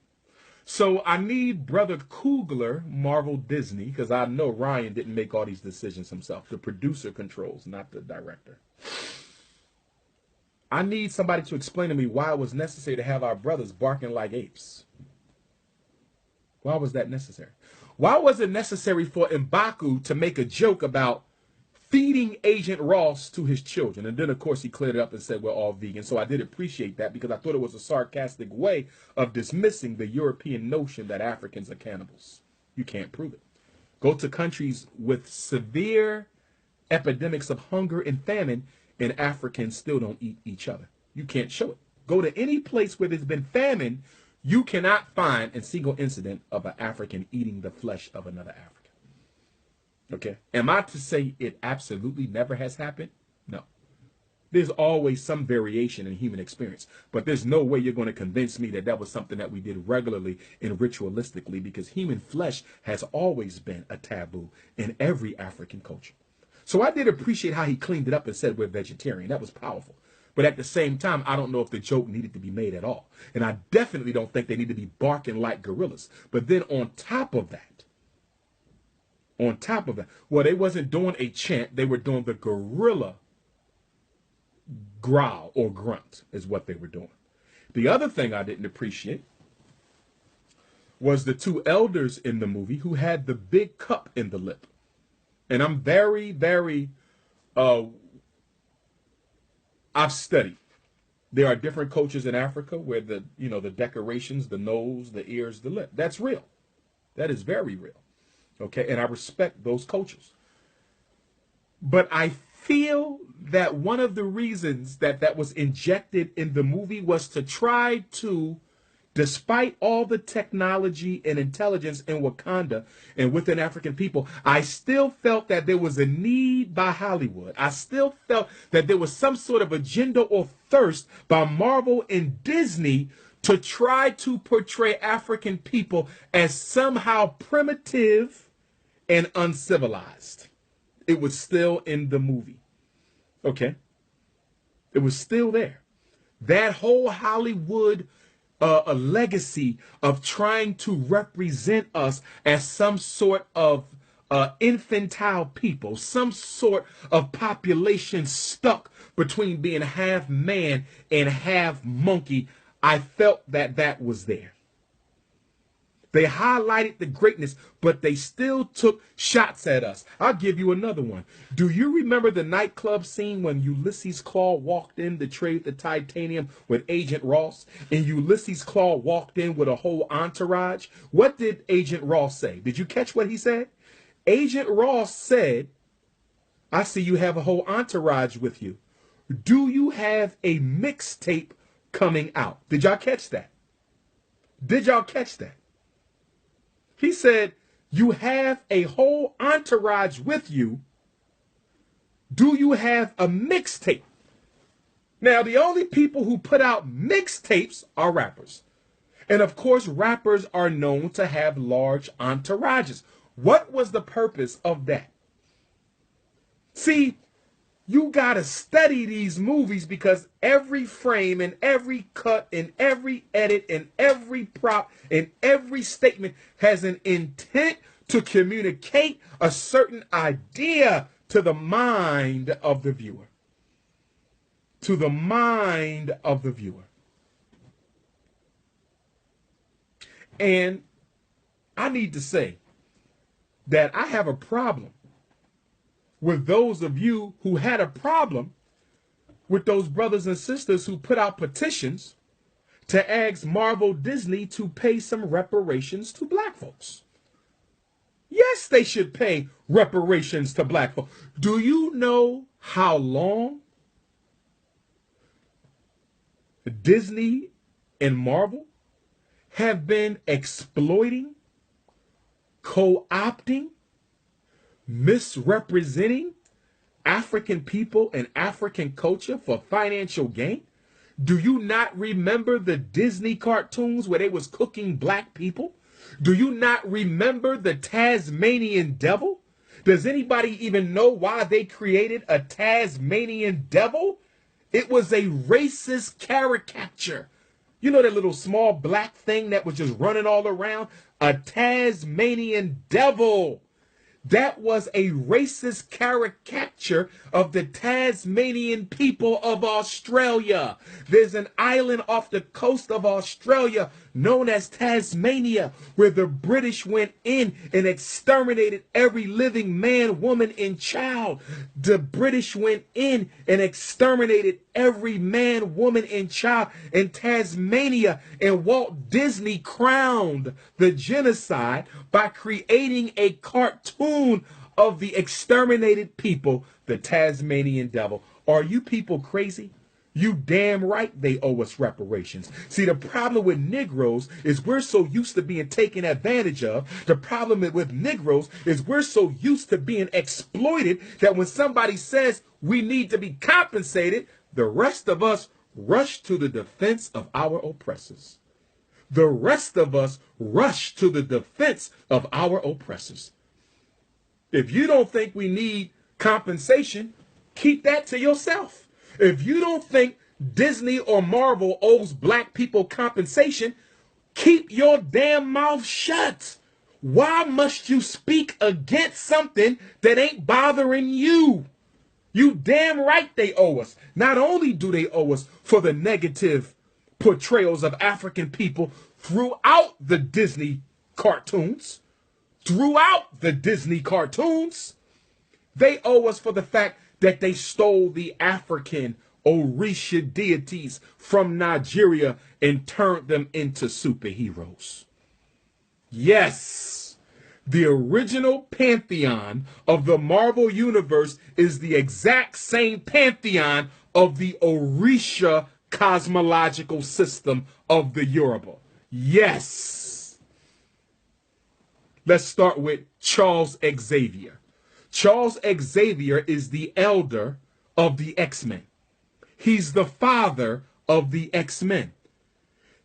So I need Brother Coogler, Marvel Disney, because I know Ryan didn't make all these decisions himself. The producer controls, not the director. I need somebody to explain to me why it was necessary to have our brothers barking like apes. Why was that necessary? Why was it necessary for M'Baku to make a joke about feeding Agent Ross to his children? And then, of course, he cleared it up and said we're all vegan. So I did appreciate that because I thought it was a sarcastic way of dismissing the European notion that Africans are cannibals. You can't prove it. Go to countries with severe epidemics of hunger and famine, and Africans still don't eat each other. You can't show it. Go to any place where there's been famine, you cannot find a single incident of an African eating the flesh of another African. Okay. Am I to say it absolutely never has happened? No. There's always some variation in human experience, but there's no way you're going to convince me that that was something that we did regularly and ritualistically, because human flesh has always been a taboo in every African culture. So I did appreciate how he cleaned it up and said we're vegetarian. That was powerful. But at the same time, I don't know if the joke needed to be made at all. And I definitely don't think they need to be barking like gorillas. But then on top of that, well, they wasn't doing a chant. They were doing the gorilla growl or grunt is what they were doing. The other thing I didn't appreciate was the two elders in the movie who had the big cup in the lip. And I'm very, very, I've studied. There are different cultures in Africa where the decorations, the nose, the ears, the lip. That's real. That is very real. Okay, and I respect those cultures. But I feel that one of the reasons that was injected in the movie was to try to, despite all the technology and intelligence in Wakanda and within African people, I still felt that there was a need by Hollywood. I still felt that there was some sort of agenda or thirst by Marvel and Disney to try to portray African people as somehow primitive and uncivilized. It was still in the movie. Okay? It was still there. That whole Hollywood a legacy of trying to represent us as some sort of infantile people, some sort of population stuck between being half man and half monkey. I felt that that was there. They highlighted the greatness, but they still took shots at us. I'll give you another one. Do you remember the nightclub scene when Ulysses Claw walked in to trade the titanium with Agent Ross? And Ulysses Claw walked in with a whole entourage? What did Agent Ross say? Did you catch what he said? Agent Ross said, I see you have a whole entourage with you. Do you have a mixtape coming out? Did y'all catch that? Did y'all catch that? He said, you have a whole entourage with you. Do you have a mixtape? Now, the only people who put out mixtapes are rappers. And of course, rappers are known to have large entourages. What was the purpose of that? See, you got to study these movies because every frame and every cut and every edit and every prop and every statement has an intent to communicate a certain idea to the mind of the viewer. To the mind of the viewer. And I need to say that I have a problem with those of you who had a problem with those brothers and sisters who put out petitions to ask Marvel Disney to pay some reparations to black folks. Yes, they should pay reparations to black folks. Do you know how long Disney and Marvel have been exploiting, co-opting, misrepresenting African people and African culture for financial gain? Do you not remember the Disney cartoons where they was cooking black people? Do you not remember the Tasmanian devil? Does anybody even know why they created a Tasmanian devil? It was a racist caricature. You know that little small black thing that was just running all around? A Tasmanian devil. That was a racist caricature of the Tasmanian people of Australia. There's an island off the coast of Australia known as Tasmania, where the British went in and exterminated every living man, woman, and child. The British went in and exterminated every man, woman, and child in Tasmania. And Walt Disney crowned the genocide by creating a cartoon of the exterminated people, the Tasmanian devil. Are you people crazy? You damn right they owe us reparations. See, the problem with Negroes is we're so used to being taken advantage of. The problem with Negroes is we're so used to being exploited that when somebody says we need to be compensated, the rest of us rush to the defense of our oppressors. The rest of us rush to the defense of our oppressors. If you don't think we need compensation, keep that to yourself. If you don't think Disney or Marvel owes black people compensation, keep your damn mouth shut. Why must you speak against something that ain't bothering you? You damn right they owe us. Not only do they owe us for the negative portrayals of African people throughout the Disney cartoons, they owe us for the fact that they stole the African Orisha deities from Nigeria and turned them into superheroes. Yes, the original pantheon of the Marvel Universe is the exact same pantheon of the Orisha cosmological system of the Yoruba. Yes. Let's start with Charles Xavier. Charles Xavier is the elder of the X-Men. He's the father of the X-Men.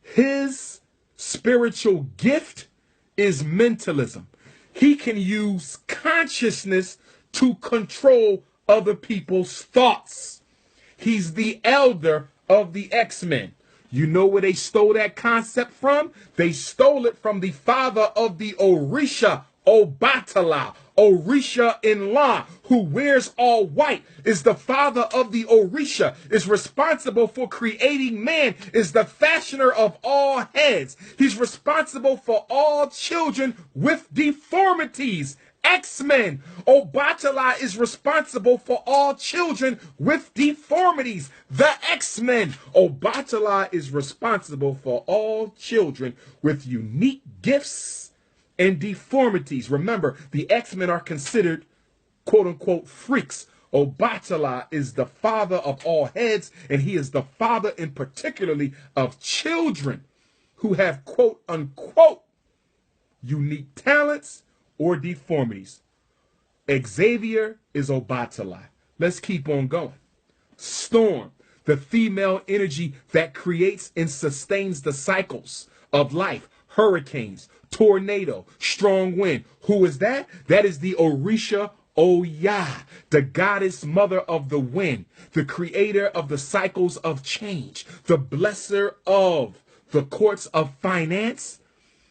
His spiritual gift is mentalism. He can use consciousness to control other people's thoughts. He's the elder of the X-Men. You know where they stole that concept from? They stole it from the father of the Orisha, Obatala. Orisha in La, who wears all white, is the father of the Orisha, is responsible for creating man, is the fashioner of all heads. He's responsible for all children with deformities. X-Men. Obatala is responsible for all children with deformities. The X-Men. Obatala is responsible for all children with unique gifts and deformities. Remember, the X-Men are considered quote-unquote freaks. Obatala is the father of all heads, and he is the father in particularly of children who have quote-unquote unique talents or deformities. Xavier is Obatala. Let's keep on going. Storm, the female energy that creates and sustains the cycles of life. Hurricanes, tornado, strong wind. Who is that? That is the Orisha Oya, the goddess mother of the wind, the creator of the cycles of change, the blesser of the courts of finance,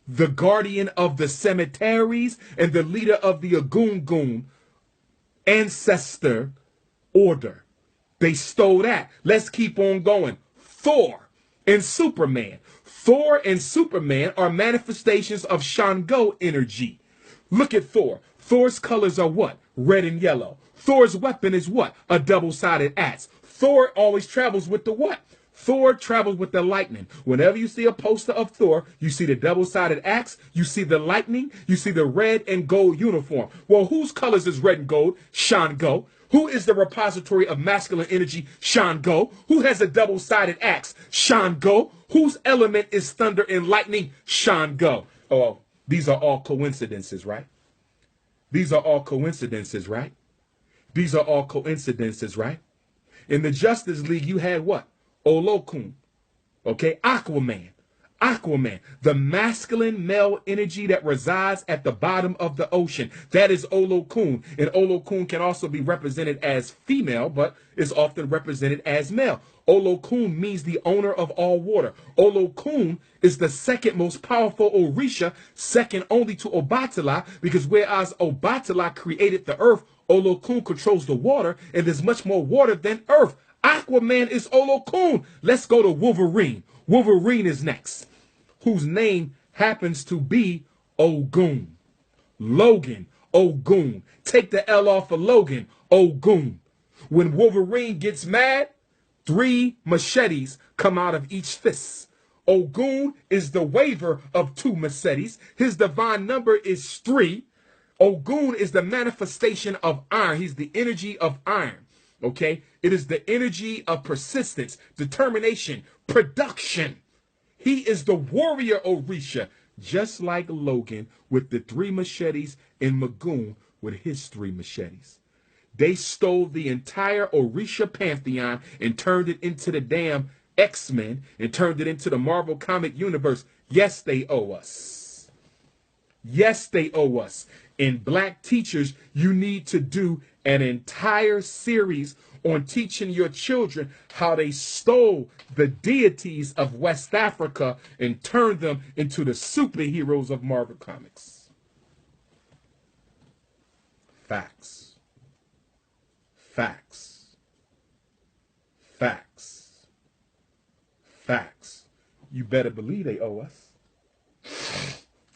the guardian of the cemeteries, and the leader of the Agungun ancestor order. They stole that. Let's keep on going. Thor and Superman. Thor and Superman are manifestations of Shango energy. Look at Thor. Thor's colors are what? Red and yellow. Thor's weapon is what? A double-sided axe. Thor always travels with the what? Thor travels with the lightning. Whenever you see a poster of Thor, you see the double-sided axe, you see the lightning, you see the red and gold uniform. Well, whose colors is red and gold? Shango. Who is the repository of masculine energy? Shango. Who has a double-sided axe? Shango. Whose element is thunder and lightning? Shango. Oh, these are all coincidences, right? These are all coincidences, right? These are all coincidences, right? In the Justice League, you had what? Olokun. Okay, Aquaman. Aquaman, the masculine male energy that resides at the bottom of the ocean. That is Olokun. And Olokun can also be represented as female, but is often represented as male. Olokun means the owner of all water. Olokun is the second most powerful Orisha, second only to Obatala, because whereas Obatala created the earth, Olokun controls the water, and there's much more water than earth. Aquaman is Olokun. Let's go to Wolverine. Wolverine is next, whose name happens to be Ogun. Logan, Ogun. Take the L off of Logan, Ogun. When Wolverine gets mad, 3 machetes come out of each fist. Ogun is the waver of 2 machetes. His divine number is 3. Ogun is the manifestation of iron. He's the energy of iron. Okay? It is the energy of persistence, determination, production. He is the warrior Orisha, just like Logan with the 3 machetes and Magoon with his 3 machetes. They stole the entire Orisha pantheon and turned it into the damn X-Men and turned it into the Marvel comic universe. Yes, they owe us. Yes, they owe us. And black teachers, you need to do an entire series on teaching your children how they stole the deities of West Africa and turned them into the superheroes of Marvel Comics. Facts. Facts. Facts. Facts. You better believe they owe us.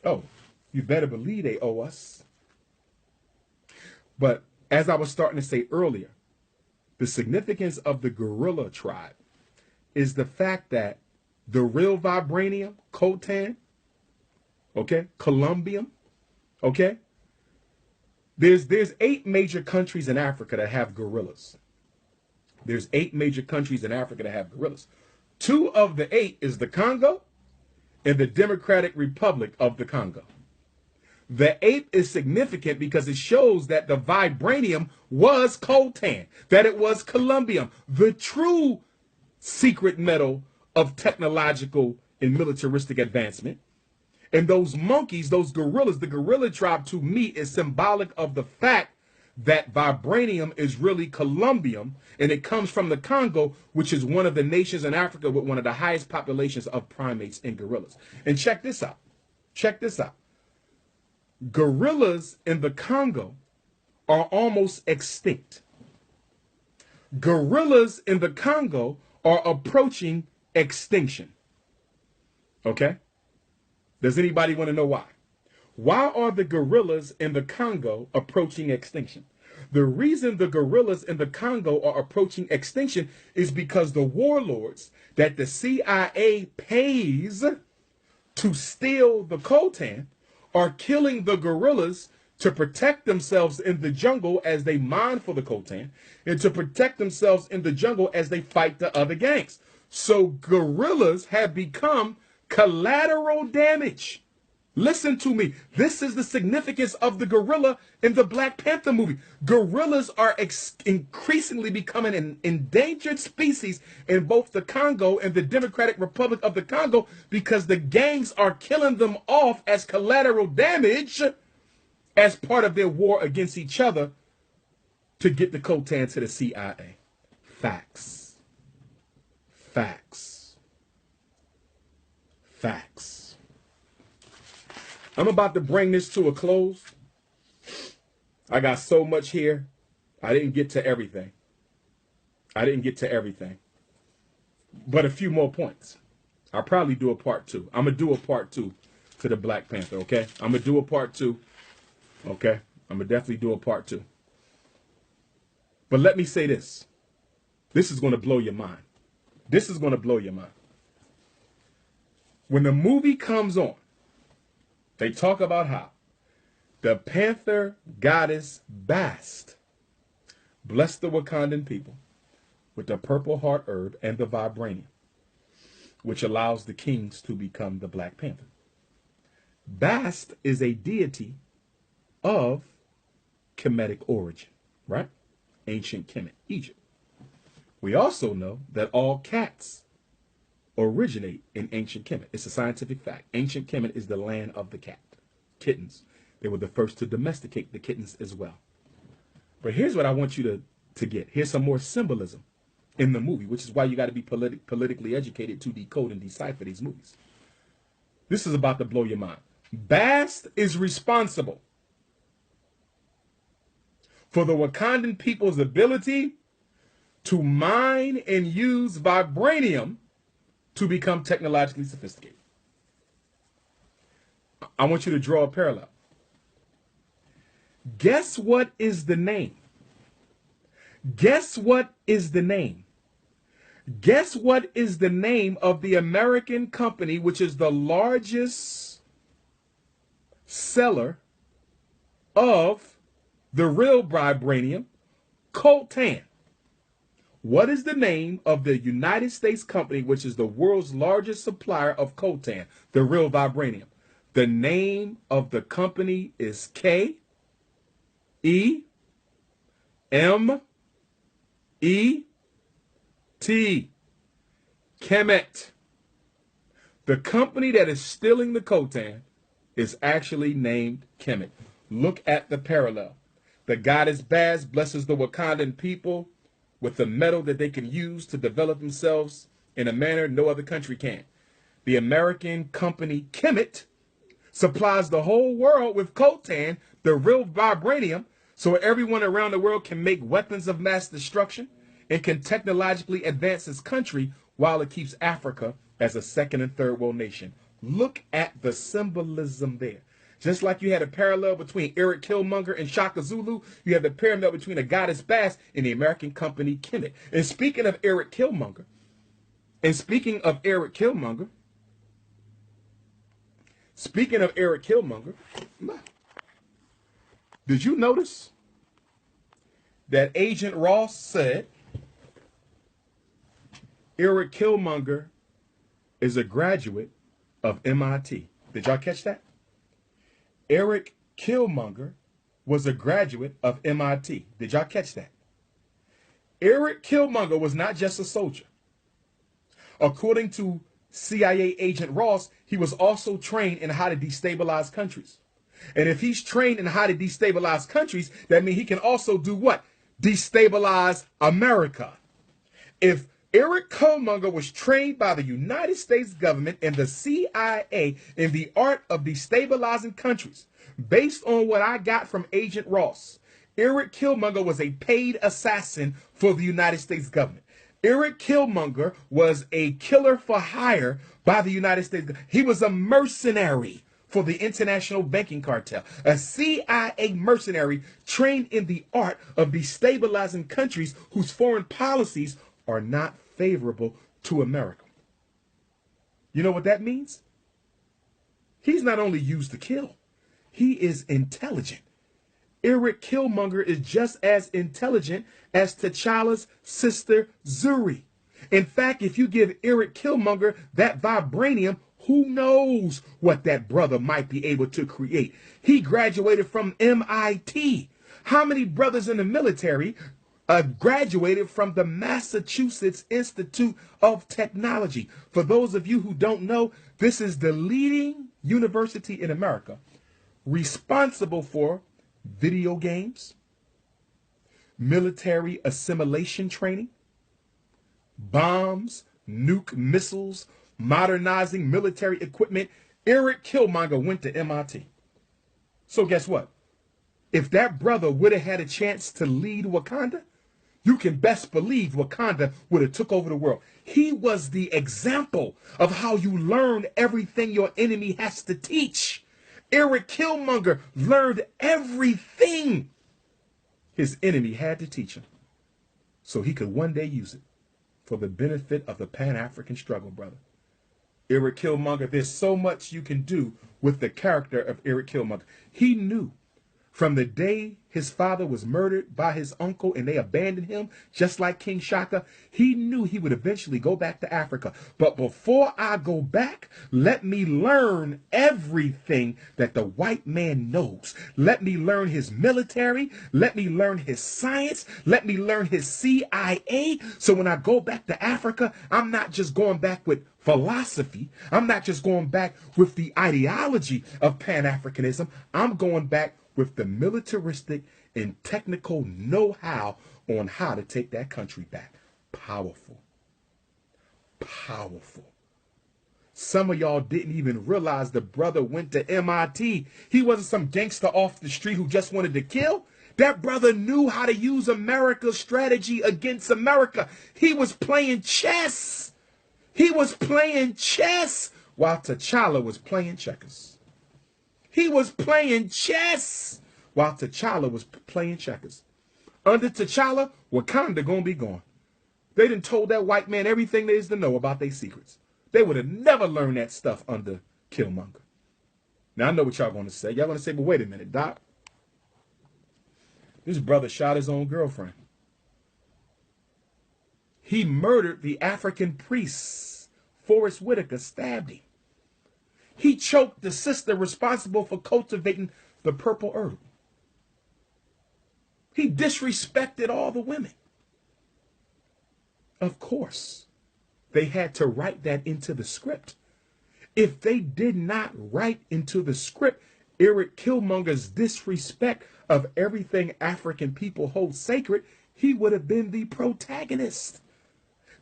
Oh, you better believe they owe us. But as I was starting to say earlier, the significance of the gorilla tribe is the fact that the real vibranium, coltan, okay, columbium, okay, there's 8 major countries in Africa that have gorillas. There's 8 major countries in Africa that have gorillas. 2 of the 8 is the Congo and the Democratic Republic of the Congo. The 8th is significant because it shows that the vibranium was coltan, that it was columbium, the true secret metal of technological and militaristic advancement. And those monkeys, those gorillas, the gorilla tribe to me is symbolic of the fact that vibranium is really columbium, and it comes from the Congo, which is one of the nations in Africa with one of the highest populations of primates and gorillas. And check this out. Check this out. Gorillas in the Congo are almost extinct. Gorillas in the Congo are approaching extinction. Okay? Does anybody want to know why? Why are the gorillas in the Congo approaching extinction? The reason the gorillas in the Congo are approaching extinction is because the warlords that the CIA pays to steal the coltan are killing the gorillas to protect themselves in the jungle as they mine for the coltan and to protect themselves in the jungle as they fight the other gangs. So gorillas have become collateral damage. Listen to me. This is the significance of the gorilla in the Black Panther movie. Gorillas are increasingly becoming an endangered species in both the Congo and the Democratic Republic of the Congo because the gangs are killing them off as collateral damage as part of their war against each other to get the coltan to the CIA. Facts. Facts. Facts. I'm about to bring this to a close. I got so much here. I didn't get to everything. But a few more points. I'll probably do a part 2. I'm going to do a part 2 to the Black Panther, okay? I'm going to do a part 2. Okay? I'm going to definitely do a part 2. But let me say this. This is going to blow your mind. This is going to blow your mind. When the movie comes on, they talk about how the Panther goddess Bast blessed the Wakandan people with the purple heart herb and the vibranium, which allows the kings to become the Black Panther. Bast is a deity of Kemetic origin, right? Ancient Kemet, Egypt. We also know that all cats originate in ancient Kemet. It's a scientific fact. Ancient Kemet is the land of the cat. Kittens. They were the first to domesticate the kittens as well. But here's what I want you to get. Here's some more symbolism in the movie, which is why you got to be politically educated to decode and decipher these movies. This is about to blow your mind. Bast is responsible for the Wakandan people's ability to mine and use vibranium to become technologically sophisticated. I want you to draw a parallel. Guess what is the name? Guess what is the name? Guess what is the name of the American company which is the largest seller of the real vibranium, coltan? What is the name of the United States company which is the world's largest supplier of coltan, the real vibranium? The name of the company is K-E-M-E-T. Kemet. The company that is stealing the coltan is actually named Kemet. Look at the parallel. The goddess Baz blesses the Wakandan people with the metal that they can use to develop themselves in a manner no other country can. The American company Kemet supplies the whole world with coltan, the real vibranium, so everyone around the world can make weapons of mass destruction and can technologically advance its country while it keeps Africa as a second and third world nation. Look at the symbolism there. Just like you had a parallel between Eric Killmonger and Shaka Zulu, you have the parallel between the goddess Bass and the American company Kemet. And speaking of Eric Killmonger, did you notice that Agent Ross said Eric Killmonger is a graduate of MIT? Did y'all catch that? Eric Killmonger was a graduate of MIT. Did y'all catch that? Eric Killmonger was not just a soldier. According to CIA agent Ross, he was also trained in how to destabilize countries. And if he's trained in how to destabilize countries, that means he can also do what? Destabilize America. If Eric Killmonger was trained by the United States government and the CIA in the art of destabilizing countries, based on what I got from Agent Ross, Eric Killmonger was a paid assassin for the United States government. Eric Killmonger was a killer for hire by the United States. He was a mercenary for the international banking cartel, a CIA mercenary trained in the art of destabilizing countries whose foreign policies are not favorable to America. You know what that means? He's not only used to kill, he is intelligent. Eric Killmonger is just as intelligent as T'Challa's sister Zuri. In fact, if you give Eric Killmonger that vibranium, who knows what that brother might be able to create? He graduated from MIT. How many brothers in the military graduated from the Massachusetts Institute of Technology? For those of you who don't know, this is the leading university in America responsible for video games, military assimilation training, bombs, nuke missiles, modernizing military equipment. Eric Killmonger went to MIT. So guess what? If that brother would have had a chance to lead Wakanda, you can best believe Wakanda would have took over the world. He was the example of how you learn everything your enemy has to teach. Eric Killmonger learned everything his enemy had to teach him so he could one day use it for the benefit of the Pan-African struggle, brother. Eric Killmonger, there's so much you can do with the character of Eric Killmonger. He knew From the day his father was murdered by his uncle and they abandoned him, just like King Shaka, he knew he would eventually go back to Africa. But before I go back, let me learn everything that the white man knows. Let me learn his military. Let me learn his science. Let me learn his CIA. So when I go back to Africa, I'm not just going back with philosophy. I'm not just going back with the ideology of Pan-Africanism. I'm going back with the militaristic and technical know-how on how to take that country back. Powerful. Powerful. Some of y'all didn't even realize the brother went to MIT. He wasn't some gangster off the street who just wanted to kill. That brother knew how to use America's strategy against America. He was playing chess. He was playing chess while T'Challa was playing checkers. He was playing chess while T'Challa was playing checkers. Under T'Challa, Wakanda gonna be gone. They done told that white man everything there is to know about their secrets. They would have never learned that stuff under Killmonger. Now, I know what y'all gonna say. Y'all gonna say, but wait a minute, Doc. This brother shot his own girlfriend. He murdered the African priest. Forrest Whitaker stabbed him. He choked the sister responsible for cultivating the purple herb. He disrespected all the women. Of course, they had to write that into the script. If they did not write into the script Eric Killmonger's disrespect of everything African people hold sacred, he would have been the protagonist.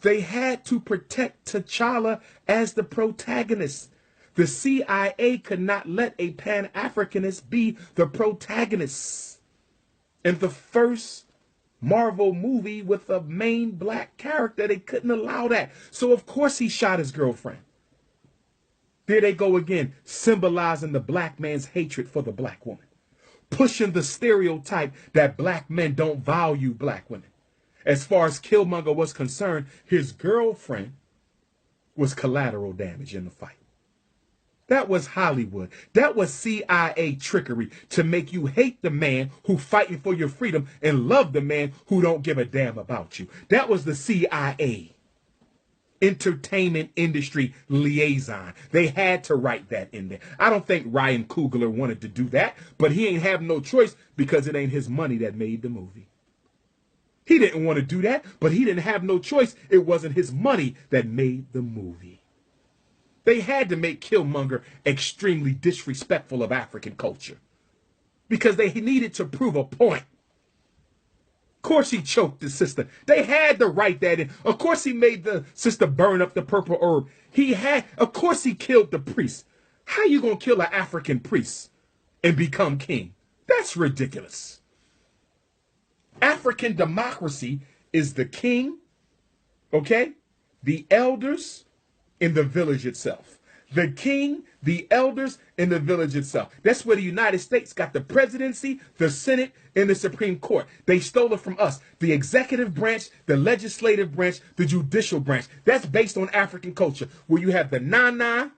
They had to protect T'Challa as the protagonist. The CIA could not let a Pan-Africanist be the protagonist. In the first Marvel movie with a main black character, they couldn't allow that. So of course he shot his girlfriend. There they go again, symbolizing the black man's hatred for the black woman. Pushing the stereotype that black men don't value black women. As far as Killmonger was concerned, his girlfriend was collateral damage in the fight. That was Hollywood. That was CIA trickery to make you hate the man who fighting for your freedom and love the man who don't give a damn about you. That was the CIA. Entertainment industry liaison. They had to write that in there. I don't think Ryan Coogler wanted to do that, but he ain't have no choice because it ain't his money that made the movie. He didn't want to do that, but he didn't have no choice. It wasn't his money that made the movie. They had to make Killmonger extremely disrespectful of African culture because they needed to prove a point. Of course he choked the sister. They had to write that in. Of course he made the sister burn up the purple herb. Of course he killed the priest. How you gonna kill an African priest and become king? That's ridiculous. African democracy is the king, okay, the elders, in the village itself. The king, the elders, and the village itself. That's where the United States got the presidency, the Senate, and the Supreme Court. They stole it from us. The executive branch, the legislative branch, the judicial branch. That's based on African culture, where you have the Nana,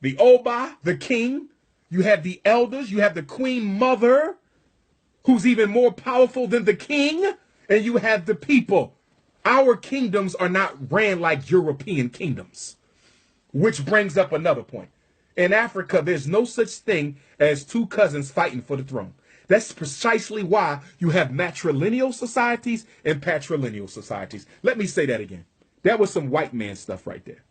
the Oba, the king. You have the elders. You have the queen mother, who's even more powerful than the king. And you have the people. Our kingdoms are not ran like European kingdoms, which brings up another point. In Africa, there's no such thing as two cousins fighting for the throne. That's precisely why you have matrilineal societies and patrilineal societies. Let me say that again. That was some white man stuff right there.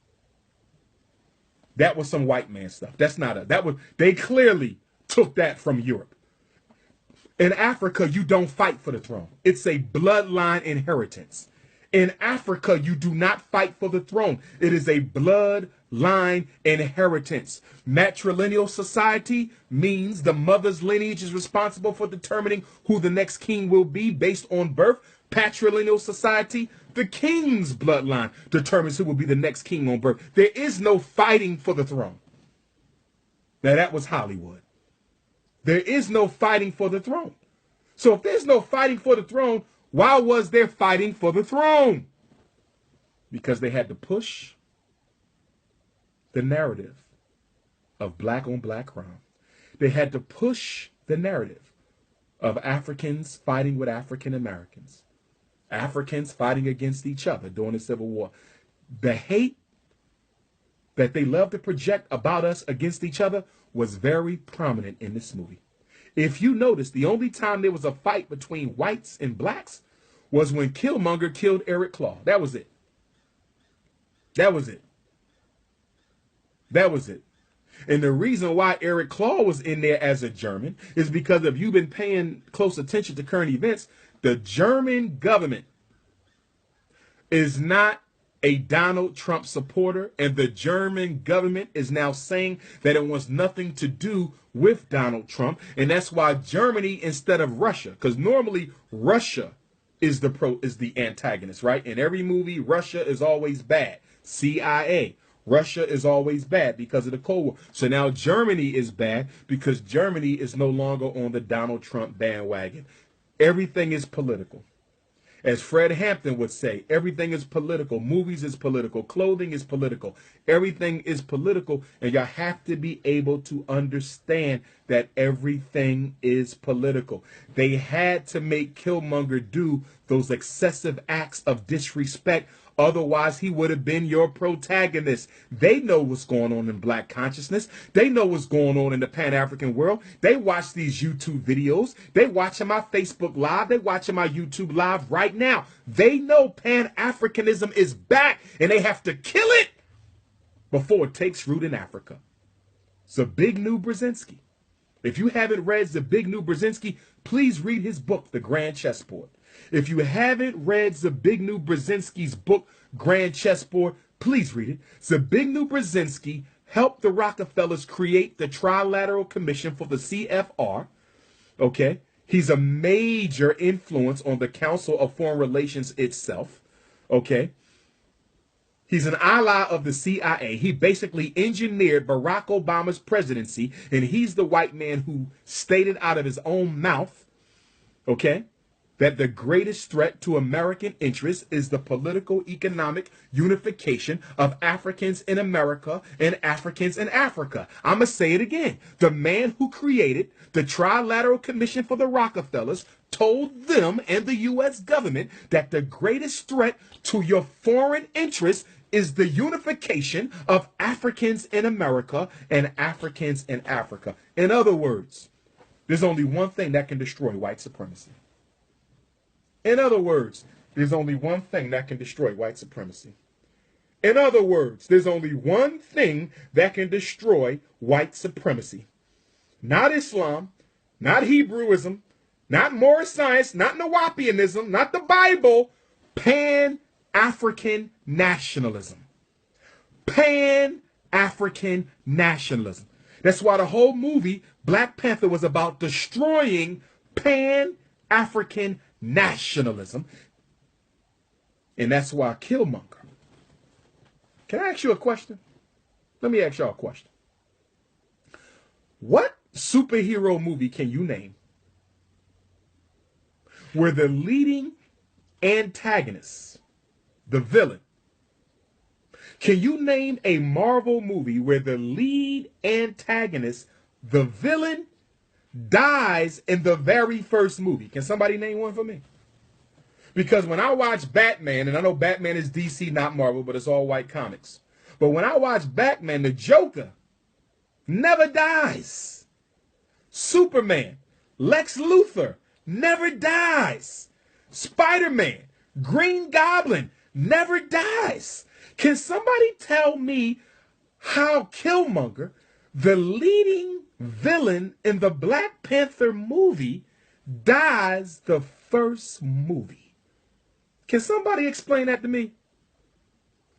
That was some white man stuff. They clearly took that from Europe. In Africa, you don't fight for the throne. It's a bloodline inheritance. In Africa, you do not fight for the throne. It is a bloodline inheritance. Matrilineal society means the mother's lineage is responsible for determining who the next king will be based on birth. Patrilineal society, the king's bloodline determines who will be the next king on birth. There is no fighting for the throne. Now, that was Hollywood. There is no fighting for the throne. So if there's no fighting for the throne, why was there fighting for the throne? Because they had to push the narrative of black on black crime. They had to push the narrative of Africans fighting with African Americans, Africans fighting against each other during the Civil War. The hate that they love to project about us against each other was very prominent in this movie. If you notice, the only time there was a fight between whites and blacks was when Killmonger killed Eric Claw. That was it. That was it. That was it. And the reason why Eric Claw was in there as a German is because if you've been paying close attention to current events, the German government is not a Donald Trump supporter, and the German government is now saying that it wants nothing to do with Donald Trump, and that's why Germany instead of Russia, because normally Russia is the antagonist, right? In every movie, Russia is always bad. CIA, Russia is always bad because of the Cold War. So now Germany is bad because Germany is no longer on the Donald Trump bandwagon. Everything is political. As Fred Hampton would say, everything is political. Movies is political. Clothing is political. Everything is political. And y'all have to be able to understand that everything is political. They had to make Killmonger do those excessive acts of disrespect. Otherwise, he would have been your protagonist. They know what's going on in black consciousness. They know what's going on in the Pan-African world. They watch these YouTube videos. They watching my Facebook Live. They watching my YouTube Live right now. They know Pan-Africanism is back, and they have to kill it before it takes root in Africa. Zbigniew Brzezinski. If you haven't read Zbigniew Brzezinski, please read his book, The Grand Chessboard. If you haven't read Zbigniew Brzezinski's book, Grand Chessboard, please read it. Zbigniew Brzezinski helped the Rockefellers create the Trilateral Commission for the CFR. Okay? He's a major influence on the Council of Foreign Relations itself. Okay? He's an ally of the CIA. He basically engineered Barack Obama's presidency, and he's the white man who stated out of his own mouth, okay, that the greatest threat to American interests is the political economic unification of Africans in America and Africans in Africa. I'm going to say it again. The man who created the Trilateral Commission for the Rockefellers told them and the U.S. government that the greatest threat to your foreign interests is the unification of Africans in America and Africans in Africa. In other words, there's only one thing that can destroy white supremacy. In other words, there's only one thing that can destroy white supremacy. In other words, there's only one thing that can destroy white supremacy. Not Islam, not Hebrewism, not Moorish science, not Nawapianism, not the Bible. Pan-African nationalism. Pan-African nationalism. That's why the whole movie, Black Panther, was about destroying Pan-African nationalism. And that's why Killmonger. Can I ask you a question? Let me ask y'all a question. What superhero movie can you name where the leading antagonist, the villain, can you name a Marvel movie where the lead antagonist, the villain, dies in the very first movie? Can somebody name one for me? Because when I watch Batman, and I know Batman is DC, not Marvel, but it's all white comics. But when I watch Batman, the Joker never dies. Superman, Lex Luthor never dies. Spider-Man, Green Goblin never dies. Can somebody tell me how Killmonger, the leading villain in the Black Panther movie, dies the first movie? Can somebody explain that to me?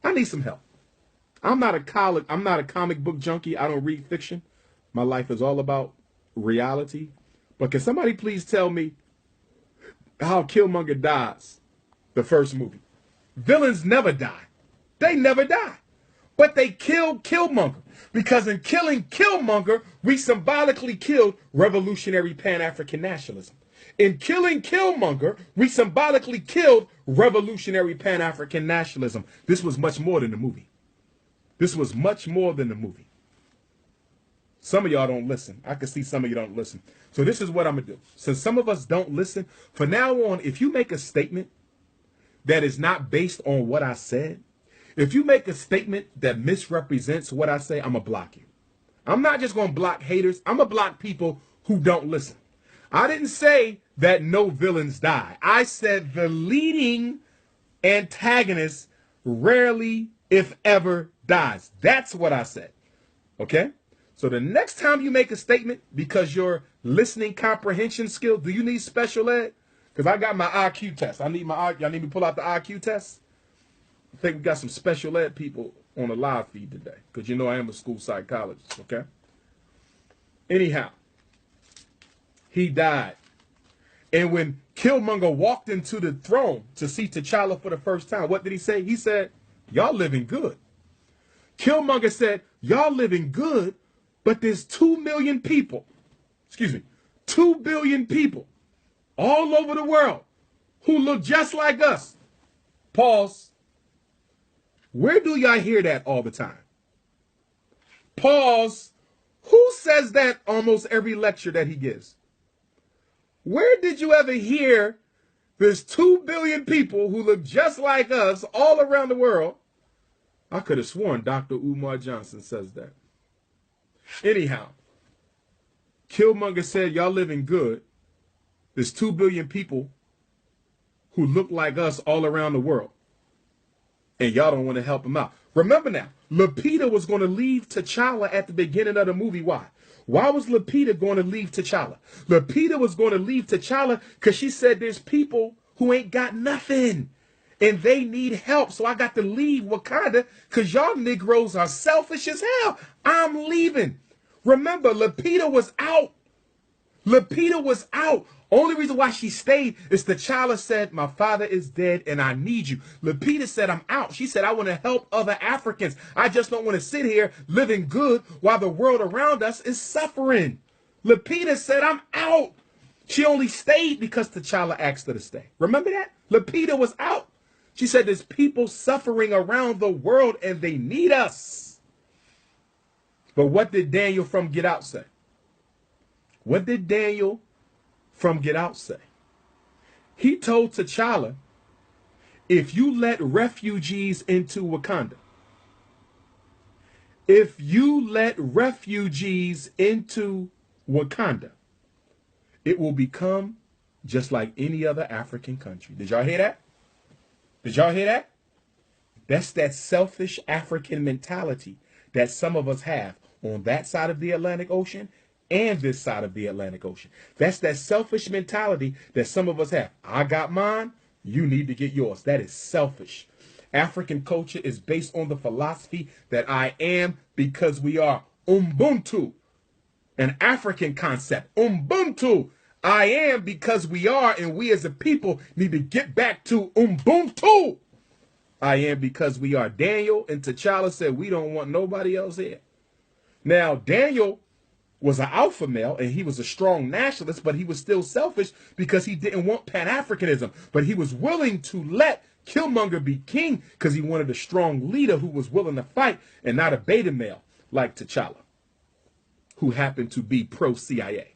I need some help. I'm not a comic book junkie. I don't read fiction. My life is all about reality. But can somebody please tell me how Killmonger dies the first movie? Villains never die. They never die. But they killed Killmonger. Because in killing Killmonger, we symbolically killed revolutionary Pan-African nationalism. In killing Killmonger, we symbolically killed revolutionary Pan-African nationalism. This was much more than the movie. This was much more than the movie. Some of y'all don't listen. I can see some of you don't listen. So this is what I'm going to do. Since some of us don't listen, from now on, if you make a statement that is not based on what I said, if you make a statement that misrepresents what I say, I'm going to block you. I'm not just going to block haters. I'm going to block people who don't listen. I didn't say that no villains die. I said the leading antagonist rarely, if ever, dies. That's what I said. Okay? So the next time you make a statement, because your listening comprehension skill, do you need special ed? Because I got my IQ test. Y'all need me to pull out the IQ test? I think we got some special ed people on the live feed today. Because you know I am a school psychologist, okay? Anyhow, he died. And when Killmonger walked into the throne to see T'Challa for the first time, what did he say? He said, y'all living good. Killmonger said, y'all living good, but there's 2 million people, 2 billion people all over the world who look just like us. Pause. Where do y'all hear that all the time? Pause. Who says that almost every lecture that he gives? Where did you ever hear there's 2 billion people who look just like us all around the world? I could have sworn Dr. Umar Johnson says that. Anyhow, Killmonger said, y'all living good. There's 2 billion people who look like us all around the world. And y'all don't want to help them out. Remember now, Lupita was going to leave T'Challa at the beginning of the movie. Why? Why was Lupita going to leave T'Challa? Lupita was going to leave T'Challa because she said there's people who ain't got nothing. And they need help. So I got to leave Wakanda because y'all Negroes are selfish as hell. I'm leaving. Remember, Lupita was out. Lupita was out. Only reason why she stayed is T'Challa said, my father is dead and I need you. Lupita said, I'm out. She said, I want to help other Africans. I just don't want to sit here living good while the world around us is suffering. Lupita said, I'm out. She only stayed because T'Challa asked her to stay. Remember that? Lupita was out. She said, there's people suffering around the world and they need us. But what did Daniel from Get Out say? What did Daniel from Get Out say? He told T'Challa, if you let refugees into Wakanda, if you let refugees into Wakanda, it will become just like any other African country. Did y'all hear that? Did y'all hear that? That's that selfish African mentality that some of us have on that side of the Atlantic Ocean and this side of the Atlantic Ocean. That's that selfish mentality that some of us have. I got mine, you need to get yours. That is selfish. African culture is based on the philosophy that I am because we are. Ubuntu, an African concept. Ubuntu, I am because we are, and we as a people need to get back to Ubuntu. I am because we are. Daniel and T'Challa said we don't want nobody else here. Now, Daniel was an alpha male and he was a strong nationalist, but he was still selfish because he didn't want Pan-Africanism. But he was willing to let Killmonger be king because he wanted a strong leader who was willing to fight and not a beta male like T'Challa, who happened to be pro-CIA.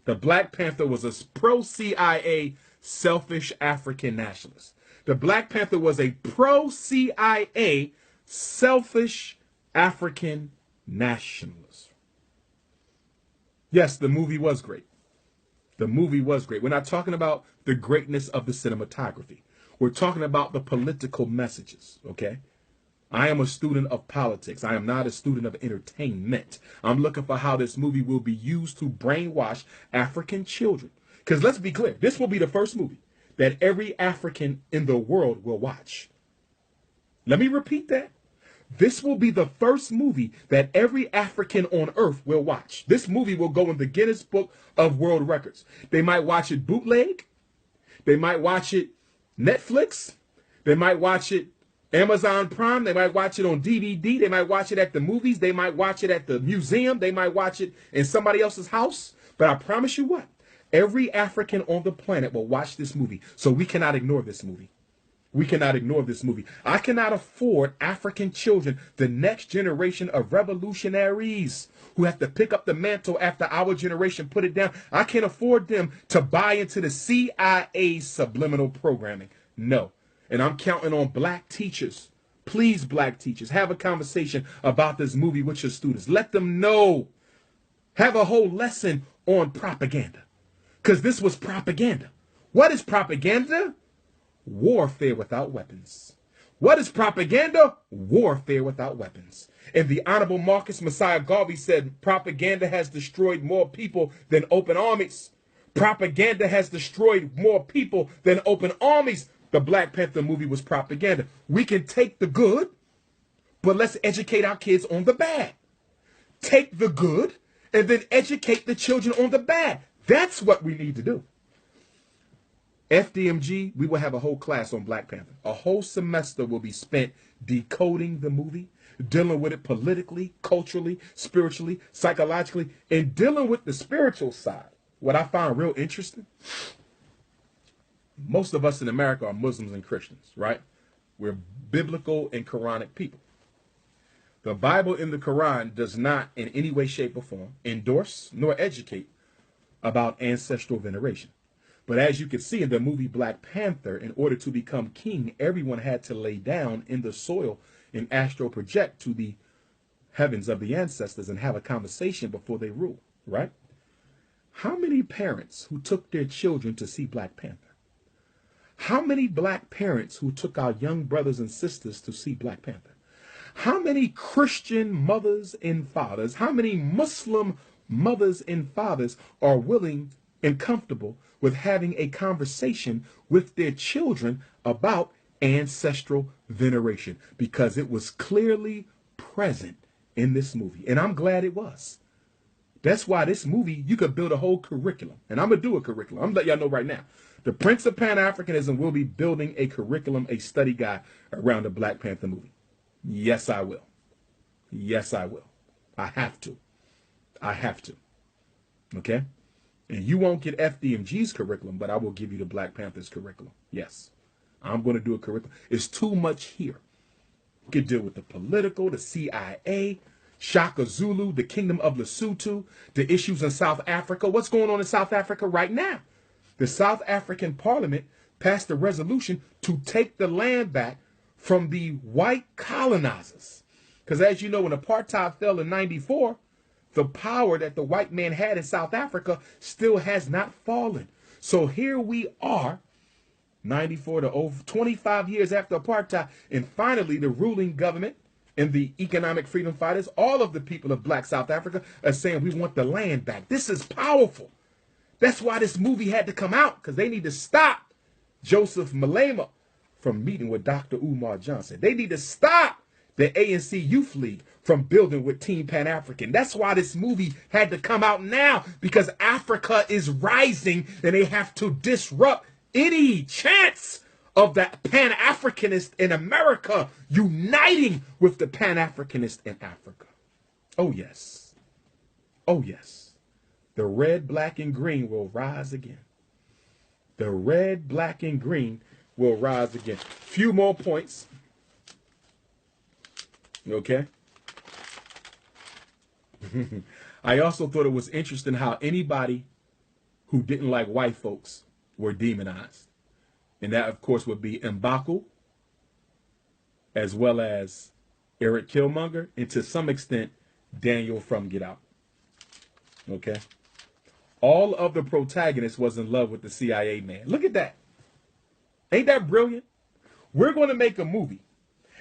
The Black Panther was a pro-CIA selfish African nationalist. The Black Panther was a pro-CIA selfish African nationalist. Yes, the movie was great. The movie was great. We're not talking about the greatness of the cinematography. We're talking about the political messages, okay? I am a student of politics. I am not a student of entertainment. I'm looking for how this movie will be used to brainwash African children. Because let's be clear, this will be the first movie that every African in the world will watch. Let me repeat that. This will be the first movie that every African on earth will watch. This movie will go in the Guinness Book of World Records. They might watch it bootleg. They might watch it Netflix. They might watch it Amazon Prime. They might watch it on DVD. They might watch it at the movies. They might watch it at the museum. They might watch it in somebody else's house. But I promise you what? Every African on the planet will watch this movie. So we cannot ignore this movie. We cannot ignore this movie. I cannot afford African children, the next generation of revolutionaries who have to pick up the mantle after our generation put it down. I can't afford them to buy into the CIA subliminal programming. No. And I'm counting on black teachers. Please, black teachers, have a conversation about this movie with your students. Let them know. Have a whole lesson on propaganda. Because this was propaganda. What is propaganda? Warfare without weapons. What is propaganda? Warfare without weapons. And the Honorable Marcus Messiah Garvey said, propaganda has destroyed more people than open armies. Propaganda has destroyed more people than open armies. The Black Panther movie was propaganda. We can take the good, but let's educate our kids on the bad. Take the good, and then educate the children on the bad. That's what we need to do. FDMG, we will have a whole class on Black Panther. A whole semester will be spent decoding the movie, dealing with it politically, culturally, spiritually, psychologically, and dealing with the spiritual side. What I find real interesting, most of us in America are Muslims and Christians, right? We're biblical and Quranic people. The Bible in the Quran does not in any way, shape, or form endorse nor educate about ancestral veneration. But as you can see in the movie Black Panther, in order to become king, everyone had to lay down in the soil and astral project to the heavens of the ancestors and have a conversation before they rule, right? How many parents who took their children to see Black Panther? How many black parents who took our young brothers and sisters to see Black Panther? How many Christian mothers and fathers, how many Muslim mothers and fathers are willing and comfortable with having a conversation with their children about ancestral veneration? Because it was clearly present in this movie. And I'm glad it was. That's why this movie, you could build a whole curriculum. And I'm going to do a curriculum. I'm going to let y'all know right now. The Prince of Pan-Africanism will be building a curriculum, a study guide around the Black Panther movie. Yes, I will. Yes, I will. I have to. I have to. Okay? And you won't get FDMG's curriculum, but I will give you the Black Panther's curriculum. Yes. I'm going to do a curriculum. It's too much here. You could deal with the political, the CIA, Shaka Zulu, the Kingdom of Lesotho, the issues in South Africa. What's going on in South Africa right now? The South African Parliament passed a resolution to take the land back from the white colonizers. Because as you know, when apartheid fell in 94, the power that the white man had in South Africa still has not fallen. So here we are, 94 to over 25 years after apartheid, and finally the ruling government and the economic freedom fighters, all of the people of Black South Africa are saying we want the land back. This is powerful. That's why this movie had to come out, because they need to stop Joseph Malema from meeting with Dr. Umar Johnson. They need to stop the ANC Youth League from building with Team Pan-African. That's why this movie had to come out now, because Africa is rising and they have to disrupt any chance of that Pan-Africanist in America uniting with the Pan-Africanist in Africa. Oh, yes. Oh, yes. The red, black, and green will rise again. The red, black, and green will rise again. Few more points. Okay. I also thought it was interesting how anybody who didn't like white folks were demonized. And that, of course, would be M'Baku, as well as Eric Killmonger, and to some extent, Daniel from Get Out. Okay. All of the protagonists was in love with the CIA man. Look at that. Ain't that brilliant? We're going to make a movie,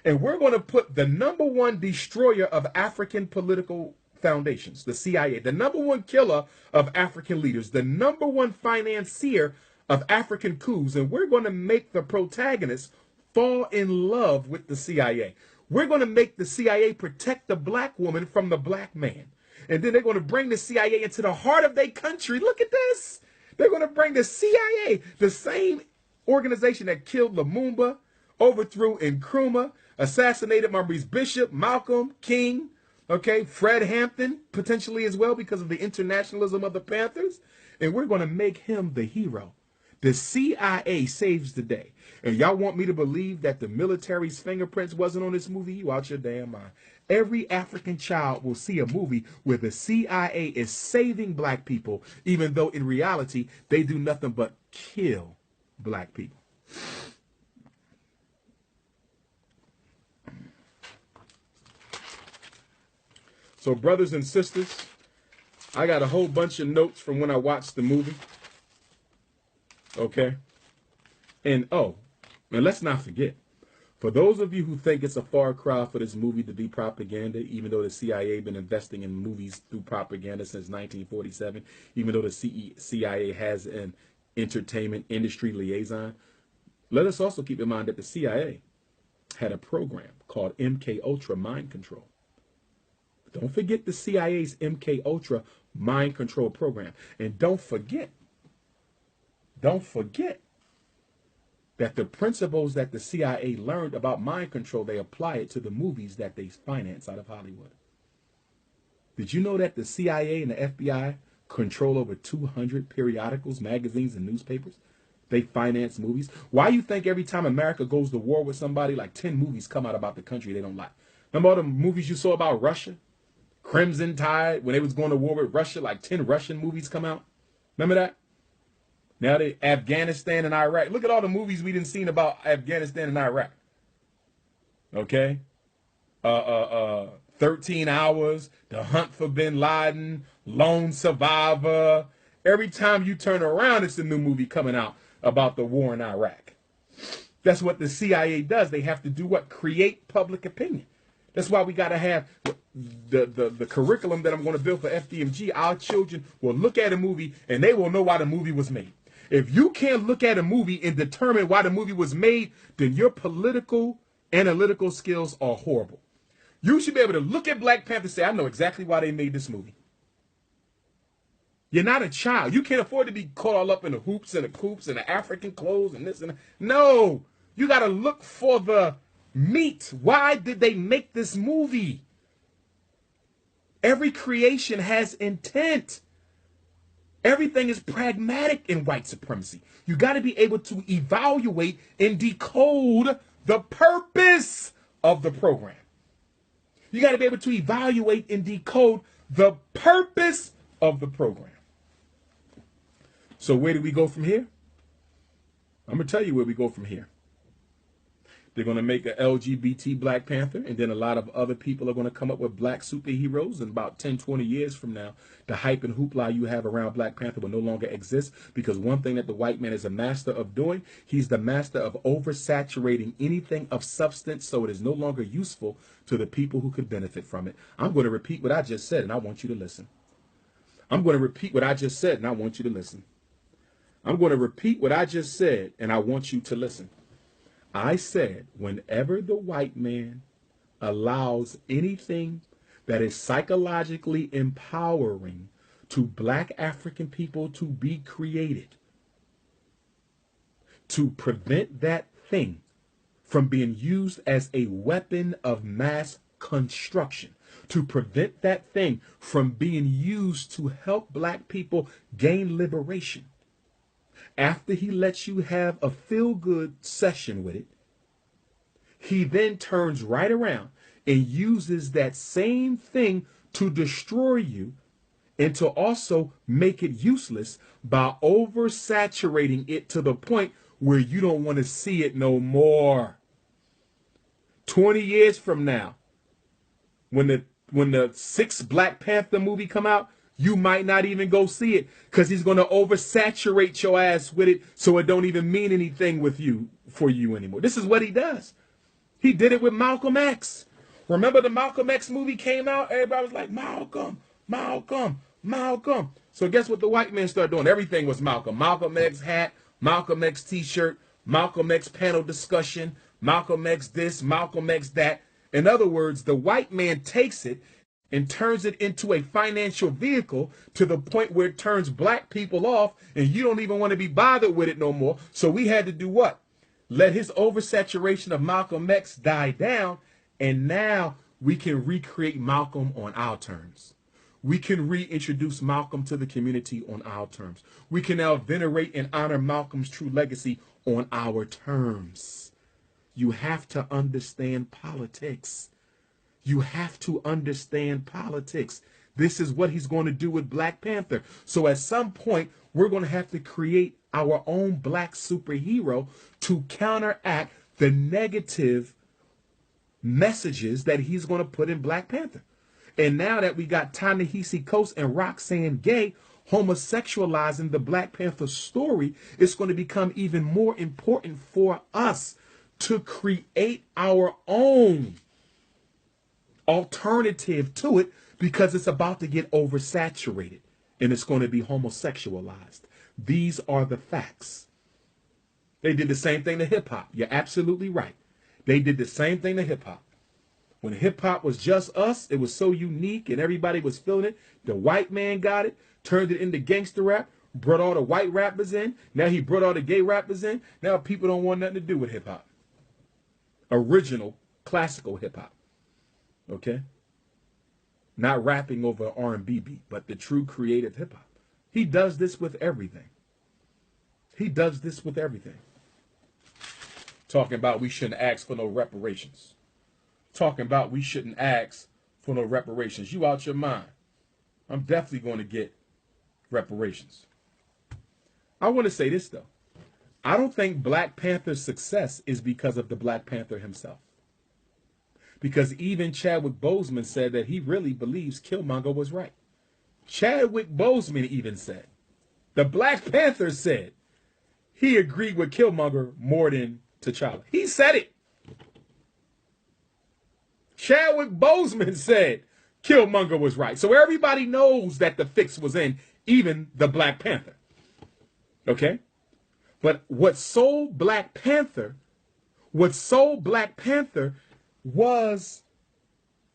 and we're going to put the #1 destroyer of African political foundations, the CIA, the #1 killer of African leaders, the #1 financier of African coups, and we're going to make the protagonists fall in love with the CIA. We're going to make the CIA protect the black woman from the black man. And then they're going to bring the CIA into the heart of their country. Look at this. They're going to bring the CIA, the same organization that killed Lumumba, overthrew Nkrumah, assassinated Maurice Bishop, Malcolm, King, okay, Fred Hampton, potentially as well because of the internationalism of the Panthers. And we're going to make him the hero. The CIA saves the day. And y'all want me to believe that the military's fingerprints wasn't on this movie? You out your damn mind. Every African child will see a movie where the CIA is saving black people, even though in reality, they do nothing but kill black people. So, brothers and sisters, I got a whole bunch of notes from when I watched the movie. Okay? And, and let's not forget, for those of you who think it's a far cry for this movie to be propaganda, even though the CIA been investing in movies through propaganda since 1947, even though the CIA has an entertainment industry liaison, let us also keep in mind that the CIA had a program called MK Ultra Mind Control. Don't forget the CIA's MK Ultra Mind Control program. And don't forget that the principles that the CIA learned about mind control, they apply it to the movies that they finance out of Hollywood. Did you know that the CIA and the FBI control over 200 periodicals, magazines, and newspapers? They finance movies. Why you think every time America goes to war with somebody, like 10 movies come out about the country they don't like? Remember all the movies you saw about Russia? Crimson Tide, when they was going to war with Russia, like 10 Russian movies come out. Remember that? Now they Afghanistan and Iraq. Look at all the movies we didn't seen about Afghanistan and Iraq. Okay? 13 Hours, The Hunt for Bin Laden, Lone Survivor. Every time you turn around, it's a new movie coming out about the war in Iraq. That's what the CIA does. They have to do what? Create public opinion. That's why we got to have the curriculum that I'm going to build for FDMG. Our children will look at a movie and they will know why the movie was made. If you can't look at a movie and determine why the movie was made, then your political, analytical skills are horrible. You should be able to look at Black Panther and say, I know exactly why they made this movie. You're not a child. You can't afford to be caught all up in the hoops and the coops and the African clothes and this and that. No, you got to look for the meat. Why did they make this movie? Every creation has intent. Everything is pragmatic in white supremacy. You got to be able to evaluate and decode the purpose of the program. You got to be able to evaluate and decode the purpose of the program. So where do we go from here? I'm going to tell you where we go from here. They're going to make an LGBT Black Panther, and then a lot of other people are going to come up with black superheroes. In about 10, 20 years from now, the hype and hoopla you have around Black Panther will no longer exist, because one thing that the white man is a master of doing, he's the master of oversaturating anything of substance so it is no longer useful to the people who could benefit from it. I'm going to repeat what I just said, and I want you to listen. I'm going to repeat what I just said, and I want you to listen. I'm going to repeat what I just said, and I want you to listen. I said, whenever the white man allows anything that is psychologically empowering to black African people to be created, to prevent that thing from being used as a weapon of mass construction, to prevent that thing from being used to help black people gain liberation, after he lets you have a feel-good session with it, he then turns right around and uses that same thing to destroy you and to also make it useless by oversaturating it to the point where you don't want to see it no more. 20 years from now, when the sixth Black Panther movie come out, you might not even go see it because he's going to oversaturate your ass with it so it don't even mean anything for you anymore. This is what he does. He did it with Malcolm X. Remember the Malcolm X movie came out? Everybody was like, Malcolm, Malcolm, Malcolm. So guess what the white men started doing? Everything was Malcolm. Malcolm X hat, Malcolm X t-shirt, Malcolm X panel discussion, Malcolm X this, Malcolm X that. In other words, the white man takes it and turns it into a financial vehicle to the point where it turns black people off and you don't even want to be bothered with it no more. So we had to do what? Let his oversaturation of Malcolm X die down, and now we can recreate Malcolm on our terms. We can reintroduce Malcolm to the community on our terms. We can now venerate and honor Malcolm's true legacy on our terms. You have to understand politics. You have to understand politics. This is what he's going to do with Black Panther. So at some point, we're going to have to create our own black superhero to counteract the negative messages that he's going to put in Black Panther. And now that we got Ta-Nehisi Coates and Roxanne Gay homosexualizing the Black Panther story, it's going to become even more important for us to create our own alternative to it, because it's about to get oversaturated and it's going to be homosexualized. These are the facts. They did the same thing to hip-hop. You're absolutely right. They did the same thing to hip-hop. When hip-hop was just us, it was so unique and everybody was feeling it. The white man got it, turned it into gangster rap, brought all the white rappers in. Now he brought all the gay rappers in. Now people don't want nothing to do with hip-hop. Original, classical hip-hop. Okay? Not rapping over an R&B beat, but the true creative hip-hop. He does this with everything. He does this with everything. Talking about we shouldn't ask for no reparations. Talking about we shouldn't ask for no reparations. You out your mind. I'm definitely going to get reparations. I want to say this, though. I don't think Black Panther's success is because of the Black Panther himself. Because even Chadwick Boseman said that he really believes Killmonger was right. Chadwick Boseman even said, the Black Panther said, he agreed with Killmonger more than T'Challa. He said it. Chadwick Boseman said Killmonger was right. So everybody knows that the fix was in, even the Black Panther. Okay? But what sold Black Panther was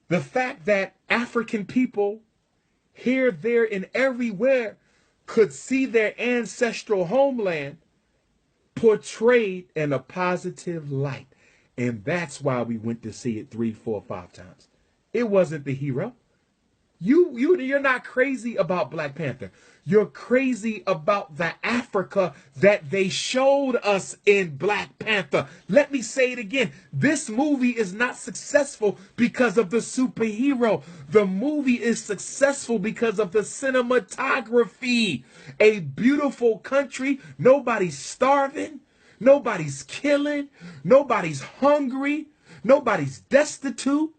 the fact that African people here, there, and everywhere could see their ancestral homeland portrayed in a positive light. And that's why we went to see it 3, 4, 5 times. It wasn't the hero. You're not crazy about Black Panther. You're crazy about the Africa that they showed us in Black Panther. Let me say it again. This movie is not successful because of the superhero. The movie is successful because of the cinematography. A beautiful country. Nobody's starving. Nobody's killing. Nobody's hungry. Nobody's destitute.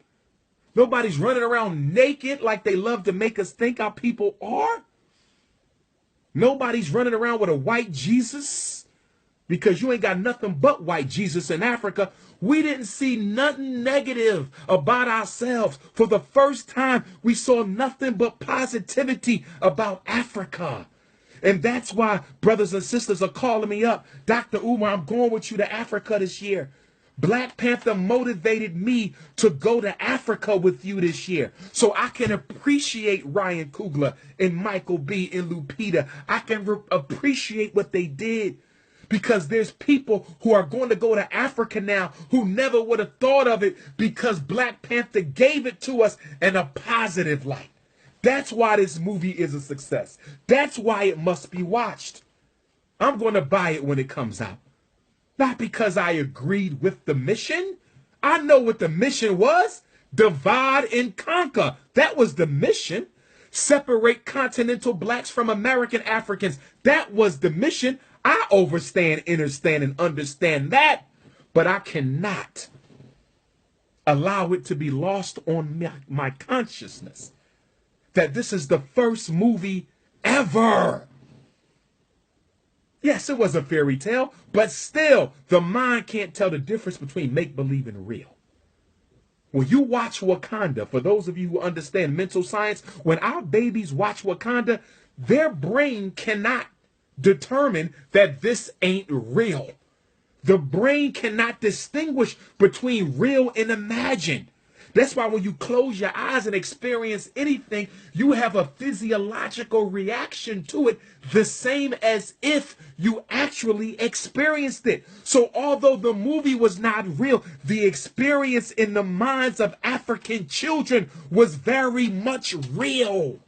Nobody's running around naked like they love to make us think our people are. Nobody's running around with a white Jesus, because you ain't got nothing but white Jesus in Africa. We didn't see nothing negative about ourselves. For the first time, we saw nothing but positivity about Africa. And that's why brothers and sisters are calling me up. Dr. Umar, I'm going with you to Africa this year. Black Panther motivated me to go to Africa with you this year so I can appreciate Ryan Coogler and Michael B. and Lupita. I can appreciate what they did, because there's people who are going to go to Africa now who never would have thought of it, because Black Panther gave it to us in a positive light. That's why this movie is a success. That's why it must be watched. I'm going to buy it when it comes out. Not because I agreed with the mission. I know what the mission was. Divide and conquer. That was the mission. Separate continental blacks from American Africans. That was the mission. I understand, and understand that. But I cannot allow it to be lost on my consciousness that this is the first movie ever. Yes, it was a fairy tale, but still, the mind can't tell the difference between make-believe and real. When you watch Wakanda, for those of you who understand mental science, when our babies watch Wakanda, their brain cannot determine that this ain't real. The brain cannot distinguish between real and imagined. That's why when you close your eyes and experience anything, you have a physiological reaction to it, the same as if you actually experienced it. So although the movie was not real, the experience in the minds of African children was very much real.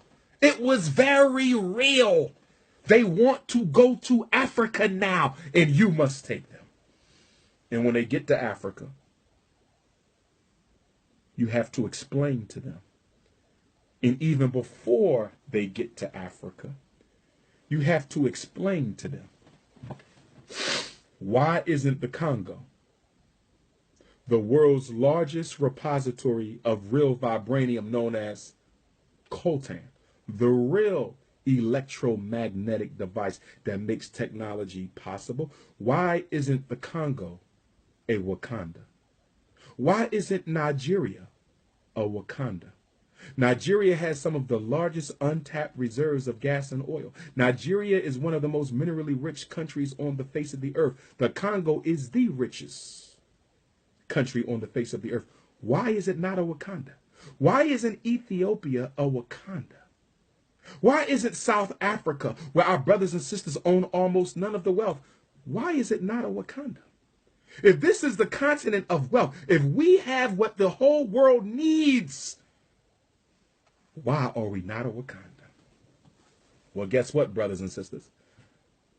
It was very real. They want to go to Africa now, and you must take them. And when they get to Africa, you have to explain to them. And even before they get to Africa, you have to explain to them, why isn't the Congo the world's largest repository of real vibranium known as coltan, the real electromagnetic device that makes technology possible? Why isn't the Congo a Wakanda? Why isn't Nigeria a Wakanda? Nigeria has some of the largest untapped reserves of gas and oil. Nigeria is one of the most minerally rich countries on the face of the earth. The Congo is the richest country on the face of the earth. Why is it not a Wakanda? Why isn't Ethiopia a Wakanda? Why isn't South Africa, where our brothers and sisters own almost none of the wealth, why is it not a Wakanda? If this is the continent of wealth, if we have what the whole world needs, why are we not a Wakanda? Well, guess what, brothers and sisters?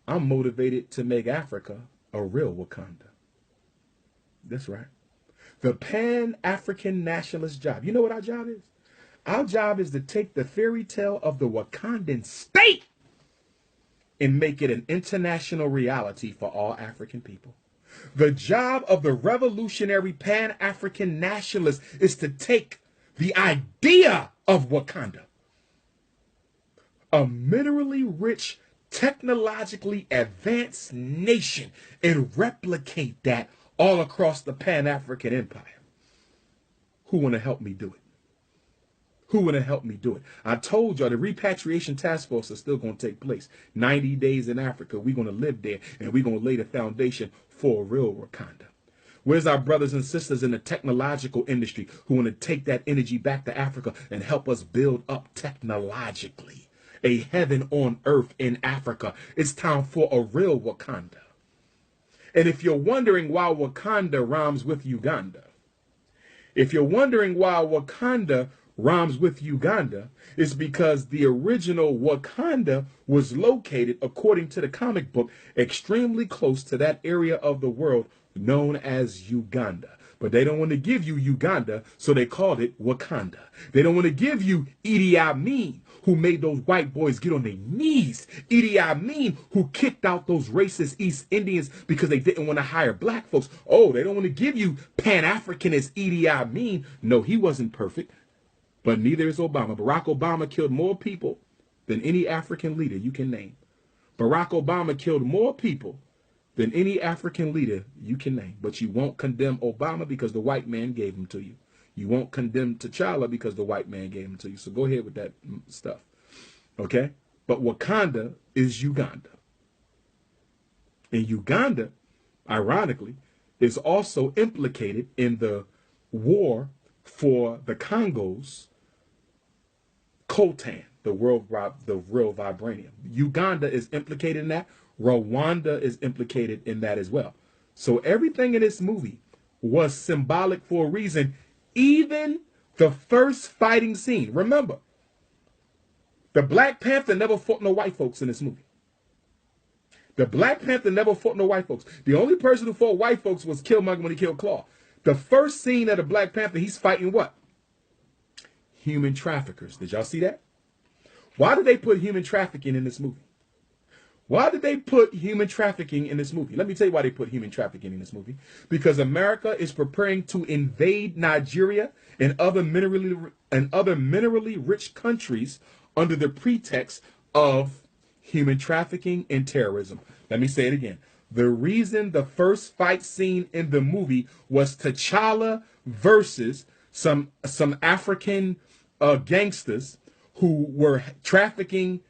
I'm motivated to make Africa a real Wakanda. That's right. The Pan-African nationalist job. You know what our job is? Our job is to take the fairy tale of the Wakandan state and make it an international reality for all African people. The job of the revolutionary Pan-African nationalist is to take the idea of Wakanda, a minerally rich, technologically advanced nation, and replicate that all across the Pan-African empire. Who want to help me do it? Who want to help me do it? I told y'all the repatriation task force is still going to take place. 90 days in Africa. We're going to live there, and we're going to lay the foundation for a real Wakanda. Where's our brothers and sisters in the technological industry who want to take that energy back to Africa and help us build up technologically a heaven on earth in Africa? It's time for a real Wakanda. And if you're wondering why Wakanda rhymes with Uganda, if you're wondering why Wakanda rhymes with Uganda, it's because the original Wakanda was located, according to the comic book, extremely close to that area of the world known as Uganda. But they don't want to give you Uganda, so they called it Wakanda. They don't want to give you Idi Amin, who made those white boys get on their knees. Idi Amin, who kicked out those racist East Indians because they didn't want to hire black folks. Oh, they don't want to give you Pan-Africanist Idi Amin. No, he wasn't perfect, but neither is Obama. Barack Obama killed more people than any African leader you can name. Barack Obama killed more people than any African leader you can name. But you won't condemn Obama because the white man gave him to you. You won't condemn T'Challa because the white man gave him to you. So go ahead with that stuff. Okay? But Wakanda is Uganda. And Uganda, ironically, is also implicated in the war for the Congo's coltan, the real vibranium. Uganda is implicated in that. Rwanda is implicated in that as well. So everything in this movie was symbolic for a reason. Even the first fighting scene. Remember, the Black Panther never fought no white folks in this movie. The Black Panther never fought no white folks. The only person who fought white folks was Killmonger when he killed Claw. The first scene of the Black Panther, he's fighting what? Human traffickers. Did y'all see that? Why did they put human trafficking in this movie? Why did they put human trafficking in this movie? Let me tell you why they put human trafficking in this movie. Because America is preparing to invade Nigeria and other minerally rich countries under the pretext of human trafficking and terrorism. Let me say it again. The reason the first fight scene in the movie was T'Challa versus some African gangsters who were trafficking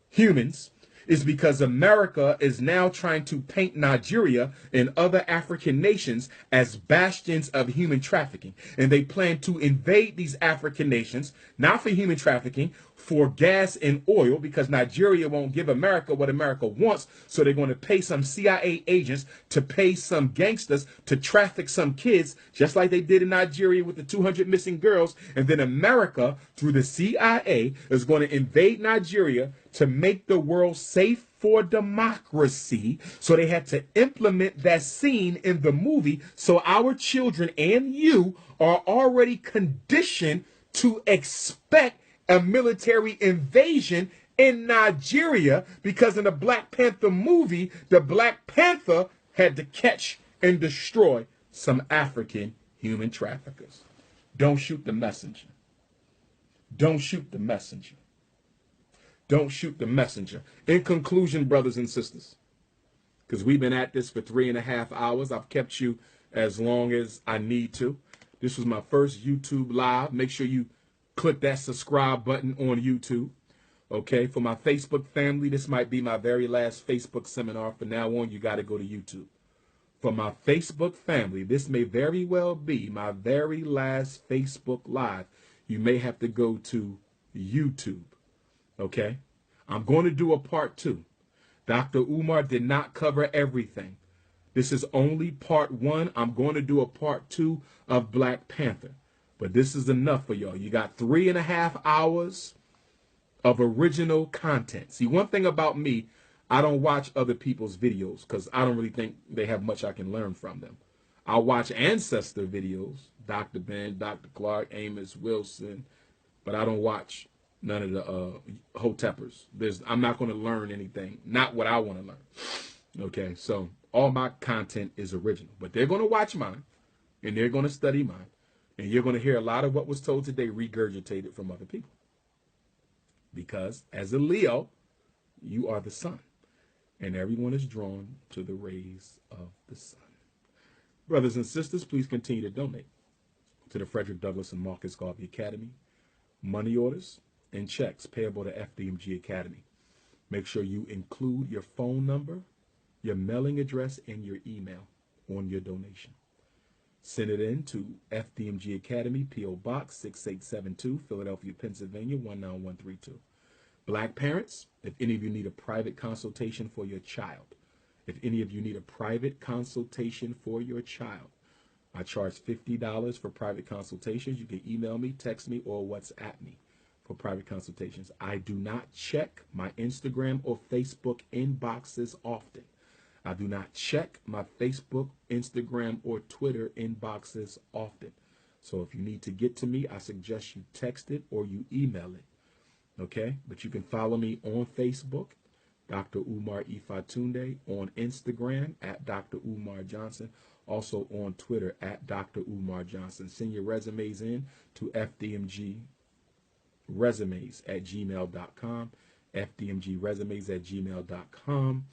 humans is because America is now trying to paint Nigeria and other African nations as bastions of human trafficking. And they plan to invade these African nations, not for human trafficking, for gas and oil because Nigeria won't give America what America wants. So they're going to pay some CIA agents to pay some gangsters to traffic some kids, just like they did in Nigeria with the 200 missing girls. And then America, through the CIA, is going to invade Nigeria to make the world safe for democracy. So they had to implement that scene in the movie. So our children and you are already conditioned to expect a military invasion in Nigeria, because in the Black Panther movie, the Black Panther had to catch and destroy some African human traffickers. Don't shoot the messenger. Don't shoot the messenger. Don't shoot the messenger. In conclusion, brothers and sisters, because we've been at this for 3.5 hours, I've kept you as long as I need to. This was my first YouTube live. Make sure you click that subscribe button on YouTube. Okay, for my Facebook family, this might be my very last Facebook seminar. From now on, you got to go to YouTube. For my Facebook family, this may very well be my very last Facebook Live. You may have to go to YouTube. Okay, I'm going to do a part 2. Dr. Umar did not cover everything. This is only part 1. I'm going to do a part 2 of Black Panther. But this is enough for y'all. You got 3.5 hours of original content. See, one thing about me, I don't watch other people's videos because I don't really think they have much I can learn from them. I'll watch ancestor videos, Dr. Ben, Dr. Clark, Amos, Wilson, but I don't watch none of the Hoteppers. I'm not going to learn anything, not what I want to learn. Okay, so all my content is original, but they're going to watch mine and they're going to study mine. And you're going to hear a lot of what was told today regurgitated from other people. Because as a Leo, you are the sun. And everyone is drawn to the rays of the sun. Brothers and sisters, please continue to donate to the Frederick Douglass and Marcus Garvey Academy. Money orders and checks payable to FDMG Academy. Make sure you include your phone number, your mailing address, and your email on your donation. Send it in to FDMG Academy, P.O. Box 6872, Philadelphia, Pennsylvania, 19132. Black parents, if any of you need a private consultation for your child, I charge $50 for private consultations. You can email me, text me, or WhatsApp me for private consultations. I do not check my Instagram or Facebook inboxes often. I do not check my Facebook, Instagram, or Twitter inboxes often. So if you need to get to me, I suggest you text it or you email it. Okay? But you can follow me on Facebook, Dr. Umar Ifatunde, on Instagram at Dr. Umar Johnson, also on Twitter at Dr. Umar Johnson. Send your resumes in to fdmgresumes@gmail.com, fdmgresumes@gmail.com.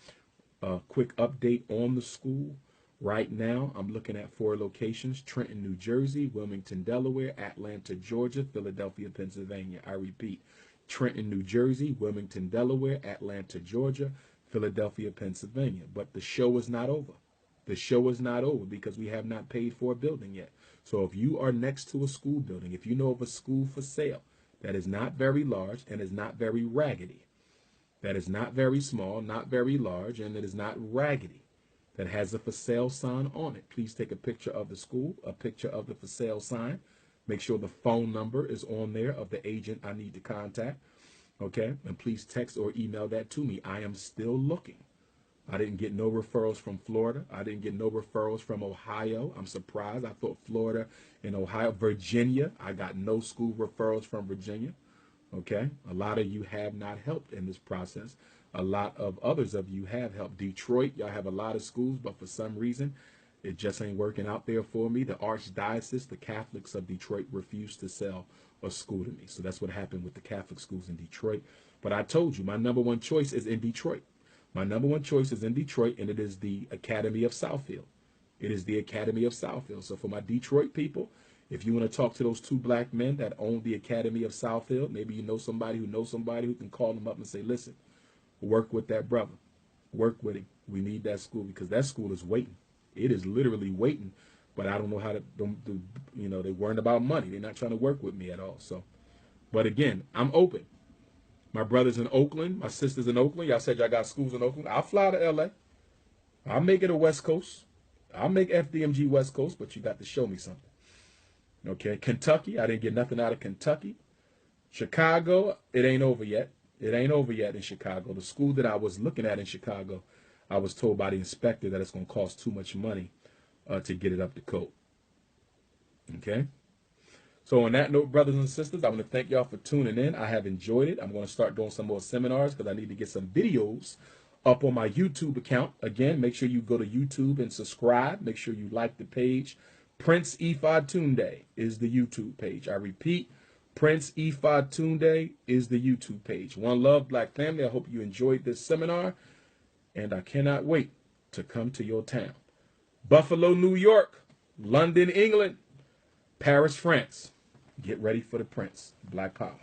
Quick update on the school. Right now, I'm looking at 4 locations: Trenton, New Jersey; Wilmington, Delaware; Atlanta, Georgia; Philadelphia, Pennsylvania. I repeat, Trenton, New Jersey; Wilmington, Delaware; Atlanta, Georgia; Philadelphia, Pennsylvania. But the show is not over. The show is not over because we have not paid for a building yet. So if you are next to a school building, if you know of a school for sale that is not very large and is not very raggedy, that is not very small, not very large, and it is not raggedy, that has a for sale sign on it, please take a picture of the school, a picture of the for sale sign. Make sure the phone number is on there of the agent I need to contact. Okay? And please text or email that to me. I am still looking. I didn't get no referrals from Florida. I didn't get no referrals from Ohio. I'm surprised. I thought Florida and Ohio. Virginia, I got no school referrals from Virginia. Okay? A lot of you have not helped in this process. A lot of others of you have helped. Detroit, y'all have a lot of schools, but for some reason, it just ain't working out there for me. The Archdiocese, the Catholics of Detroit, refused to sell a school to me. So that's what happened with the Catholic schools in Detroit. But I told you, my number one choice is in Detroit. My number one choice is in Detroit, and it is the Academy of Southfield. It is the Academy of Southfield. So for my Detroit people, if you want to talk to those 2 black men that own the Academy of Southfield, maybe you know somebody who can call them up and say, listen, work with that brother. Work with him. We need that school because that school is waiting. It is literally waiting, but I don't know how to, they're worrying about money. They're not trying to work with me at all. So, but again, I'm open. My brother's in Oakland. My sister's in Oakland. Y'all said y'all got schools in Oakland. I'll fly to LA. I'll make it a West Coast. I'll make FDMG West Coast, but you got to show me something. Okay, Kentucky. I didn't get nothing out of Kentucky. Chicago, it ain't over yet. It ain't over yet in Chicago. The school that I was looking at in Chicago, I was told by the inspector that it's going to cost too much money to get it up to code. Okay? So on that note, brothers and sisters, I want to thank y'all for tuning in. I have enjoyed it. I'm going to start doing some more seminars because I need to get some videos up on my YouTube account. Again, make sure you go to YouTube and subscribe. Make sure you like the page. Prince Ifa Tunde is the YouTube page. I repeat, Prince Ifa Tunde is the YouTube page. One love, Black family. I hope you enjoyed this seminar, and I cannot wait to come to your town. Buffalo, New York, London, England, Paris, France. Get ready for the Prince. Black Power.